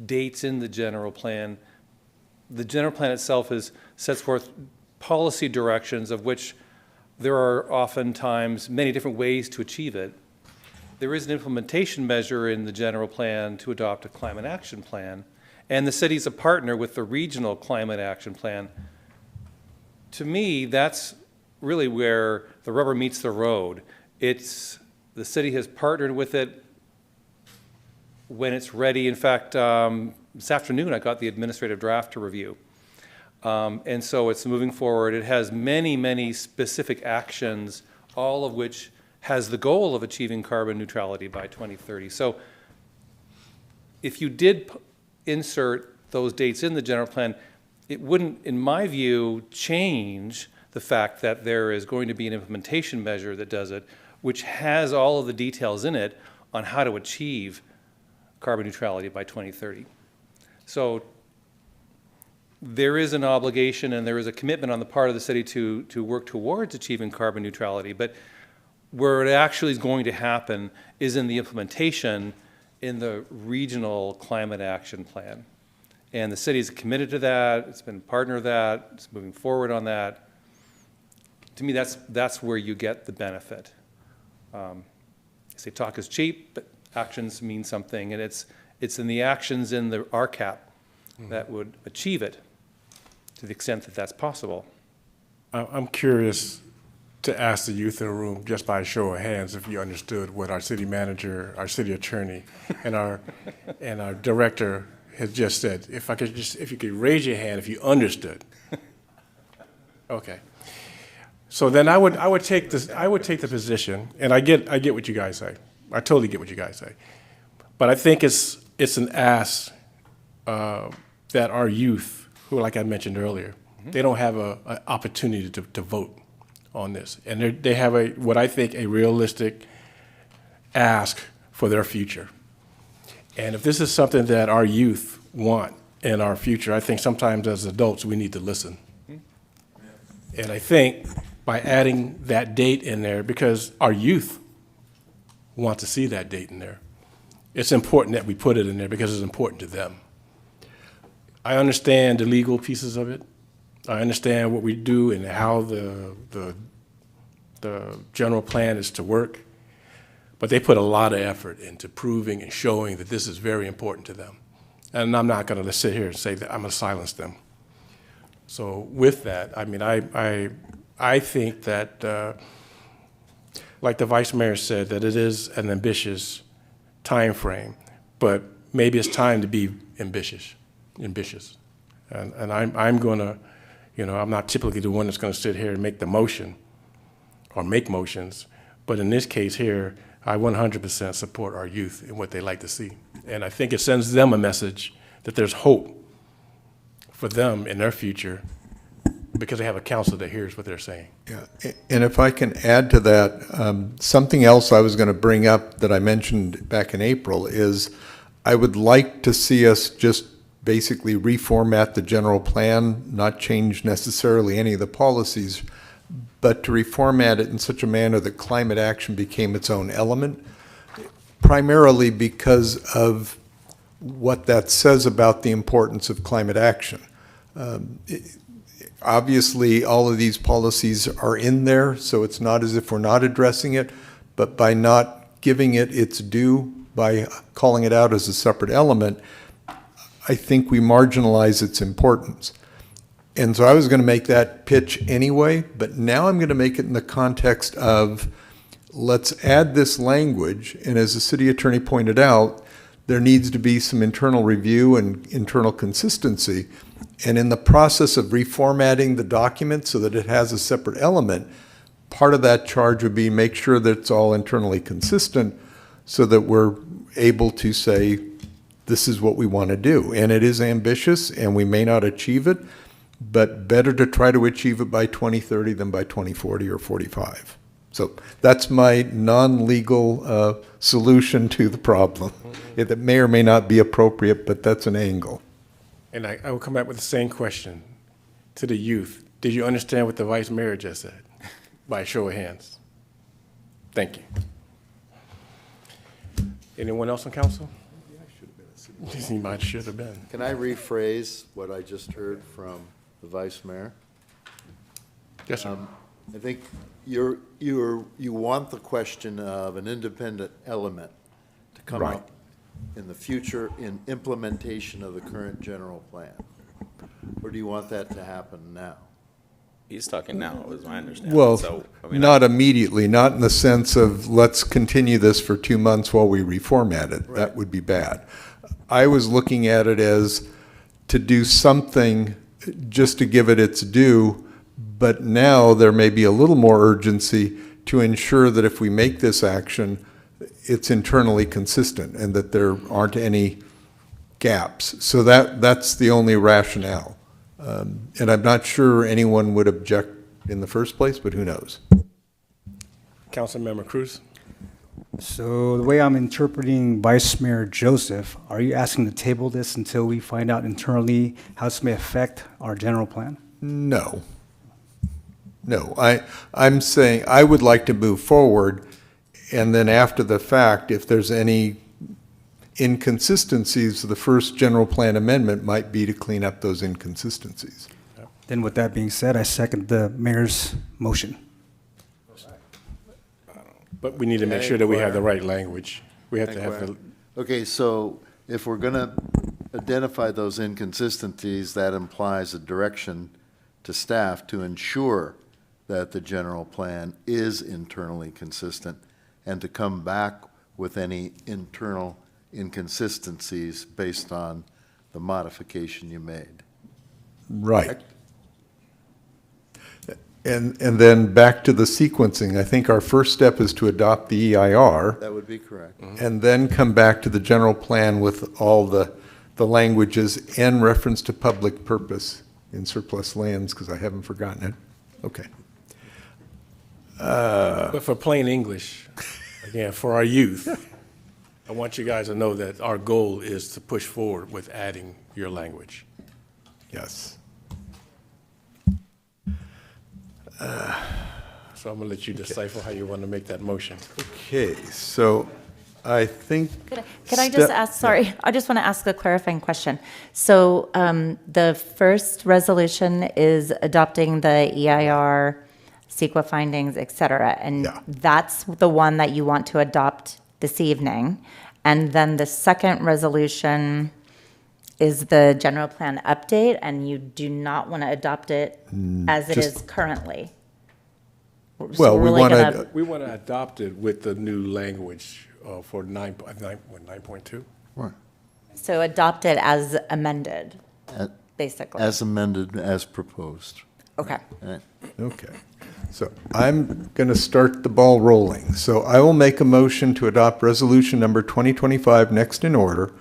dates in the general plan. The general plan itself sets forth policy directions, of which there are oftentimes many different ways to achieve it. There is an implementation measure in the general plan to adopt a climate action plan, and the city's a partner with the regional climate action plan. To me, that's really where the rubber meets the road. The city has partnered with it when it's ready. In fact, this afternoon I got the administrative draft to review. And so it's moving forward. It has many, many specific actions, all of which has the goal of achieving carbon neutrality by 2030. So if you did insert those dates in the general plan, it wouldn't, in my view, change the fact that there is going to be an implementation measure that does it, which has all of the details in it on how to achieve carbon neutrality by 2030. So there is an obligation and there is a commitment on the part of the city to work towards achieving carbon neutrality, but where it actually is going to happen is in the implementation in the regional climate action plan. And the city is committed to that. It's been a partner of that. It's moving forward on that. To me, that's where you get the benefit. I say talk is cheap, but actions mean something, and it's in the actions in the RCAP that would achieve it to the extent that that's possible. I'm curious to ask the youth in the room, just by a show of hands, if you understood what our city manager, our city attorney, and our director has just said. If you could raise your hand if you understood. Okay. So then I would take the position, and I get what you guys say. I totally get what you guys say, but I think it's an ask that our youth, who, like I mentioned earlier, they don't have an opportunity to vote on this, and they have what I think a realistic ask for their future. And if this is something that our youth want in our future, I think sometimes as adults we need to listen. And I think by adding that date in there, because our youth want to see that date in there, it's important that we put it in there because it's important to them. I understand the legal pieces of it. I understand what we do and how the general plan is to work, but they put a lot of effort into proving and showing that this is very important to them. And I'm not going to sit here and say that I'm going to silence them. So with that, I mean, I think that like the vice mayor said, that it is an ambitious time frame, but maybe it's time to be ambitious. And I'm gonna, I'm not typically the one that's gonna sit here and make the motion or make motions, but in this case here, I 100% support our youth and what they like to see. And I think it sends them a message that there's hope for them in their future because they have a council that hears what they're saying. Yeah, and if I can add to that, something else I was going to bring up that I mentioned back in April is I would like to see us just basically reformat the general plan, not change necessarily any of the policies, but to reformat it in such a manner that climate action became its own element, primarily because of what that says about the importance of climate action. Obviously, all of these policies are in there, so it's not as if we're not addressing it, but by not giving it its due, by calling it out as a separate element, I think we marginalize its importance. And so I was going to make that pitch anyway, but now I'm going to make it in the context of let's add this language, and as the city attorney pointed out, there needs to be some internal review and internal consistency. And in the process of reformatting the document so that it has a separate element, part of that charge would be make sure that it's all internally consistent so that we're able to say, this is what we want to do. And it is ambitious and we may not achieve it, but better to try to achieve it by 2030 than by 2040 or 45. So that's my non-legal solution to the problem. It may or may not be appropriate, but that's an angle. And I will come back with the same question to the youth. Did you understand what the vice mayor just said? By a show of hands. Thank you. Anyone else on council? He might should have been. Can I rephrase what I just heard from the vice mayor? Yes, sir. I think you want the question of an independent element to come Right. up in the future in implementation of the current general plan. Or do you want that to happen now? He's talking now, is my understanding. Well, So, I mean, not immediately, not in the sense of let's continue this for 2 months while we reformat it. Right. That would be bad. I was looking at it as to do something just to give it its due, but now there may be a little more urgency to ensure that if we make this action, it's internally consistent and that there aren't any gaps. So that's the only rationale. And I'm not sure anyone would object in the first place, but who knows? Councilmember Cruz? So the way I'm interpreting Vice Mayor Joseph, are you asking to table this until we find out internally how this may affect our general plan? No. No, I'm saying I would like to move forward, and then after the fact, if there's any inconsistencies, the first general plan amendment might be to clean up those inconsistencies. Then with that being said, I second the mayor's motion. But we need to make sure that we have the right language. We have to have the, Okay, so if we're going to identify those inconsistencies, that implies a direction to staff to ensure that the general plan is internally consistent and to come back with any internal inconsistencies based on the modification you made. Right. And then back to the sequencing, I think our first step is to adopt the EIR. That would be correct. And then come back to the general plan with all the languages and reference to public purpose in surplus lands, because I haven't forgotten it. Okay. but for plain English, again, for our youth, I want you guys to know that our goal is to push forward with adding your language. Yes. So I'm going to let you decipher how you want to make that motion. Okay, so I think. Could I just ask, sorry, I just want to ask a clarifying question. So the first resolution is adopting the EIR, CEQA findings, et cetera, and that's the one that you want to adopt this evening. And then the second resolution is the general plan update, and you do not want to adopt it as it is currently. Well, we really want gonna- to, We want to adopt it with the new language for 9.2? So adopt it as amended, basically. As amended, as proposed. Okay. All right. okay. So I'm going to start the ball rolling. So I will make a motion to adopt resolution number 2025 next in order.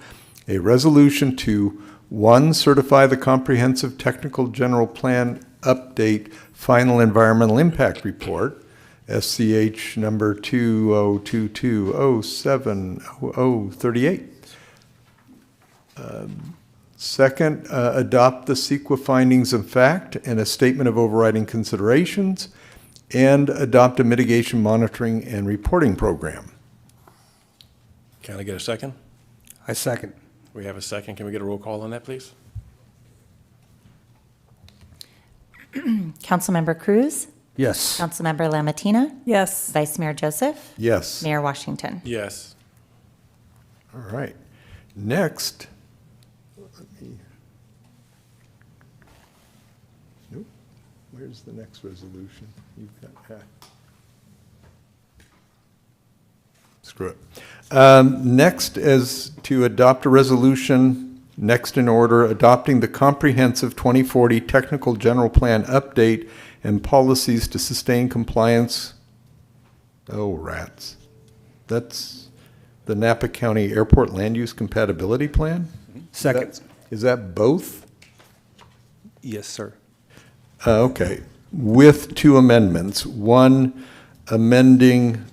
A resolution to, 1, certify the comprehensive technical general plan update final environmental impact report, SCH number 2022070038. Second, adopt the CEQA findings of fact and a statement of overriding considerations, and adopt a mitigation monitoring and reporting program. Can I get a second? I second. We have a second. Can we get a roll call on that, please? Councilmember Cruz? Yes. Councilmember Lamatina? Yes. Vice Mayor Joseph? Yes. Mayor Washington? Yes. All right. Next, nope. Where's the next resolution? You've got, screw it. Next is to adopt a resolution, next in order, adopting the comprehensive 2040 technical general plan update and policies to sustain compliance. Oh, rats. That's the Napa County Airport Land Use Compatibility Plan? Second. Is that both? Yes, sir. Okay, with 2 amendments. One, amending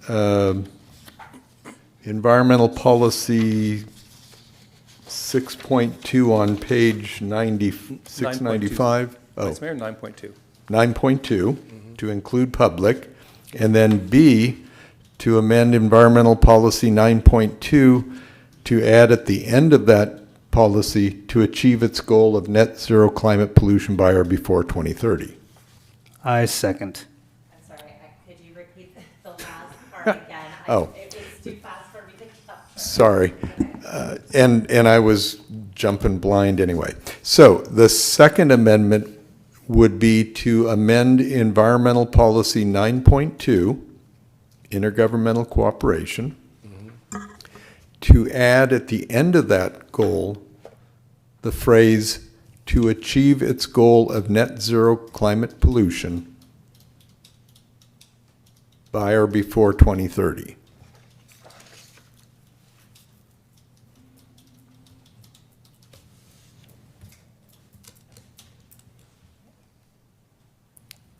environmental policy 6.2 on page 695. Vice Mayor, 9.2. 9.2, to include public. And then B, to amend environmental policy 9.2 to add at the end of that policy to achieve its goal of net zero climate pollution by or before 2030. I second. I'm sorry, could you repeat the last part again? Oh. It was too fast for me to capture. Sorry. And I was jumping blind anyway. So the second amendment would be to amend environmental policy 9.2, intergovernmental cooperation, to add at the end of that goal the phrase, to achieve its goal of net zero climate pollution by or before 2030.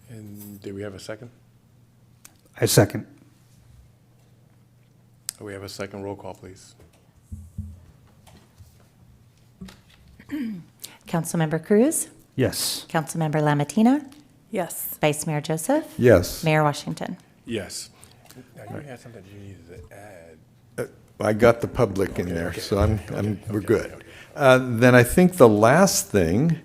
And do we have a second? I second. We have a second. Roll call, please. Councilmember Cruz? Yes. Councilmember Lamatina? Yes. Vice Mayor Joseph? Yes. Mayor Washington? Yes. Now, you had something you needed to add. I got the public in there, so we're good. Then I think the last thing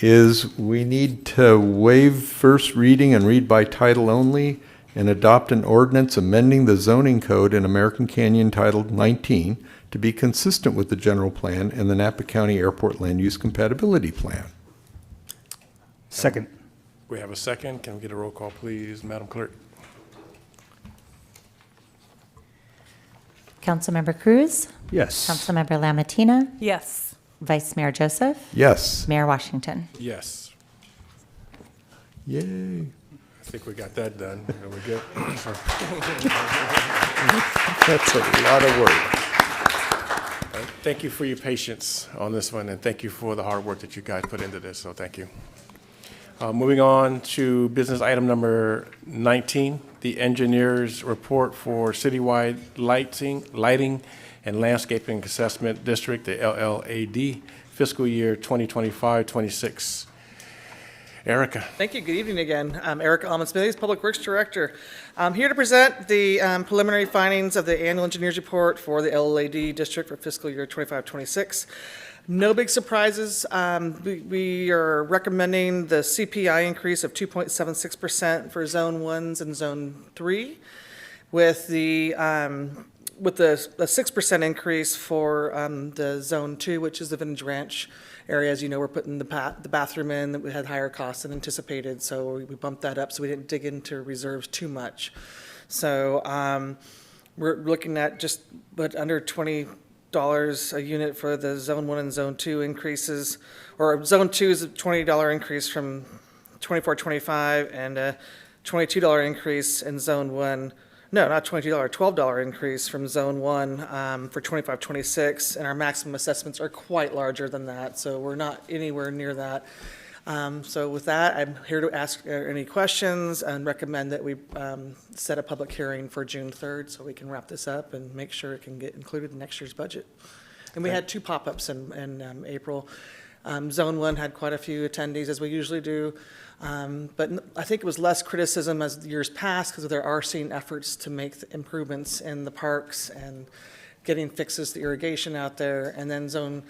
is we need to waive first reading and read by title only and adopt an ordinance amending the zoning code in American Canyon Title 19 to be consistent with the general plan and the Napa County Airport Land Use Compatibility Plan. Second. We have a second. Can we get a roll call, please, Madam Clerk? Councilmember Cruz? Yes. Councilmember Lamatina? Yes. Vice Mayor Joseph? Yes. Mayor Washington? Yes. Yay. I think we got that done. Are we good? That's a lot of work. Thank you for your patience on this one, and thank you for the hard work that you guys put into this, so thank you. Moving on to business item number 19, the engineer's report for citywide lighting and landscaping assessment district, the LLAD, fiscal year 2025-26. Erica. Thank you. Good evening again. I'm Erica Almond-Smithies, Public Works Director. I'm here to present the preliminary findings of the annual engineers report for the LLAD district for fiscal year 25-26. No big surprises. We are recommending the CPI increase of 2.76% for Zone 1s and Zone 3, with the 6% increase for the Zone 2, which is the Vintage Ranch areas, we're putting the bathroom in, that we had higher costs than anticipated, so we bumped that up so we didn't dig into reserves too much. So we're looking at just under $20 a unit for the Zone 1 and Zone 2 increases, or Zone 2 is a $20 increase from 24-25 and a $22 increase in Zone 1. No, not $20, $12 increase from Zone 1 for 25-26, and our maximum assessments are quite larger than that, so we're not anywhere near that. So with that, I'm here to ask any questions and recommend that we set a public hearing for June 3rd so we can wrap this up and make sure it can get included in next year's budget. And we had 2 pop-ups in April. Zone 1 had quite a few attendees, as we usually do, but I think it was less criticism as years passed because there are seen efforts to make the improvements in the parks and getting fixes to irrigation out there. And then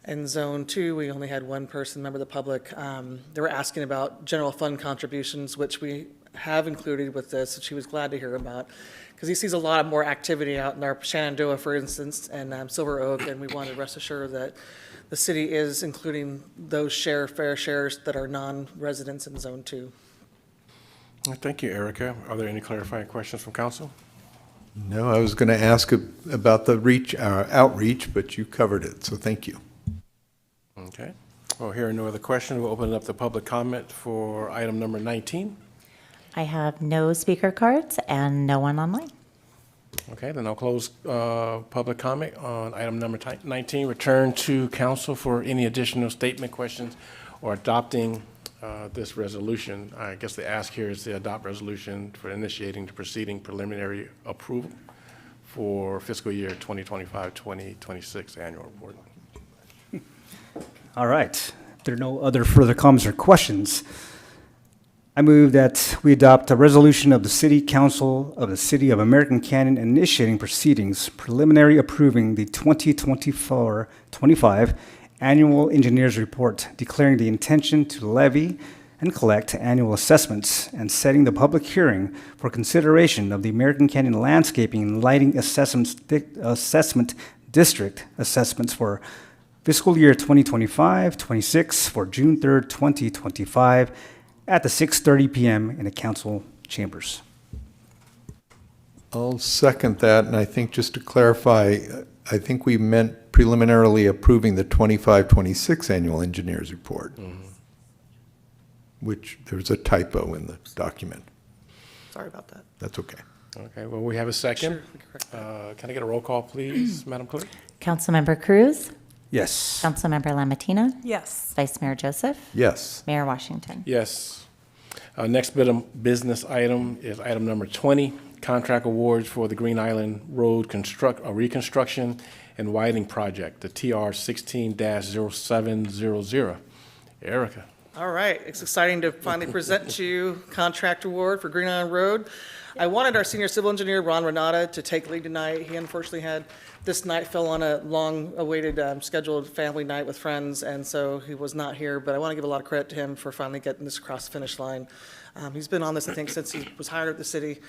in Zone 2, we only had one person, member of the public. They were asking about general fund contributions, which we have included with this, and she was glad to hear about, because he sees a lot of more activity out in our Shenandoah, for instance, and Silver Oak, and we want to rest assured that the city is including those fair shares that are non-residents in Zone 2. Thank you, Erica. Are there any clarifying questions from council? No, I was going to ask about the outreach, but you covered it, so thank you. Okay. Well, hearing no other questions, we'll open up the public comment for item number 19. I have no speaker cards and no one online. Okay, then I'll close public comment on item number 19. Return to council for any additional statement, questions, or adopting this resolution. I guess the ask here is to adopt resolution for initiating the proceeding preliminary approval for fiscal year 2025-2026 annual report. All right. If there are no other further comments or questions, I move that we adopt a resolution of the City Council of the City of American Canyon initiating proceedings preliminary approving the 2024-25 Annual Engineers Report, declaring the intention to levy and collect annual assessments, and setting the public hearing for consideration of the American Canyon Landscaping and Lighting Assessment District assessments for fiscal year 2025-26 for June 3rd, 2025, at the 6:30 p.m. in the council chambers. I'll second that, and I think just to clarify, I think we meant preliminarily approving the 25-26 annual engineers report, which there's a typo in the document. Sorry about that. That's okay. Okay, well, we have a second. Can I get a roll call, please, Madam Clerk? Councilmember Cruz? Yes. Councilmember Lamatina? Yes. Vice Mayor Joseph? Yes. Mayor Washington? Yes. Next bit of business item is item number 20, contract awards for the Green Island Road reconstruction and widening project, the TR 16-0700. Erica. All right, it's exciting to finally present to you contract award for Green Island Road. I wanted our senior civil engineer, Ron Renata, to take lead tonight. He unfortunately this night fell on a long-awaited scheduled family night with friends, and so he was not here, but I want to give a lot of credit to him for finally getting this across the finish line. He's been on this, I think, since he was hired at the city,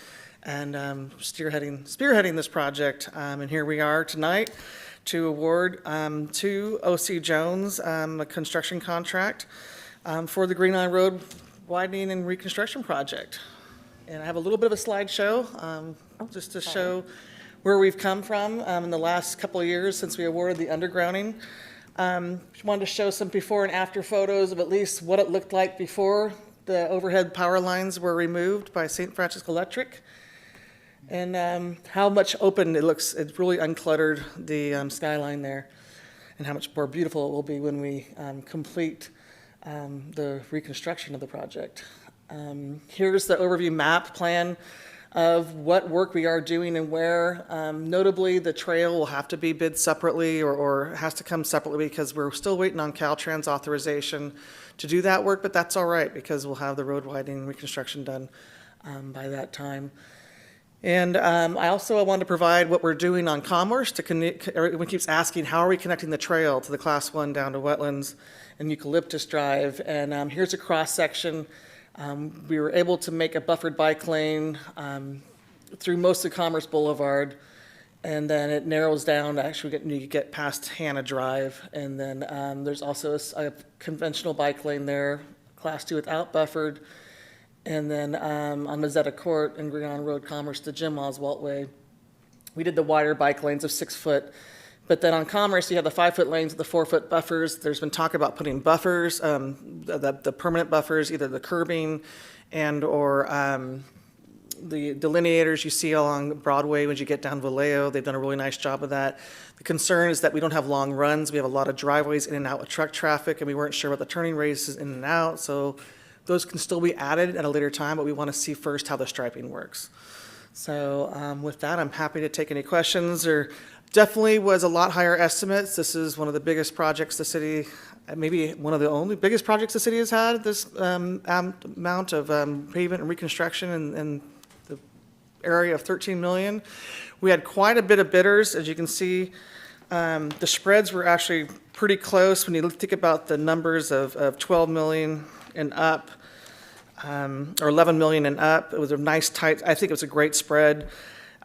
and spearheading this project, and here we are tonight to award to O.C. Jones a construction contract for the Green Island Road widening and reconstruction project. And I have a little bit of a slideshow just to show where we've come from in the last couple of years since we awarded the undergrounding. Just wanted to show some before and after photos of at least what it looked like before the overhead power lines were removed by St. Francis Electric, and how much open it looks. It's really uncluttered, the skyline there, and how much more beautiful it will be when we complete the reconstruction of the project. Here's the overview map plan of what work we are doing and where. Notably, the trail will have to be bid separately or has to come separately because we're still waiting on Caltrans authorization to do that work, but that's all right because we'll have the road widening reconstruction done by that time. And I wanted to provide what we're doing on Commerce to connect. Everyone keeps asking, how are we connecting the trail to the Class 1 down to Wetlands and Eucalyptus Drive? And here's a cross section. We were able to make a buffered bike lane through most of Commerce Boulevard And then it narrows down to actually you get past Hannah Drive. And then there's also a conventional bike lane there, Class 2 without buffered. And then on Mazzetta Court and Green Island Road Commerce to Jim Oswalt Way, we did the wider bike lanes of 6 foot. But then on Commerce, you have the 5 foot lanes with the 4 foot buffers. There's been talk about putting buffers, the permanent buffers, either the curbing and or the delineators you see along Broadway when you get down Vallejo. They've done a really nice job of that. The concern is that we don't have long runs. We have a lot of driveways in and out with truck traffic, and we weren't sure what the turning radius in and out. So those can still be added at a later time, but we want to see first how the striping works. So with that, I'm happy to take any questions. There definitely was a lot higher estimates. This is one of the biggest projects the city, maybe one of the only biggest projects the city has had, this amount of pavement and reconstruction and the area of 13 million. We had quite a bit of bidders, as you can see. The spreads were actually pretty close when you think about the numbers of 12 million and up. Or 11 million and up. It was a nice tight, I think it was a great spread.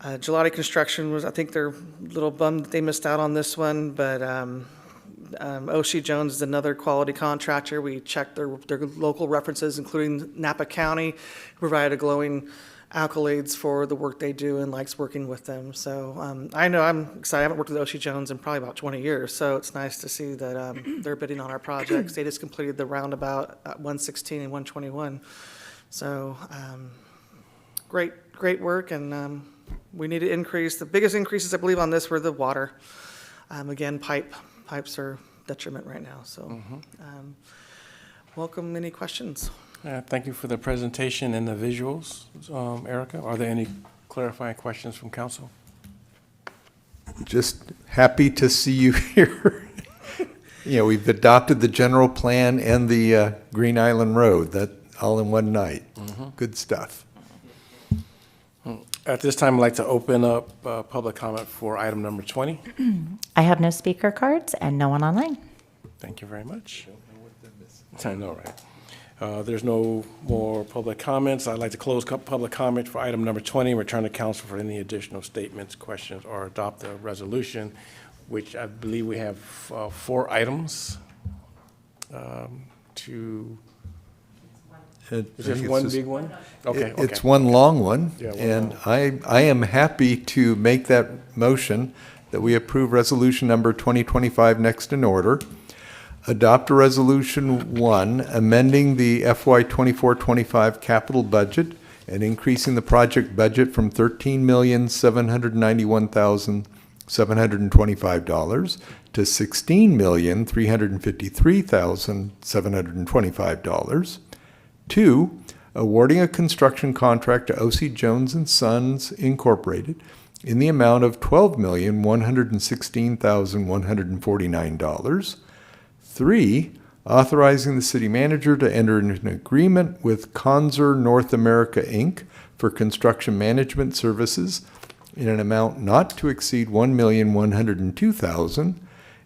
Gelati Construction was, I think they're a little bummed that they missed out on this one, but O.C. Jones is another quality contractor. We checked their local references, including Napa County, who provided glowing accolades for the work they do and likes working with them. So I know I'm excited. I haven't worked with O.C. Jones in probably about 20 years, so it's nice to see that they're bidding on our projects. They just completed the roundabout at 116 and 121. So great work, and we need to increase. The biggest increases, I believe, on this were the water. Again, pipes are detriment right now. So welcome any questions. Thank you for the presentation and the visuals, Erica. Are there any clarifying questions from council? Just happy to see you here. You know, we've adopted the general plan and the Green Island Road, that all in one night. Good stuff. At this time, I'd like to open up public comment for item number 20. I have no speaker cards and no one online. Thank you very much. I know, right? There's no more public comments. I'd like to close public comment for item number 20, return to council for any additional statements, questions, or adopt the resolution, which I believe we have 4 items to. Is this one big one? Okay. It's one long one, Yeah, one and long. I am happy to make that motion that we approve resolution number 2025 next in order. Adopt a resolution 1, amending the FY 24-25 capital budget and increasing the project budget from $13,791,725 to $16,353,725. 2, awarding a construction contract to O.C. Jones and Sons Incorporated in the amount of $12,116,149. 3, authorizing the city manager to enter into an agreement with Conzer North America, Inc. for construction management services in an amount not to exceed $1,102,000.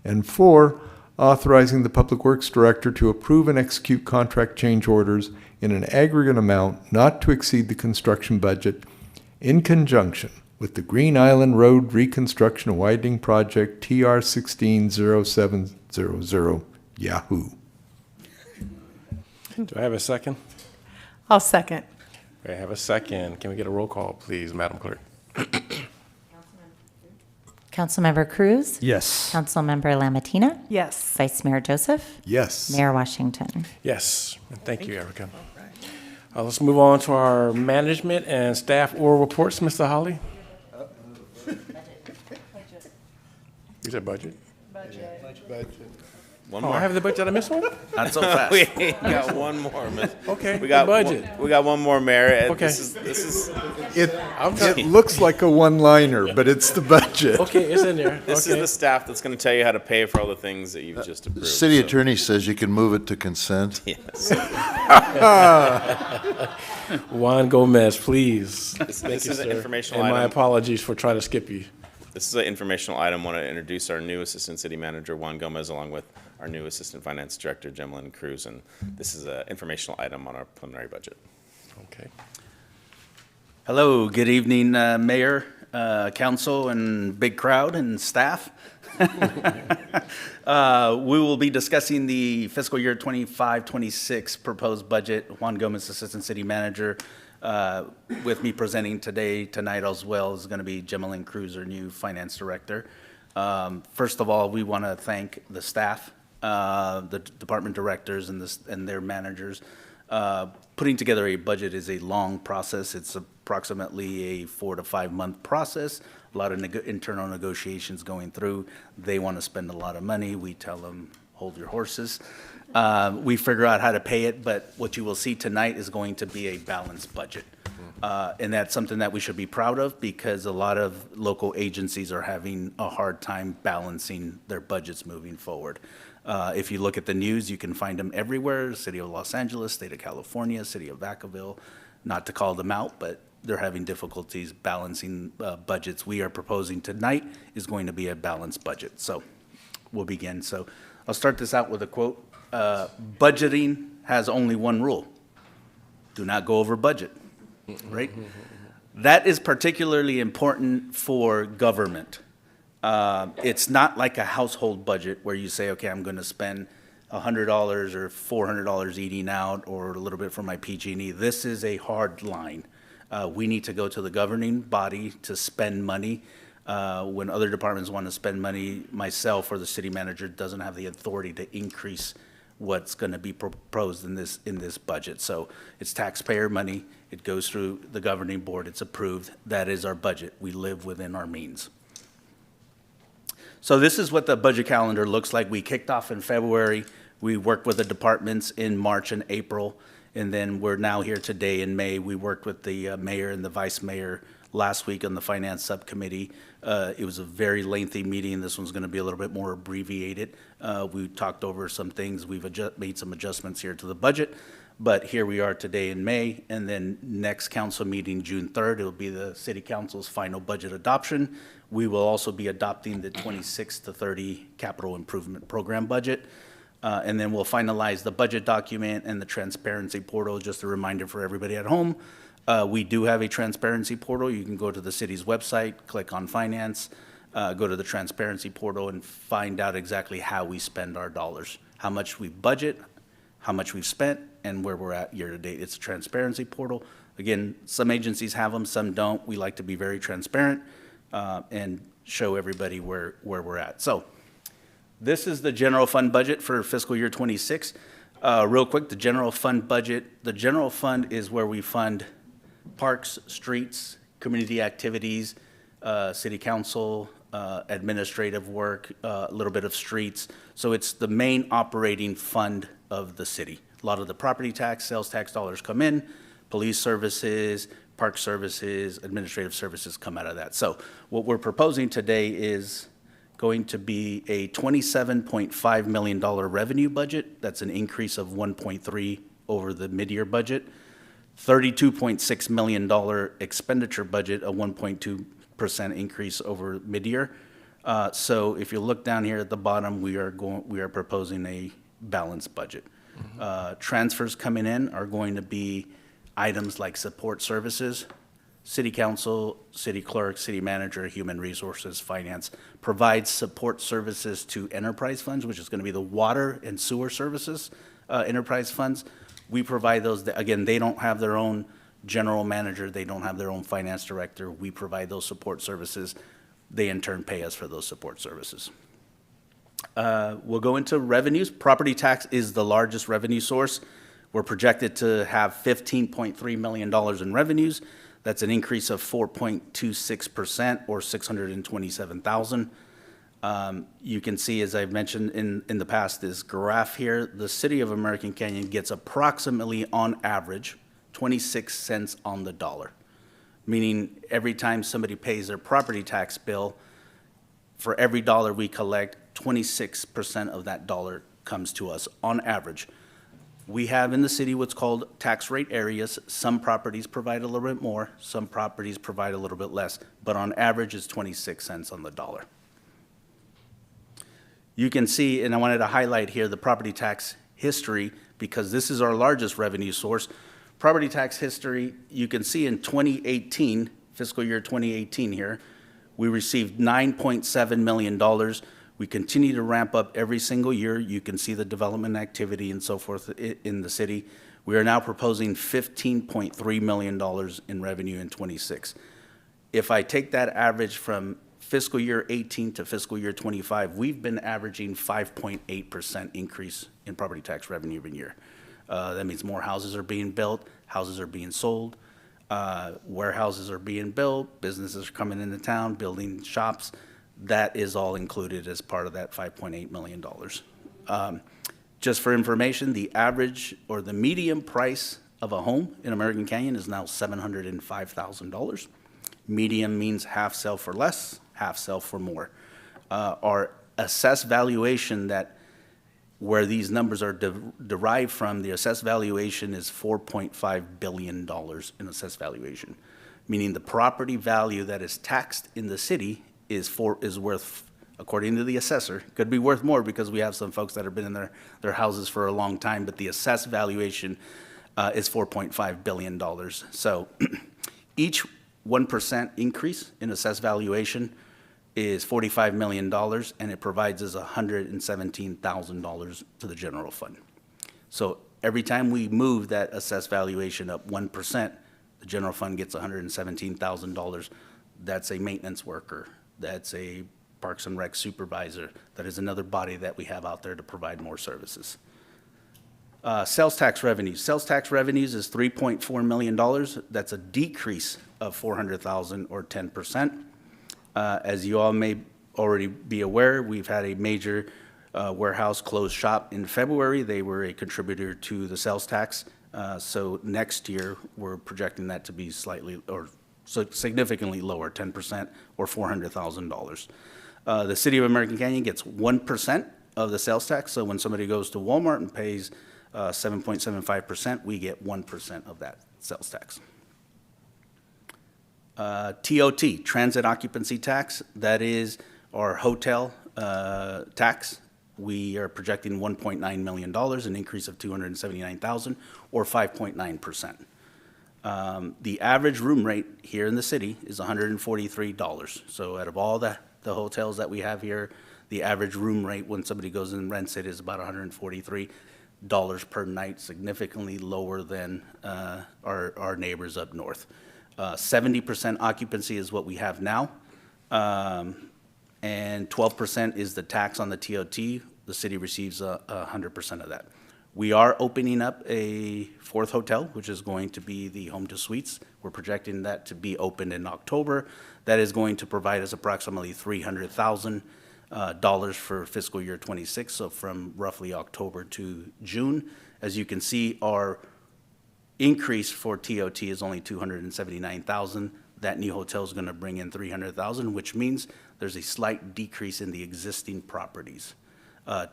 And 4, authorizing the Public Works Director to approve and execute contract change orders in an aggregate amount not to exceed the construction budget in conjunction with the Green Island Road Reconstruction and Widening Project TR 160700 Yahoo. Do I have a second? I'll second. I have a second. Can we get a roll call, please, Madam Clerk? Councilmember Cruz? Yes. Councilmember Lamatina? Yes. Vice Mayor Joseph? Yes. Mayor Washington? Yes, and thank you, Erica. Let's move on to our management and staff oral reports, Mr. Holly. You said budget? One Oh, more. I have the budget. I missed one? Not so fast. We got one more. Okay, We got the budget. We got one more, Mayor. Okay. This is It looks like a one-liner, but it's the budget. Okay, it's in there. This is the staff that's going to tell you how to pay for all the things that you've just approved. City so- attorney says you can move it to consent. Yes. Juan Gomez, please. This Thank is you, an sir. informational And my item. apologies for trying to skip you. This is an informational item. I want to introduce our new Assistant City Manager, Juan Gomez, along with our new Assistant Finance Director, Gemlyn Cruz. And this is an informational item on our preliminary budget. Okay. Hello, good evening, Mayor, council and big crowd and staff. We will be discussing the fiscal year 25-26 proposed budget. Juan Gomez, Assistant City Manager, with me presenting tonight as well is going to be Gemaline Cruz, our new Finance Director. First of all, we want to thank the staff, the department directors and their managers. Putting together a budget is a long process. It's approximately a 4 to 5 month process. A lot of internal negotiations going through. They want to spend a lot of money. We tell them, hold your horses. We figure out how to pay it, but what you will see tonight is going to be a balanced budget. And that's something that we should be proud of because a lot of local agencies are having a hard time balancing their budgets moving forward. If you look at the news, you can find them everywhere. City of Los Angeles, State of California, City of Vacaville, not to call them out, but they're having difficulties balancing budgets. We are proposing tonight is going to be a balanced budget. So we'll begin. So I'll start this out with a quote. Budgeting has only one rule. Do not go over budget, right? That is particularly important for government. It's not like a household budget where you say, okay, I'm going to spend $100 or $400 eating out or a little bit for my PG&E. This is a hard line. We need to go to the governing body to spend money. When other departments want to spend money, myself or the city manager doesn't have the authority to increase what's going to be proposed in this budget. So it's taxpayer money. It goes through the governing board. It's approved. That is our budget. We live within our means. So this is what the budget calendar looks like. We kicked off in February. We worked with the departments in March and April. And then we're now here today in May. We worked with the mayor and the vice mayor last week on the finance subcommittee. It was a very lengthy meeting. This one's going to be a little bit more abbreviated. We talked over some things. We've made some adjustments here to the budget. But here we are today in May. And then next council meeting, June 3rd, it'll be the city council's final budget adoption. We will also be adopting the 26 to 30 capital improvement program budget. And then we'll finalize the budget document and the transparency portal. Just a reminder for everybody at home, we do have a transparency portal. You can go to the city's website, click on finance, go to the transparency portal and find out exactly how we spend our dollars, how much we budget, how much we've spent, and where we're at year to date. It's a transparency portal. Again, some agencies have them, some don't. We like to be very transparent and show everybody where we're at. So this is the general fund budget for fiscal year 26. Real quick, the general fund budget. The general fund is where we fund parks, streets, community activities, city council, administrative work, a little bit of streets. So it's the main operating fund of the city. A lot of the property tax, sales tax dollars come in, police services, park services, administrative services come out of that. So what we're proposing today is going to be a $27.5 million revenue budget. That's an increase of 1.3 over the mid-year budget. $32.6 million expenditure budget, a 1.2% increase over mid-year. So if you look down here at the bottom, we are proposing a balanced budget. Transfers coming in are going to be items like support services, city council, city clerk, city manager, human resources, finance, provides support services to enterprise funds, which is going to be the water and sewer services enterprise funds. We provide those. Again, they don't have their own general manager. They don't have their own finance director. We provide those support services. They in turn pay us for those support services. We'll go into revenues. Property tax is the largest revenue source. We're projected to have $15.3 million in revenues. That's an increase of 4.26% or $627,000. You can see, as I've mentioned in the past, this graph here, the city of American Canyon gets approximately, on average, 26 cents on the dollar, meaning every time somebody pays their property tax bill, for every dollar we collect, 26% of that dollar comes to us on average. We have in the city what's called tax rate areas. Some properties provide a little bit more, some properties provide a little bit less, but on average it's 26 cents on the dollar. You can see, and I wanted to highlight here the property tax history because this is our largest revenue source. Property tax history, you can see in 2018, fiscal year 2018 here, we received $9.7 million. We continue to ramp up every single year. You can see the development activity and so forth in the city. We are now proposing $15.3 million in revenue in 26. If I take that average from fiscal year 18 to fiscal year 25, we've been averaging 5.8% increase in property tax revenue every year. That means more houses are being built, houses are being sold, warehouses are being built, businesses are coming into town, building shops. That is all included as part of that $5.8 million. Just for information, the average or the median price of a home in American Canyon is now $705,000. Median means half sell for less, half sell for more. Our assessed valuation, that where these numbers are derived from, the assessed valuation is $4.5 billion in assessed valuation, meaning the property value that is taxed in the city is worth, according to the assessor, could be worth more because we have some folks that have been in their houses for a long time, but the assessed valuation is $4.5 billion. So each 1% increase in assessed valuation is $45 million, and it provides us $117,000 to the general fund. So every time we move that assessed valuation up 1%, the general fund gets $117,000. That's a maintenance worker. That's a Parks and Rec supervisor. That is another body that we have out there to provide more services. Sales tax revenues. Sales tax revenues is $3.4 million. That's a decrease of $400,000 or 10%. As you all may already be aware, we've had a major warehouse close shop in February. They were a contributor to the sales tax. So next year, we're projecting that to be slightly or significantly lower, 10% or $400,000. The City of American Canyon gets 1% of the sales tax. So when somebody goes to Walmart and pays 7.75%, we get 1% of that sales tax. TOT, Transit Occupancy Tax, that is our hotel tax. We are projecting $1.9 million, an increase of $279,000 or 5.9%. The average room rate here in the city is $143. So out of all the hotels that we have here, the average room rate when somebody goes and rents it is about $143 per night, significantly lower than our neighbors up north. 70% occupancy is what we have now, and 12% is the tax on the TOT. The city receives 100% of that. We are opening up a fourth hotel, which is going to be the Home to Suites. We're projecting that to be opened in October. That is going to provide us approximately $300,000 for fiscal year 26, so from roughly October to June. As you can see, our increase for TOT is only $279,000. That new hotel is going to bring in $300,000, which means there's a slight decrease in the existing properties.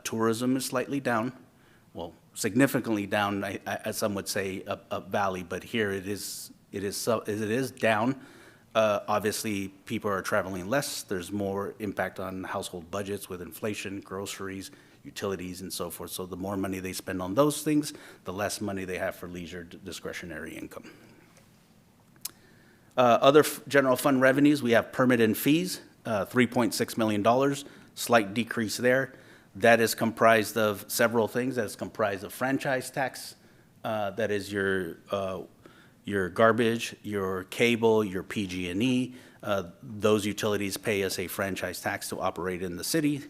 Tourism is slightly down, well, significantly down. As some would say, up valley, but here it is down. Obviously, people are traveling less. There's more impact on household budgets with inflation, groceries, utilities, and so forth. So the more money they spend on those things, the less money they have for leisure discretionary income. Other general fund revenues, we have permit and fees, $3.6 million, slight decrease there. That is comprised of several things. That is comprised of franchise tax, that is your garbage, your cable, your PG&E. Those utilities pay us a franchise tax to operate in the city.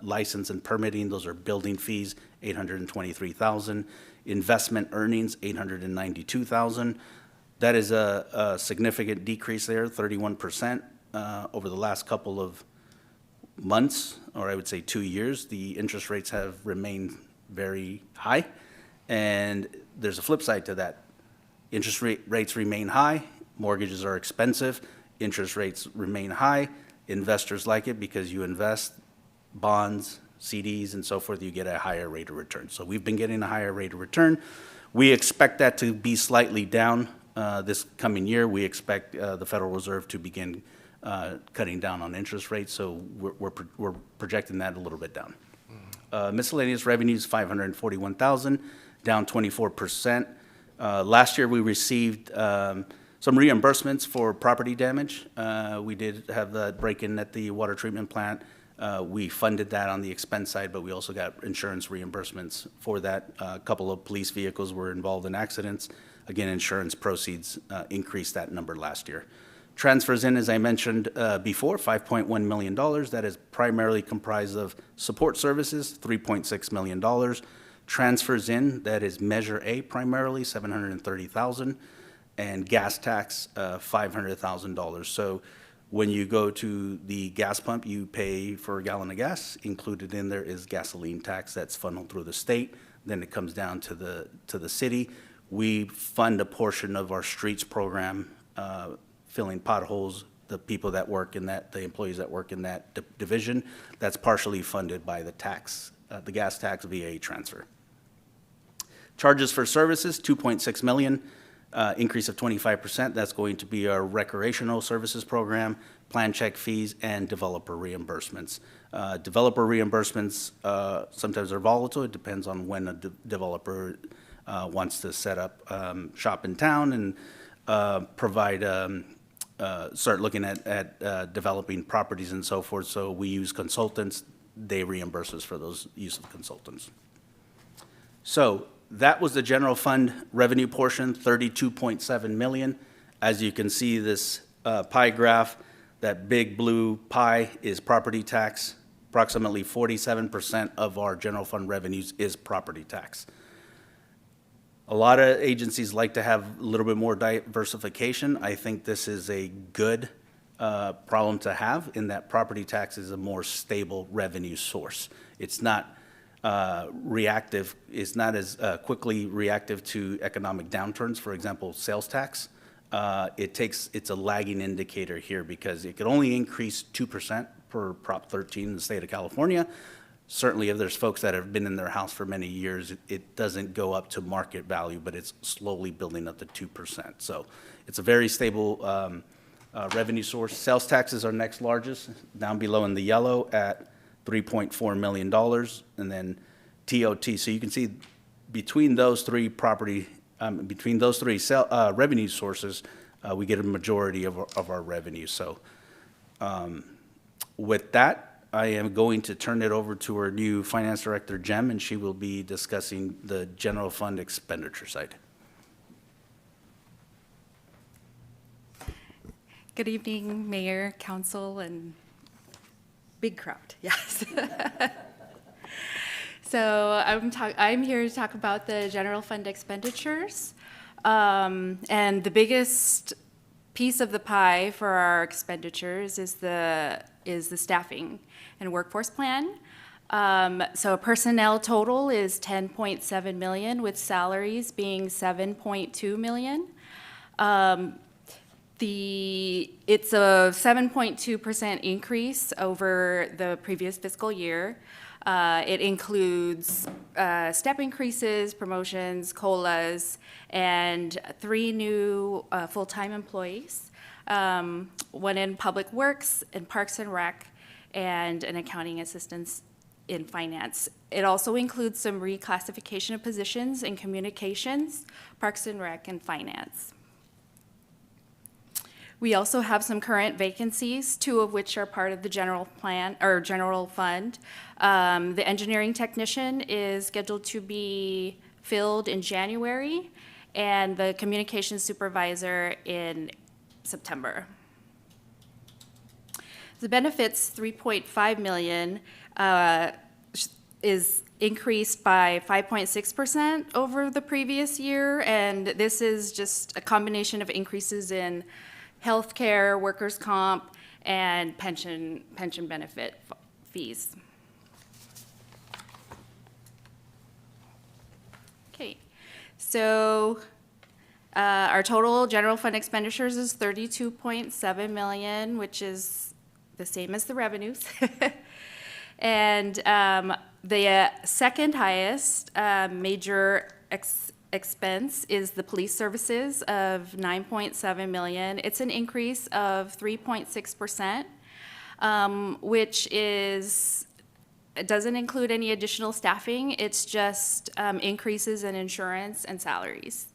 License and permitting, those are building fees, $823,000. Investment earnings, $892,000. That is a significant decrease there, 31%. Over the last couple of months, or I would say 2 years, the interest rates have remained very high. And there's a flip side to that. Interest rates remain high, mortgages are expensive, interest rates remain high. Investors like it because you invest bonds, CDs, and so forth, you get a higher rate of return. So we've been getting a higher rate of return. We expect that to be slightly down this coming year. We expect the Federal Reserve to begin cutting down on interest rates, so we're projecting that a little bit down. Miscellaneous revenues, $541,000, down 24%. Last year we received Some reimbursements for property damage. We did have the break-in at the water treatment plant. We funded that on the expense side, but we also got insurance reimbursements for that. A couple of police vehicles were involved in accidents. Again, insurance proceeds increased that number last year. Transfers in, as I mentioned before, $5.1 million. That is primarily comprised of support services, $3.6 million. Transfers in, that is Measure A primarily, $730,000, and gas tax, $500,000. So when you go to the gas pump, you pay for a gallon of gas. Included in there is gasoline tax that's funneled through the state. Then it comes down to the city. We fund a portion of our streets program, filling potholes, the people that work in that, the employees that work in that division. That's partially funded by the tax, the gas tax VA transfer. Charges for services, $2.6 million, increase of 25%. That's going to be our recreational services program, plan check fees, and developer reimbursements. Developer reimbursements sometimes are volatile. It depends on when a developer wants to set up shop in town and provide, start looking at developing properties and so forth. So we use consultants. They reimburse us for those use of consultants. So that was the general fund revenue portion, $32.7 million. As you can see, this pie graph, that big blue pie is property tax. Approximately 47% of our general fund revenues is property tax. A lot of agencies like to have a little bit more diversification. I think this is a good problem to have, in that property tax is a more stable revenue source. It's not reactive, it's not as quickly reactive to economic downturns. For example, sales tax, it's a lagging indicator here because it could only increase 2% per Prop 13 in the state of California. Certainly if there's folks that have been in their house for many years, it doesn't go up to market value, but it's slowly building up to 2%. So it's a very stable revenue source. Sales taxes are next largest, down below in the yellow at $3.4 million, and then TOT. So you can see between those three revenue sources, we get a majority of our revenue. So with that, I am going to turn it over to our new finance director, Jem, and she will be discussing the general fund expenditure side. Good evening, Mayor, Council, and big crowd, yes. So I'm here to talk about the general fund expenditures. And the biggest piece of the pie for our expenditures is the staffing and workforce plan. So personnel total is 10.7 million, with salaries being 7.2 million. It's a 7.2% increase over the previous fiscal year. It includes step increases, promotions, COLAs, and 3 new full-time employees, one in Public Works, in Parks and Rec, and an accounting assistant in finance. It also includes some reclassification of positions in communications, Parks and Rec, and finance. We also have some current vacancies, 2 of which are part of the general plan or general fund. The engineering technician is scheduled to be filled in January, and the communications supervisor in September. The benefits, 3.5 million, is increased by 5.6% over the previous year, and this is just a combination of increases in healthcare, workers' comp, and pension benefit fees. Okay, so our total general fund expenditures is 32.7 million, which is the same as the revenues. And the second highest major expense is the police services of 9.7 million. It's an increase of 3.6%, which is, it doesn't include any additional staffing. It's just increases in insurance and salaries.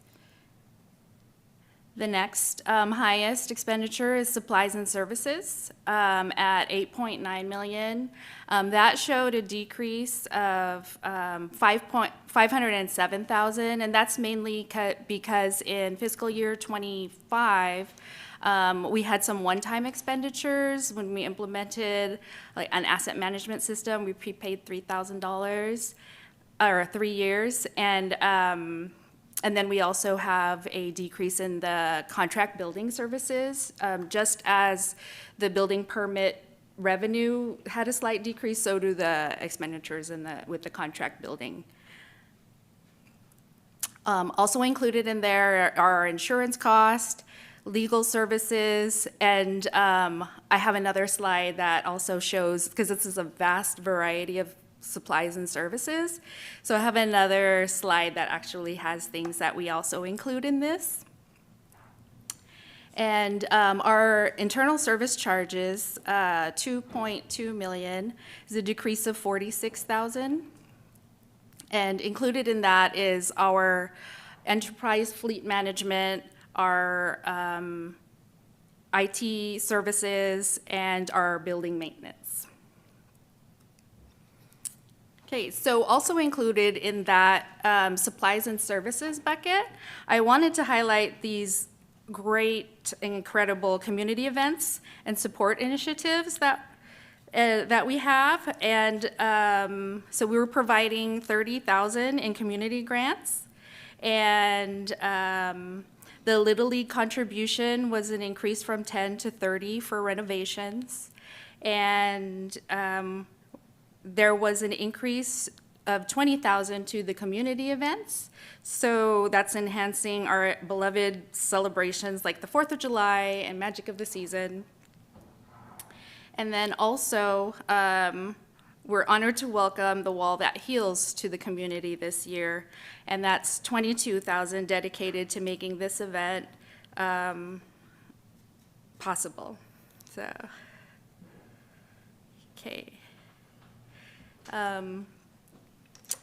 The next highest expenditure is supplies and services at $8.9 million. That showed a decrease of $507,000, and that's mainly because in fiscal year '25, we had some one-time expenditures when we implemented like an asset management system. We prepaid $3,000 or 3 years, and then we also have a decrease in the contract building services. Just as the building permit revenue had a slight decrease, so do the expenditures with the contract building. Also included in there are our insurance cost, legal services, and I have another slide that also shows, because this is a vast variety of supplies and services. So I have another slide that actually has things that we also include in this. And our internal service charges, $2.2 million, is a decrease of $46,000. And included in that is our enterprise fleet management, our IT services, and our building maintenance. Okay, so also included in that supplies and services bucket, I wanted to highlight these great, incredible community events and support initiatives that we have. And so we were providing $30,000 in community grants, and the Little League contribution was an increase from 10 to 30 for renovations, and there was an increase of $20,000 to the community events. So that's enhancing our beloved celebrations like the 4th of July and Magic of the Season. And then also, we're honored to welcome the Wall That Heals to the community this year. And that's $22,000 dedicated to making this event possible. So, okay.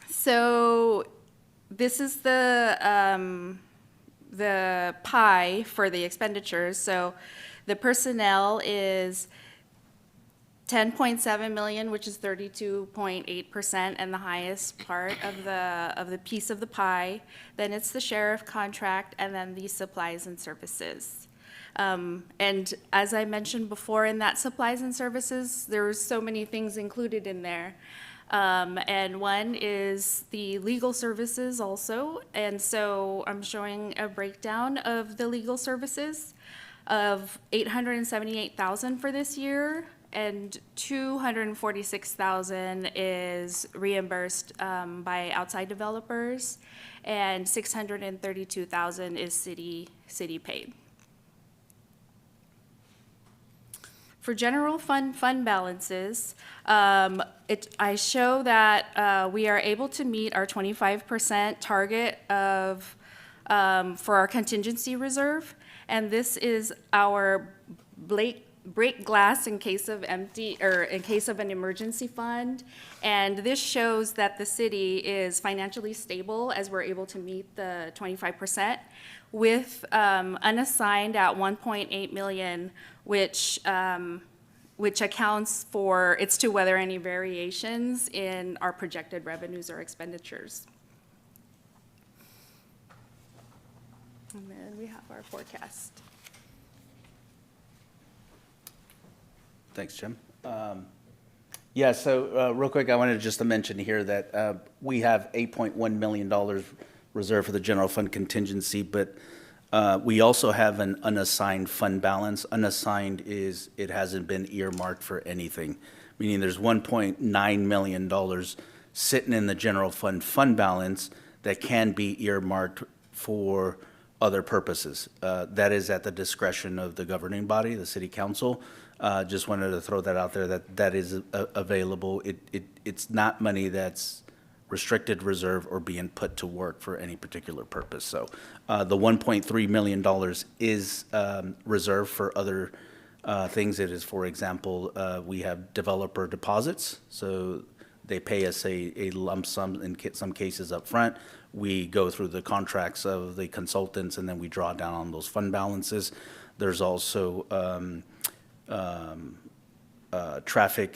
So this is the pie for the expenditures. So the personnel is $10.7 million, which is 32.8%, and the highest part of the piece of the pie. Then it's the sheriff contract, and then the supplies and services. And as I mentioned before, in that supplies and services, there's so many things included in there. And one is the legal services also. And so I'm showing a breakdown of the legal services of $878,000 for this year, and $246,000 is reimbursed by outside developers, and $632,000 is city paid. For general fund balances, I show that we are able to meet our 25% target of for our contingency reserve, and this is our break glass in case of in case of an emergency fund. And this shows that the city is financially stable as we're able to meet the 25%, with unassigned at $1.8 million, which accounts for, it's to weather any variations in our projected revenues or expenditures. And then we have our forecast. Thanks, Jim. Yeah, so real quick, I wanted just to mention here that we have $8.1 million reserved for the general fund contingency, but we also have an unassigned fund balance. Unassigned is it hasn't been earmarked for anything, meaning there's $1.9 million sitting in the general fund balance that can be earmarked for other purposes. That is at the discretion of the governing body, the city council. Just wanted to throw that out there, that is available. It's not money that's restricted reserve or being put to work for any particular purpose. So the $1.3 million is reserved for other things. It is, for example, we have developer deposits. So they pay us a lump sum in some cases up front. we go through the contracts of the consultants, and then we draw down on those fund balances. There's also traffic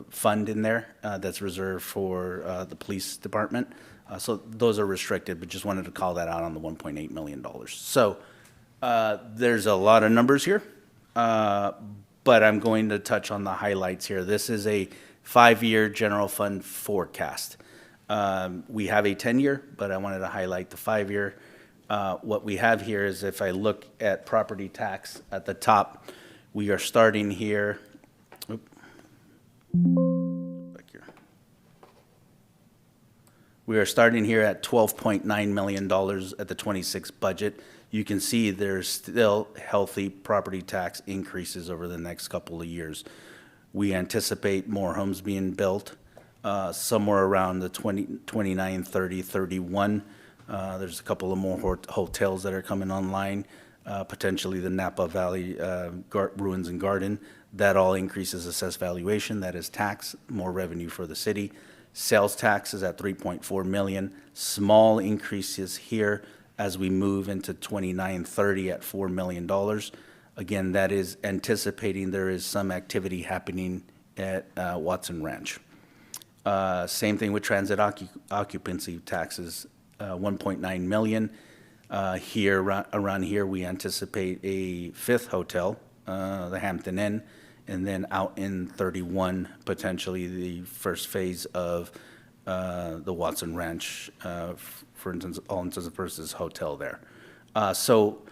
fund in there that's reserved for the police department. So those are restricted, but just wanted to call that out on the $1.8 million. So there's a lot of numbers here, but I'm going to touch on the highlights here. This is a 5-year general fund forecast. We have a 10-year, but I wanted to highlight the 5-year. What we have here is, if I look at property tax at the top, we are starting here. Back here. We are starting here at $12.9 million at the 26 budget. You can see there's still healthy property tax increases over the next couple of years. We anticipate more homes being built, somewhere around the 29, 30, 31. There's a couple of more hotels that are coming online, potentially the Napa Valley Ruins and Garden. That all increases assessed valuation. That is tax, more revenue for the city. Sales tax is at $3.4 million. Small increases here as we move into 29, 30 at $4 million. Again, that is anticipating there is some activity happening at Watson Ranch. Same thing with transit occupancy taxes, $1.9 million. Here, around here, we anticipate a 5th hotel, the Hampton Inn, and then out in 31, potentially the first phase of the Watson Ranch, for instance, all intents and purposes, hotel there. So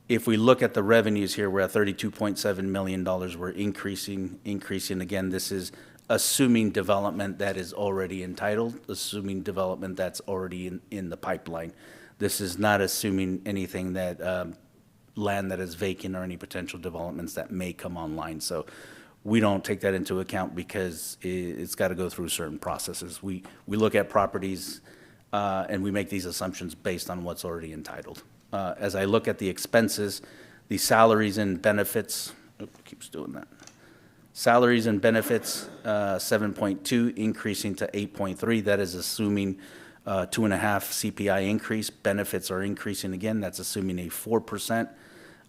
if we look at the revenues here, we're at $32.7 million. We're increasing. Again, this is assuming development that is already entitled, assuming development that's already in the pipeline. This is not assuming anything that land that is vacant or any potential developments that may come online. So we don't take that into account because it's got to go through certain processes. We look at properties and we make these assumptions based on what's already entitled. As I look at the expenses, the salaries and benefits, keeps doing that. Salaries and benefits, 7.2, increasing to 8.3. That is assuming 2.5 CPI increase. Benefits are increasing again. That's assuming a 4%.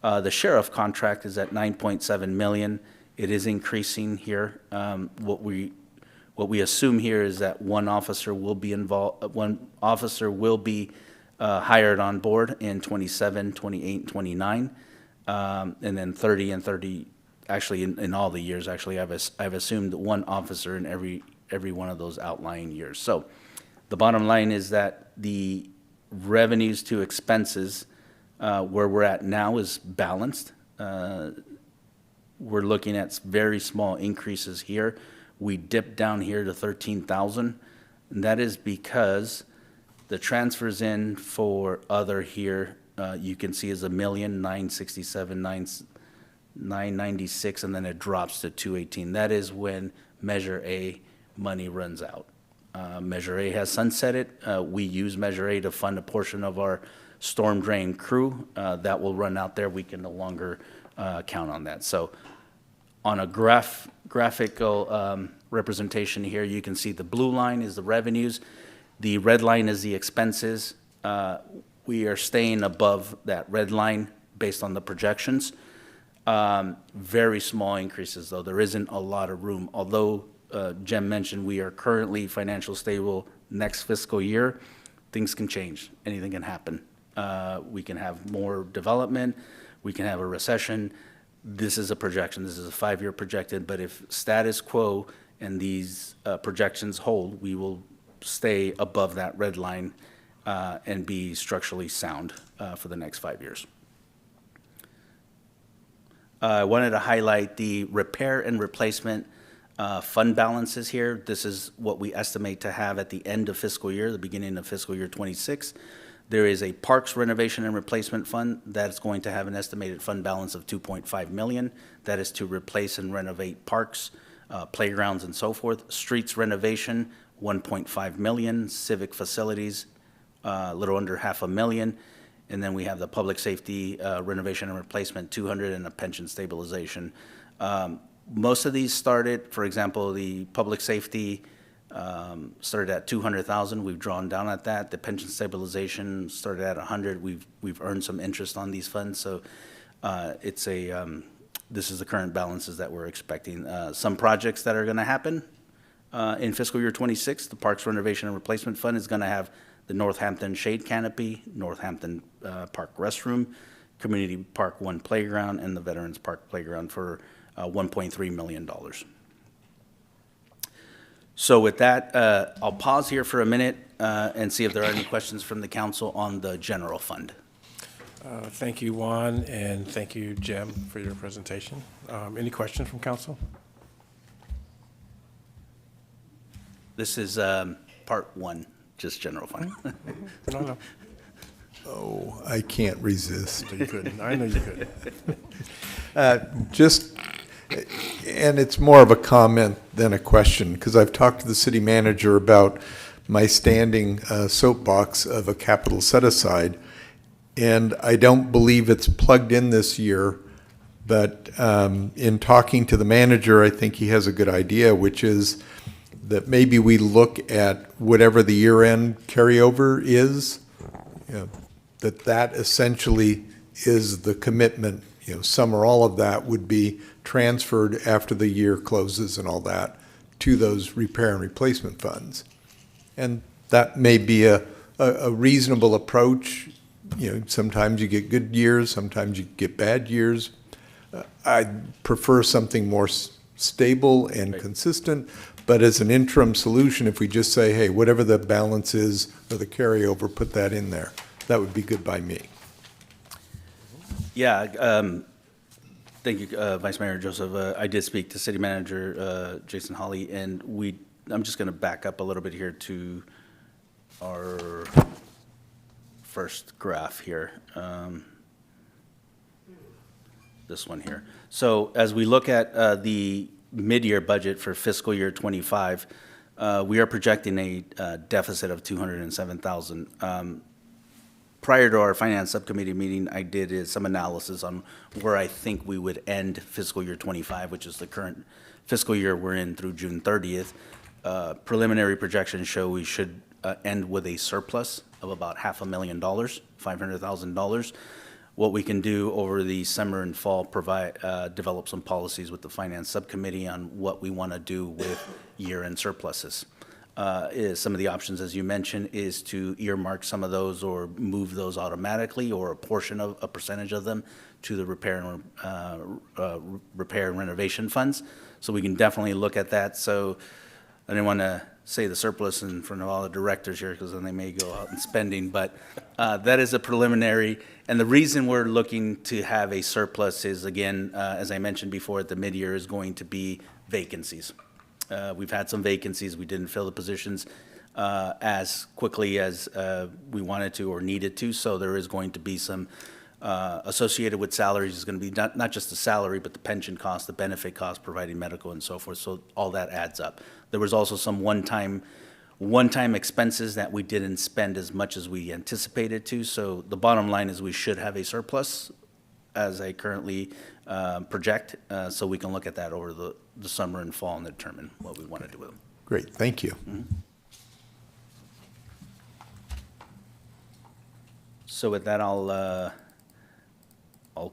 The sheriff contract is at $9.7 million. It is increasing here. What we assume here is that one officer will be hired on board in 27, 28, and 29, and then 30 and 30. Actually, in all the years, actually, I've assumed one officer in every one of those outlying years. So the bottom line is that the revenues to expenses, where we're at now, is balanced. We're looking at very small increases here. We dipped down here to 13,000, and that is because the transfers in for other here, you can see is $1,967,996, and then it drops to 218. That is when Measure A money runs out. Measure A has sunsetted. We use Measure A to fund a portion of our storm drain crew. That will run out there. We can no longer count on that. So on a graphical representation here, you can see the blue line is the revenues. The red line is the expenses. We are staying above that red line based on the projections. Very small increases, though. There isn't a lot of room. Although Jem mentioned we are currently financial stable next fiscal year, things can change. Anything can happen. We can have more development. We can have a recession. This is a projection. This is a 5-year projected. But if status quo and these projections hold, we will stay above that red line and be structurally sound for the next 5 years. I wanted to highlight the repair and replacement fund balances here. This is what we estimate to have at the end of fiscal year, the beginning of fiscal year 26. There is a parks renovation and replacement fund that's going to have an estimated fund balance of $2.5 million. That is to replace and renovate parks, playgrounds, and so forth. Streets renovation, $1.5 million. Civic facilities, a little under $500,000. And then we have the public safety renovation and replacement, $200,000, and a pension stabilization. Most of these started, for example, the public safety started at 200,000. We've drawn down at that. The pension stabilization started at 100. We've earned some interest on these funds, so it's a this is the current balances that we're expecting. Some projects that are going to happen in fiscal year 26, the Parks Renovation and Replacement Fund is going to have the Northampton Shade Canopy, Northampton Park Restroom, Community Park 1 Playground, and the Veterans Park Playground for $1.3 million. So with that, I'll pause here for a minute and see if there are any questions from the council on the general fund. Thank you, Juan, and thank you, Jem, for your presentation. Any questions from council? This is part one, just general fund. No. Oh, I can't resist. You couldn't. I know you couldn't. Just, and it's more of a comment than a question, because I've talked to the city manager about my standing soapbox of a capital set-aside, and I don't believe it's plugged in this year, but in talking to the manager, I think he has a good idea, which is that maybe we look at whatever the year-end carryover is, that essentially is the commitment. Some or all of that would be transferred after the year closes and all that to those repair and replacement funds. And that may be a reasonable approach. Sometimes you get good years, sometimes you get bad years. I'd prefer something more stable and consistent, but as an interim solution, if we just say, hey, whatever the balance is or the carryover, put that in there. That would be good by me. Yeah, thank you, Vice Mayor Joseph. I did speak to City Manager Jason Hawley, and I'm just going to back up a little bit here to our first graph here. This one here. So as we look at the mid-year budget for fiscal year 25, we are projecting a deficit of $207,000. Prior to our finance subcommittee meeting, I did some analysis on where I think we would end fiscal year 25, which is the current fiscal year we're in through June 30th. Preliminary projections show we should end with a surplus of about $500,000, $500,000. What we can do over the summer and fall, develop some policies with the finance subcommittee on what we want to do with year-end surpluses. Some of the options, as you mentioned, is to earmark some of those or move those automatically, or a portion of a percentage of them to the repair and renovation funds. So we can definitely look at that. So I didn't want to say the surplus in front of all the directors here, because then they may go out and spending, but that is a preliminary. And the reason we're looking to have a surplus is, again, as I mentioned before, at the mid-year is going to be vacancies. We've had some vacancies. We didn't fill the positions as quickly as we wanted to or needed to, so there is going to be some associated with salaries. Is going to be not just the salary, but the pension cost, the benefit cost, providing medical and so forth, so all that adds up. There was also some one-time expenses that we didn't spend as much as we anticipated to, so the bottom line is we should have a surplus as I currently project, so we can look at that over the summer and fall and determine what we want to do with them. Great, thank you. Mm-hmm. So with that, I'll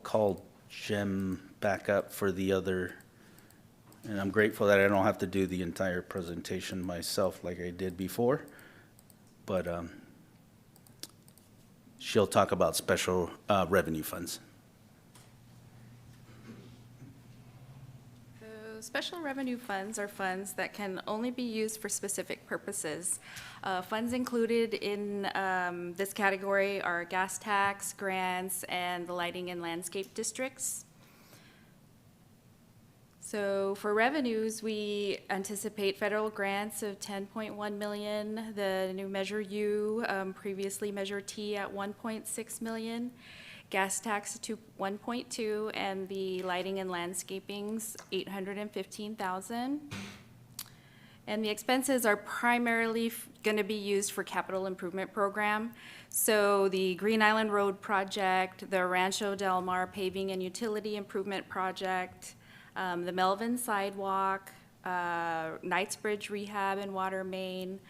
call Jim back up for the other, and I'm grateful that I don't have to do the entire presentation myself like I did before, but she'll talk about special revenue funds. Special revenue funds are funds that can only be used for specific purposes. Funds included in this category are gas tax, grants, and the lighting and landscape districts. So for revenues, we anticipate federal grants of $10.1 million, the new Measure U, previously Measure T at $1.6 million, gas tax to 1.2, and the lighting and landscaping's $815,000. And the expenses are primarily going to be used for capital improvement program. So the Green Island Road project, the Rancho Del Mar paving and utility improvement project, the Melvin sidewalk, Knightsbridge rehab and water main.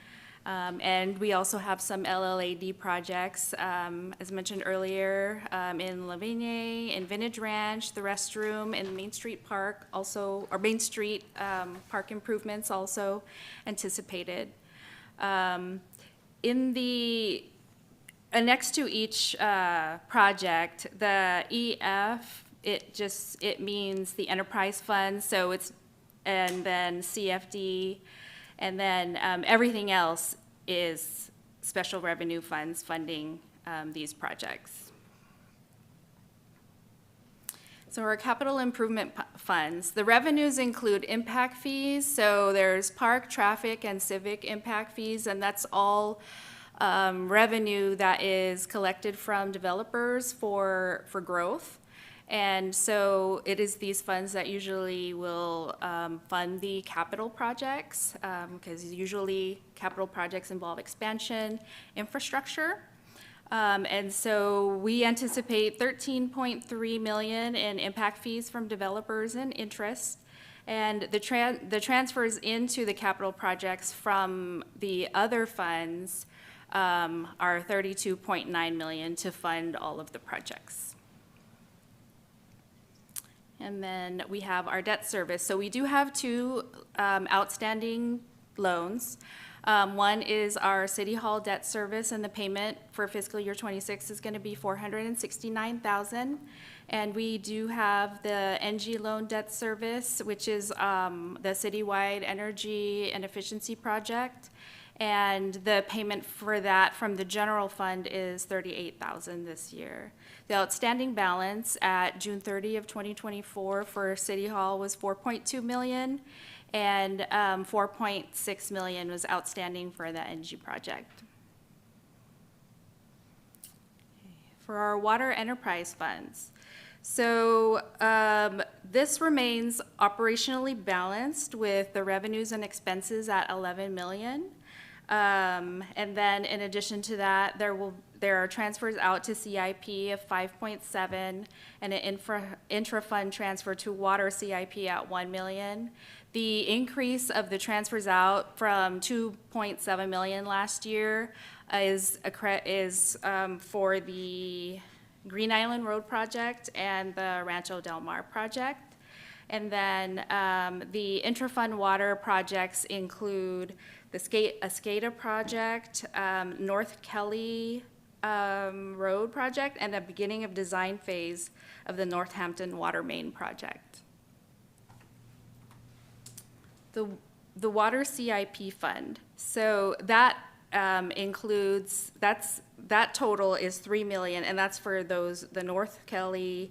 And we also have some LLAD projects, as mentioned earlier, in Lavigne, in Vintage Ranch, the restroom, in Main Street Park, also, or Main Street park improvements also anticipated. In the next to each project, the EF, it means the enterprise fund, so it's, and then CFD, and then everything else is special revenue funds funding these projects. So our capital improvement funds, the revenues include impact fees. So there's park, traffic, and civic impact fees, and that's all revenue that is collected from developers for growth. And so it is these funds that usually will fund the capital projects, because usually capital projects involve expansion, infrastructure. And so we anticipate $13.3 million in impact fees from developers and interest. And the transfers into the capital projects from the other funds are $32.9 million to fund all of the projects. And then we have our debt service. So we do have two outstanding loans. One is our City Hall debt service, and the payment for fiscal year 26 is going to be $469,000. And we do have the NG loan debt service, which is the citywide energy and efficiency project. And the payment for that from the general fund is $38,000 this year. The outstanding balance at June 30 of 2024 for City Hall was $4.2 million, and $4.6 million was outstanding for the NG project. For our water enterprise funds, so this remains operationally balanced with the revenues and expenses at $11 million. And then in addition to that, there are transfers out to CIP of 5.7 and an intra-fund transfer to water CIP at 1 million. The increase of the transfers out from 2.7 million last year is for the Green Island Road project and the Rancho Del Mar project. And then the intra-fund water projects include the Escada project, North Kelly Road project, and the beginning of design phase of the Northampton Water Main project. The Water CIP Fund, so that includes, that total is $3 million, and that's for the North Kelly,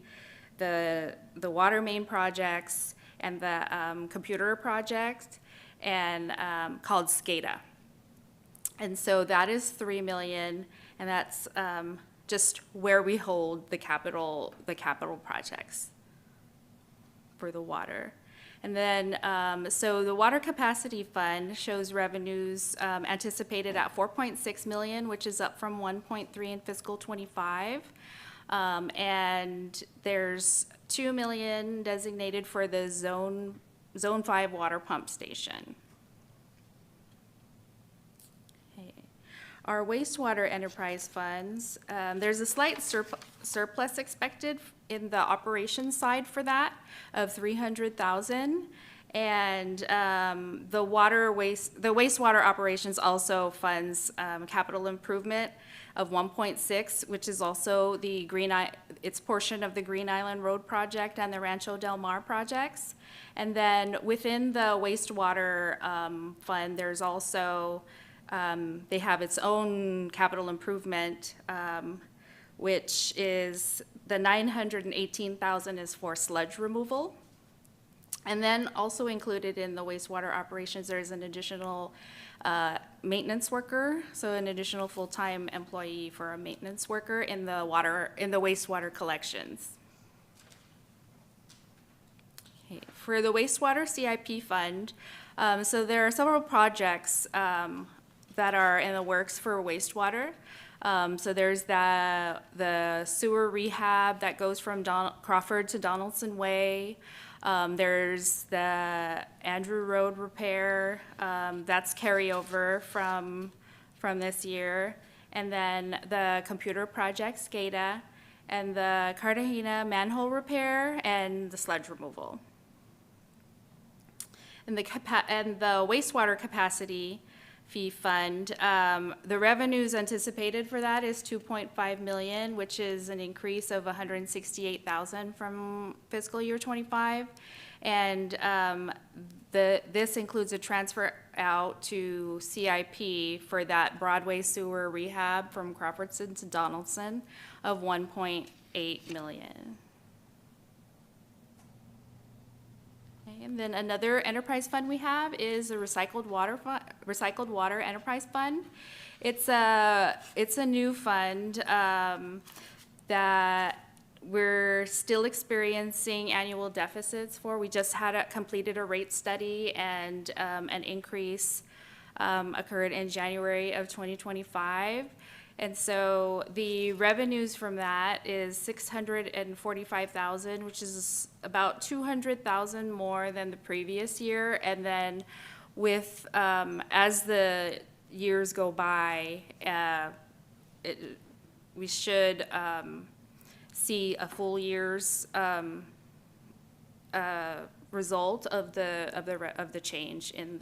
the Water Main projects, and the computer project, and called SCADA. And so that is $3 million, and that's just where we hold the capital projects for the water. And then, so the Water Capacity Fund shows revenues anticipated at $4.6 million, which is up from $1.3 in fiscal '25. And there's $2 million designated for the Zone 5 water pump station. Okay. Our wastewater enterprise funds, there's a slight surplus expected in the operations side for that of $300,000. And the wastewater operations also funds capital improvement of 1.6, which is also its portion of the Green Island Road project and the Rancho Del Mar projects. And then within the wastewater fund, there's also, they have its own capital improvement, which is the $918,000 is for sludge removal. And then also included in the wastewater operations, there's an additional maintenance worker, so an additional full-time employee for a maintenance worker in the wastewater collections. Okay. For the wastewater CIP fund, so there are several projects that are in the works for wastewater. So there's the sewer rehab that goes from Crawford to Donaldson Way. There's the Andrew Road repair, that's carryover from this year. And then the computer project, SCADA, and the Cartagena manhole repair and the sludge removal. And the wastewater capacity fee fund, the revenues anticipated for that is 2.5 million, which is an increase of 168,000 from fiscal year 25. And this includes a transfer out to CIP for that Broadway sewer rehab from Crawfordson to Donaldson of 1.8 million. Okay, and then another enterprise fund we have is a recycled water enterprise fund. It's a new fund that we're still experiencing annual deficits for. We just completed a rate study, and an increase occurred in January of 2025. And so the revenues from that is 645,000, which is about 200,000 more than the previous year. And then with, as the years go by, we should see a full year's result of the change in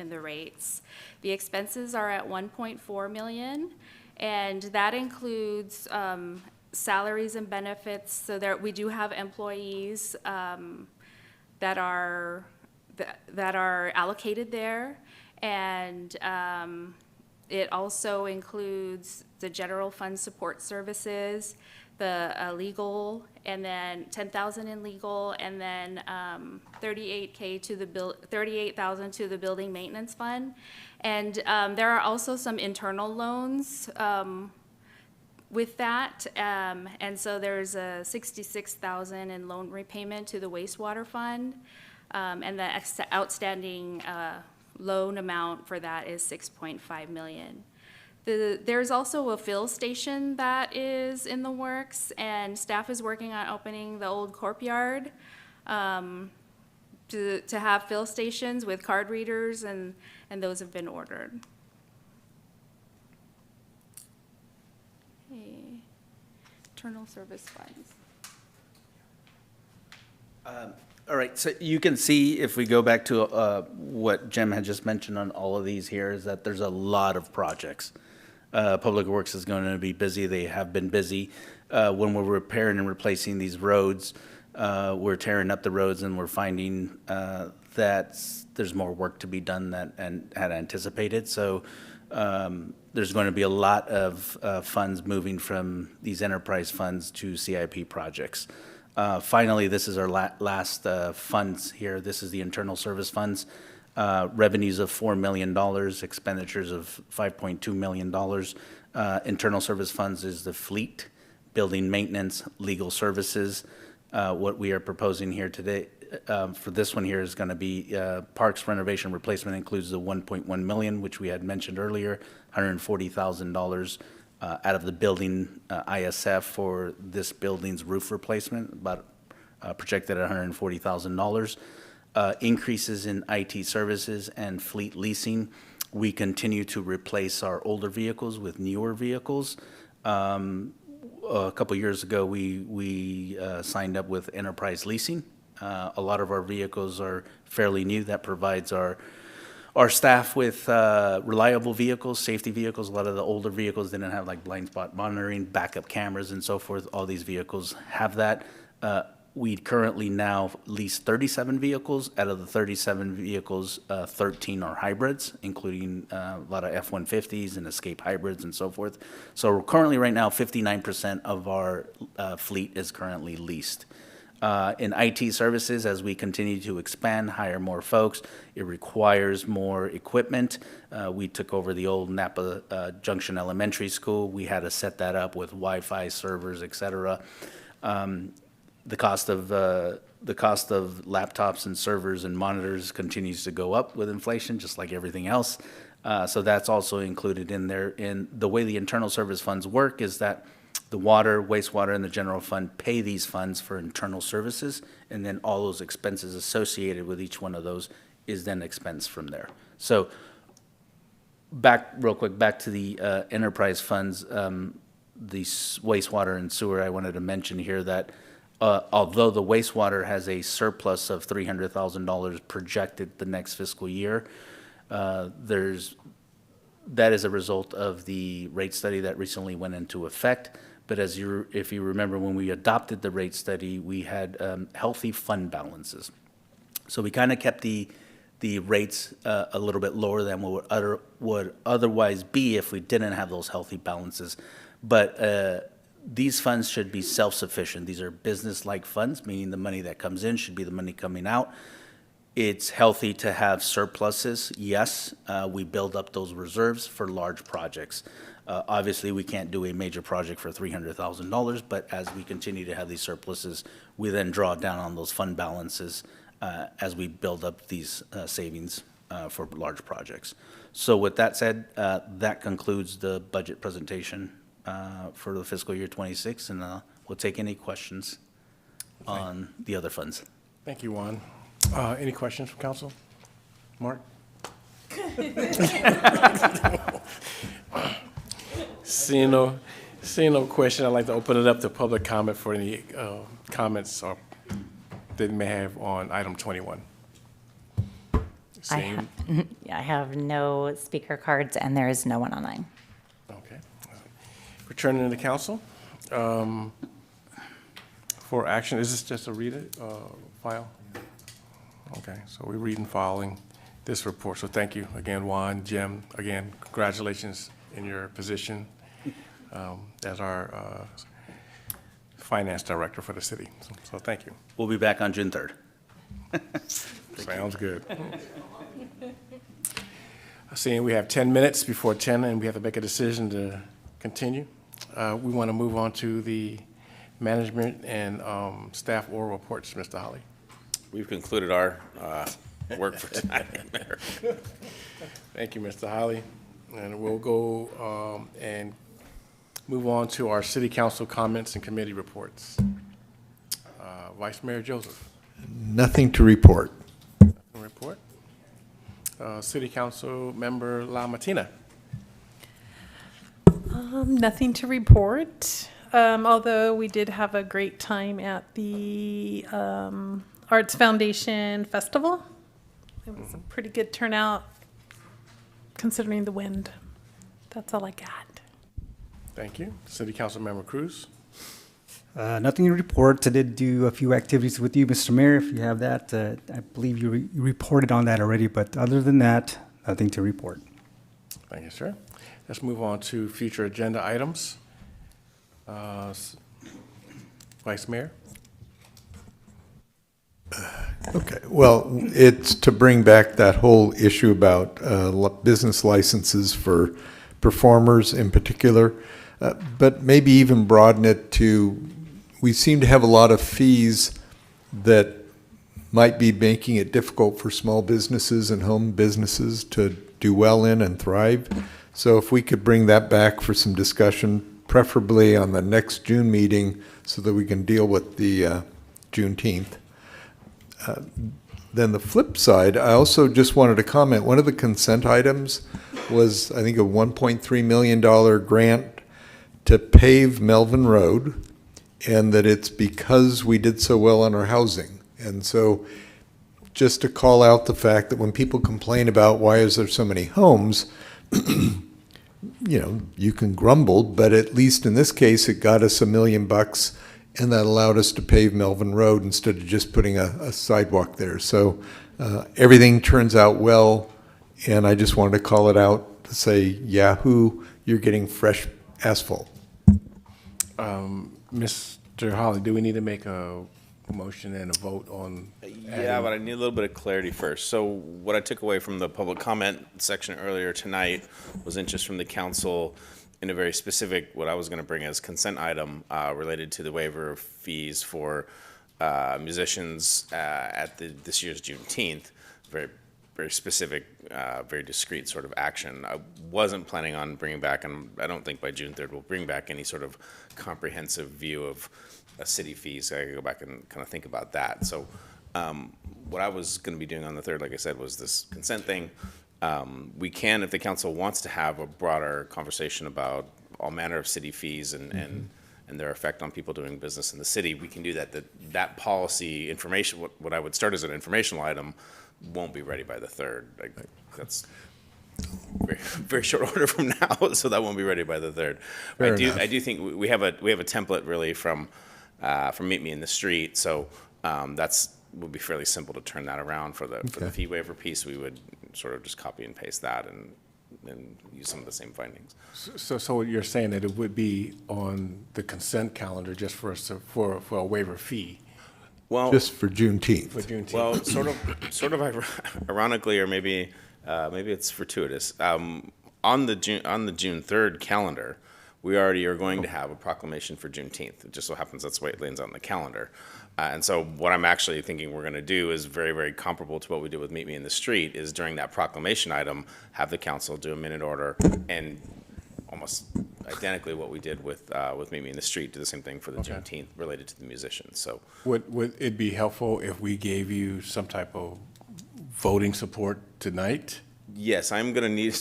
the rates. The expenses are at 1.4 million, and that includes salaries and benefits. So there we do have employees that are allocated there, and it also includes the general fund support services, the legal, and then 10,000 in legal, and then 38,000 to the building maintenance fund. And there are also some internal loans with that, and so there's a 66,000 in loan repayment to the wastewater fund, and the outstanding loan amount for that is 6.5 million. There's also a fill station that is in the works, and staff is working on opening the old courtyard to have fill stations with card readers, and those have been ordered. Okay. Internal service funds. All right, so you can see, if we go back to what Jim had just mentioned on all of these here, is that there's a lot of projects. Public Works is going to be busy. They have been busy. When we're repairing and replacing these roads, we're tearing up the roads, and we're finding that there's more work to be done than had anticipated. So there's going to be a lot of funds moving from these enterprise funds to CIP projects. Finally, this is our last funds here. This is the internal service funds. Revenues of $4 million, expenditures of $5.2 million. Internal service funds is the fleet, building maintenance, legal services. What we are proposing here today for this one here is going to be parks renovation replacement includes the 1.1 million, which we had mentioned earlier, $140,000 out of the building ISF for this building's roof replacement, about projected at $140,000. Increases in IT services and fleet leasing. We continue to replace our older vehicles with newer vehicles. A couple years ago, we signed up with Enterprise Leasing. A lot of our vehicles are fairly new. That provides our staff with reliable vehicles, safety vehicles. A lot of the older vehicles didn't have like blind spot monitoring, backup cameras, and so forth. All these vehicles have that. We currently now lease 37 vehicles. Out of the 37 vehicles, 13 are hybrids, including a lot of F-150s and Escape hybrids and so forth. So we're currently right now, 59% of our fleet is currently leased. In IT services, as we continue to expand, hire more folks, it requires more equipment. We took over the old Napa Junction Elementary School. We had to set that up with Wi-Fi servers, et cetera. The cost of laptops and servers and monitors continues to go up with inflation, just like everything else. So that's also included in there. And the way the internal service funds work is that The water, wastewater, and the general fund pay these funds for internal services, and then all those expenses associated with each one of those is then expensed from there. So real quick, back to the enterprise funds, the wastewater and sewer, I wanted to mention here that although the wastewater has a surplus of $300,000 projected the next fiscal year, that is a result of the rate study that recently went into effect. But if you remember, when we adopted the rate study, we had healthy fund balances. So we kind of kept the rates a little bit lower than what would otherwise be if we didn't have those healthy balances. But these funds should be self-sufficient. These are business-like funds, meaning the money that comes in should be the money coming out. It's healthy to have surpluses. Yes, we build up those reserves for large projects. Obviously, we can't do a major project for $300,000, but as we continue to have these surpluses, we then draw down on those fund balances as we build up these savings for large projects. So with that said, that concludes the budget presentation for the fiscal year 26, and we'll take any questions on the other funds. Thank you, Juan. Any questions from council? Mark? Seeing no question, I'd like to open it up to public comment for any comments or that they may have on item 21. I have no speaker cards, and there is no one online. Okay. Returning to the council for action. Is this just a file? Okay, so we're reading, filing this report. So thank you again, Juan, Jim. Again, congratulations in your position as our finance director for the city. So thank you. We'll be back on June 3rd. Sounds good. Seeing we have 10 minutes before 10 and we have to make a decision to continue, we want to move on to the management and staff oral reports, Mr. Holly. We've concluded our work for tonight, Mayor. Thank you, Mr. Holly. And we'll go and move on to our city council comments and committee reports. Vice Mayor Joseph. Nothing to report. Report. City Council Member La Matina. Nothing to report, although we did have a great time at the Arts Foundation Festival. It was a pretty good turnout considering the wind. That's all I got. Thank you. City Council Member Cruz. Nothing to report. I did do a few activities with you, Mr. Mayor, if you have that. I believe you reported on that already, but other than that, nothing to report. Thank you, sir. Let's move on to future agenda items. Vice Mayor. Okay, well, it's to bring back that whole issue about business licenses for performers in particular, but maybe even broaden it to, we seem to have a lot of fees that might be making it difficult for small businesses and home businesses to do well in and thrive. So if we could bring that back for some discussion, preferably on the next June meeting, so that we can deal with the Juneteenth. Then the flip side, I also just wanted to comment, one of the consent items was, I think, a $1.3 million grant to pave Melvin Road, and that it's because we did so well on our housing. And so just to call out the fact that when people complain about why is there so many homes, you know, you can grumble, but at least in this case, it got us $1 million, and that allowed us to pave Melvin Road instead of just putting a sidewalk there. So everything turns out well, and I just wanted to call it out to say, Yahoo, you're getting fresh asphalt. Mr. Holly, do we need to make a motion and a vote on? Yeah, but I need a little bit of clarity first. So what I took away from the public comment section earlier tonight was interest from the council in a very specific, what I was going to bring as consent item related to the waiver of fees for musicians at this year's Juneteenth. Very very specific, very discrete sort of action. I wasn't planning on bringing back, and I don't think by June 3rd we'll bring back any sort of comprehensive view of city fees. I could go back and kind of think about that. So what I was going to be doing on the 3rd, like I said, was this consent thing. We can, if the council wants to have a broader conversation about all manner of city fees and their effect on people doing business in the city, we can do that. That policy information, what I would start as an informational item, won't be ready by the 3rd. That's very, very short order from now, so that won't be ready by the 3rd. I do think we have a template really from Meet Me in the Street, so that's would be fairly simple to turn that around for the fee waiver piece. We would sort of just copy and paste that and use some of the same findings. So you're saying that it would be on the consent calendar just for a waiver fee? Well, just for Juneteenth. For Juneteenth. Well, sort of ironically, or maybe it's fortuitous. On the June 3rd calendar, we already are going to have a proclamation for Juneteenth. It just so happens that's the way it lands on the calendar. And so what I'm actually thinking we're going to do is very, very comparable to what we did with Meet Me in the Street, is during that proclamation item, have the council do a minute order, and almost identically what we did with Meet Me in the Street, do the same thing for the Juneteenth related to the musicians. So would it be helpful if we gave you some type of voting support tonight? Yes, I am going to need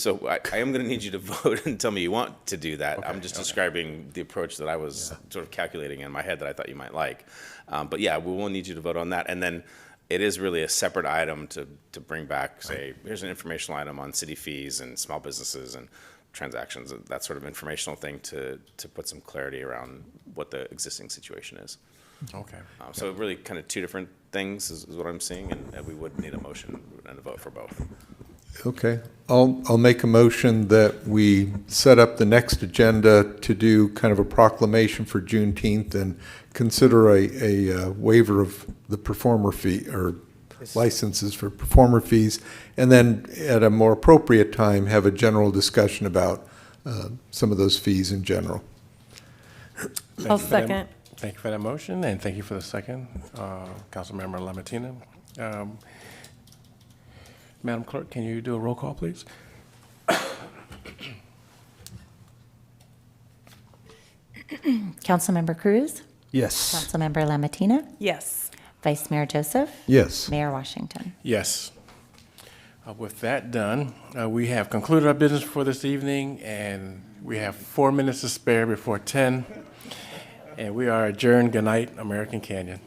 you to vote and tell me you want to do that. I'm just describing the approach that I was sort of calculating in my head that I thought you might like. But yeah, we will need you to vote on that. And then it is really a separate item to bring back, say, here's an informational item on city fees and small businesses and transactions, that sort of informational thing to put some clarity around what the existing situation is. Okay. So really kind of two different things is what I'm seeing, and we would need a motion and a vote for both. Okay, I'll make a motion that we set up the next agenda to do kind of a proclamation for Juneteenth and consider a waiver of the performer fee or licenses for performer fees, and then at a more appropriate time have a general discussion about some of those fees in general. I'll second. Thank you for that motion, and thank you for the second, Councilmember Lamatina. Madam Clerk, can you do a roll call, please? Councilmember Cruz? Yes. Councilmember Lamatina? Yes. Vice Mayor Joseph? Yes. Mayor Washington? Yes. With that done, we have concluded our business for this evening, and we have 4 minutes to spare before 10, and we are adjourned. Good night, American Canyon.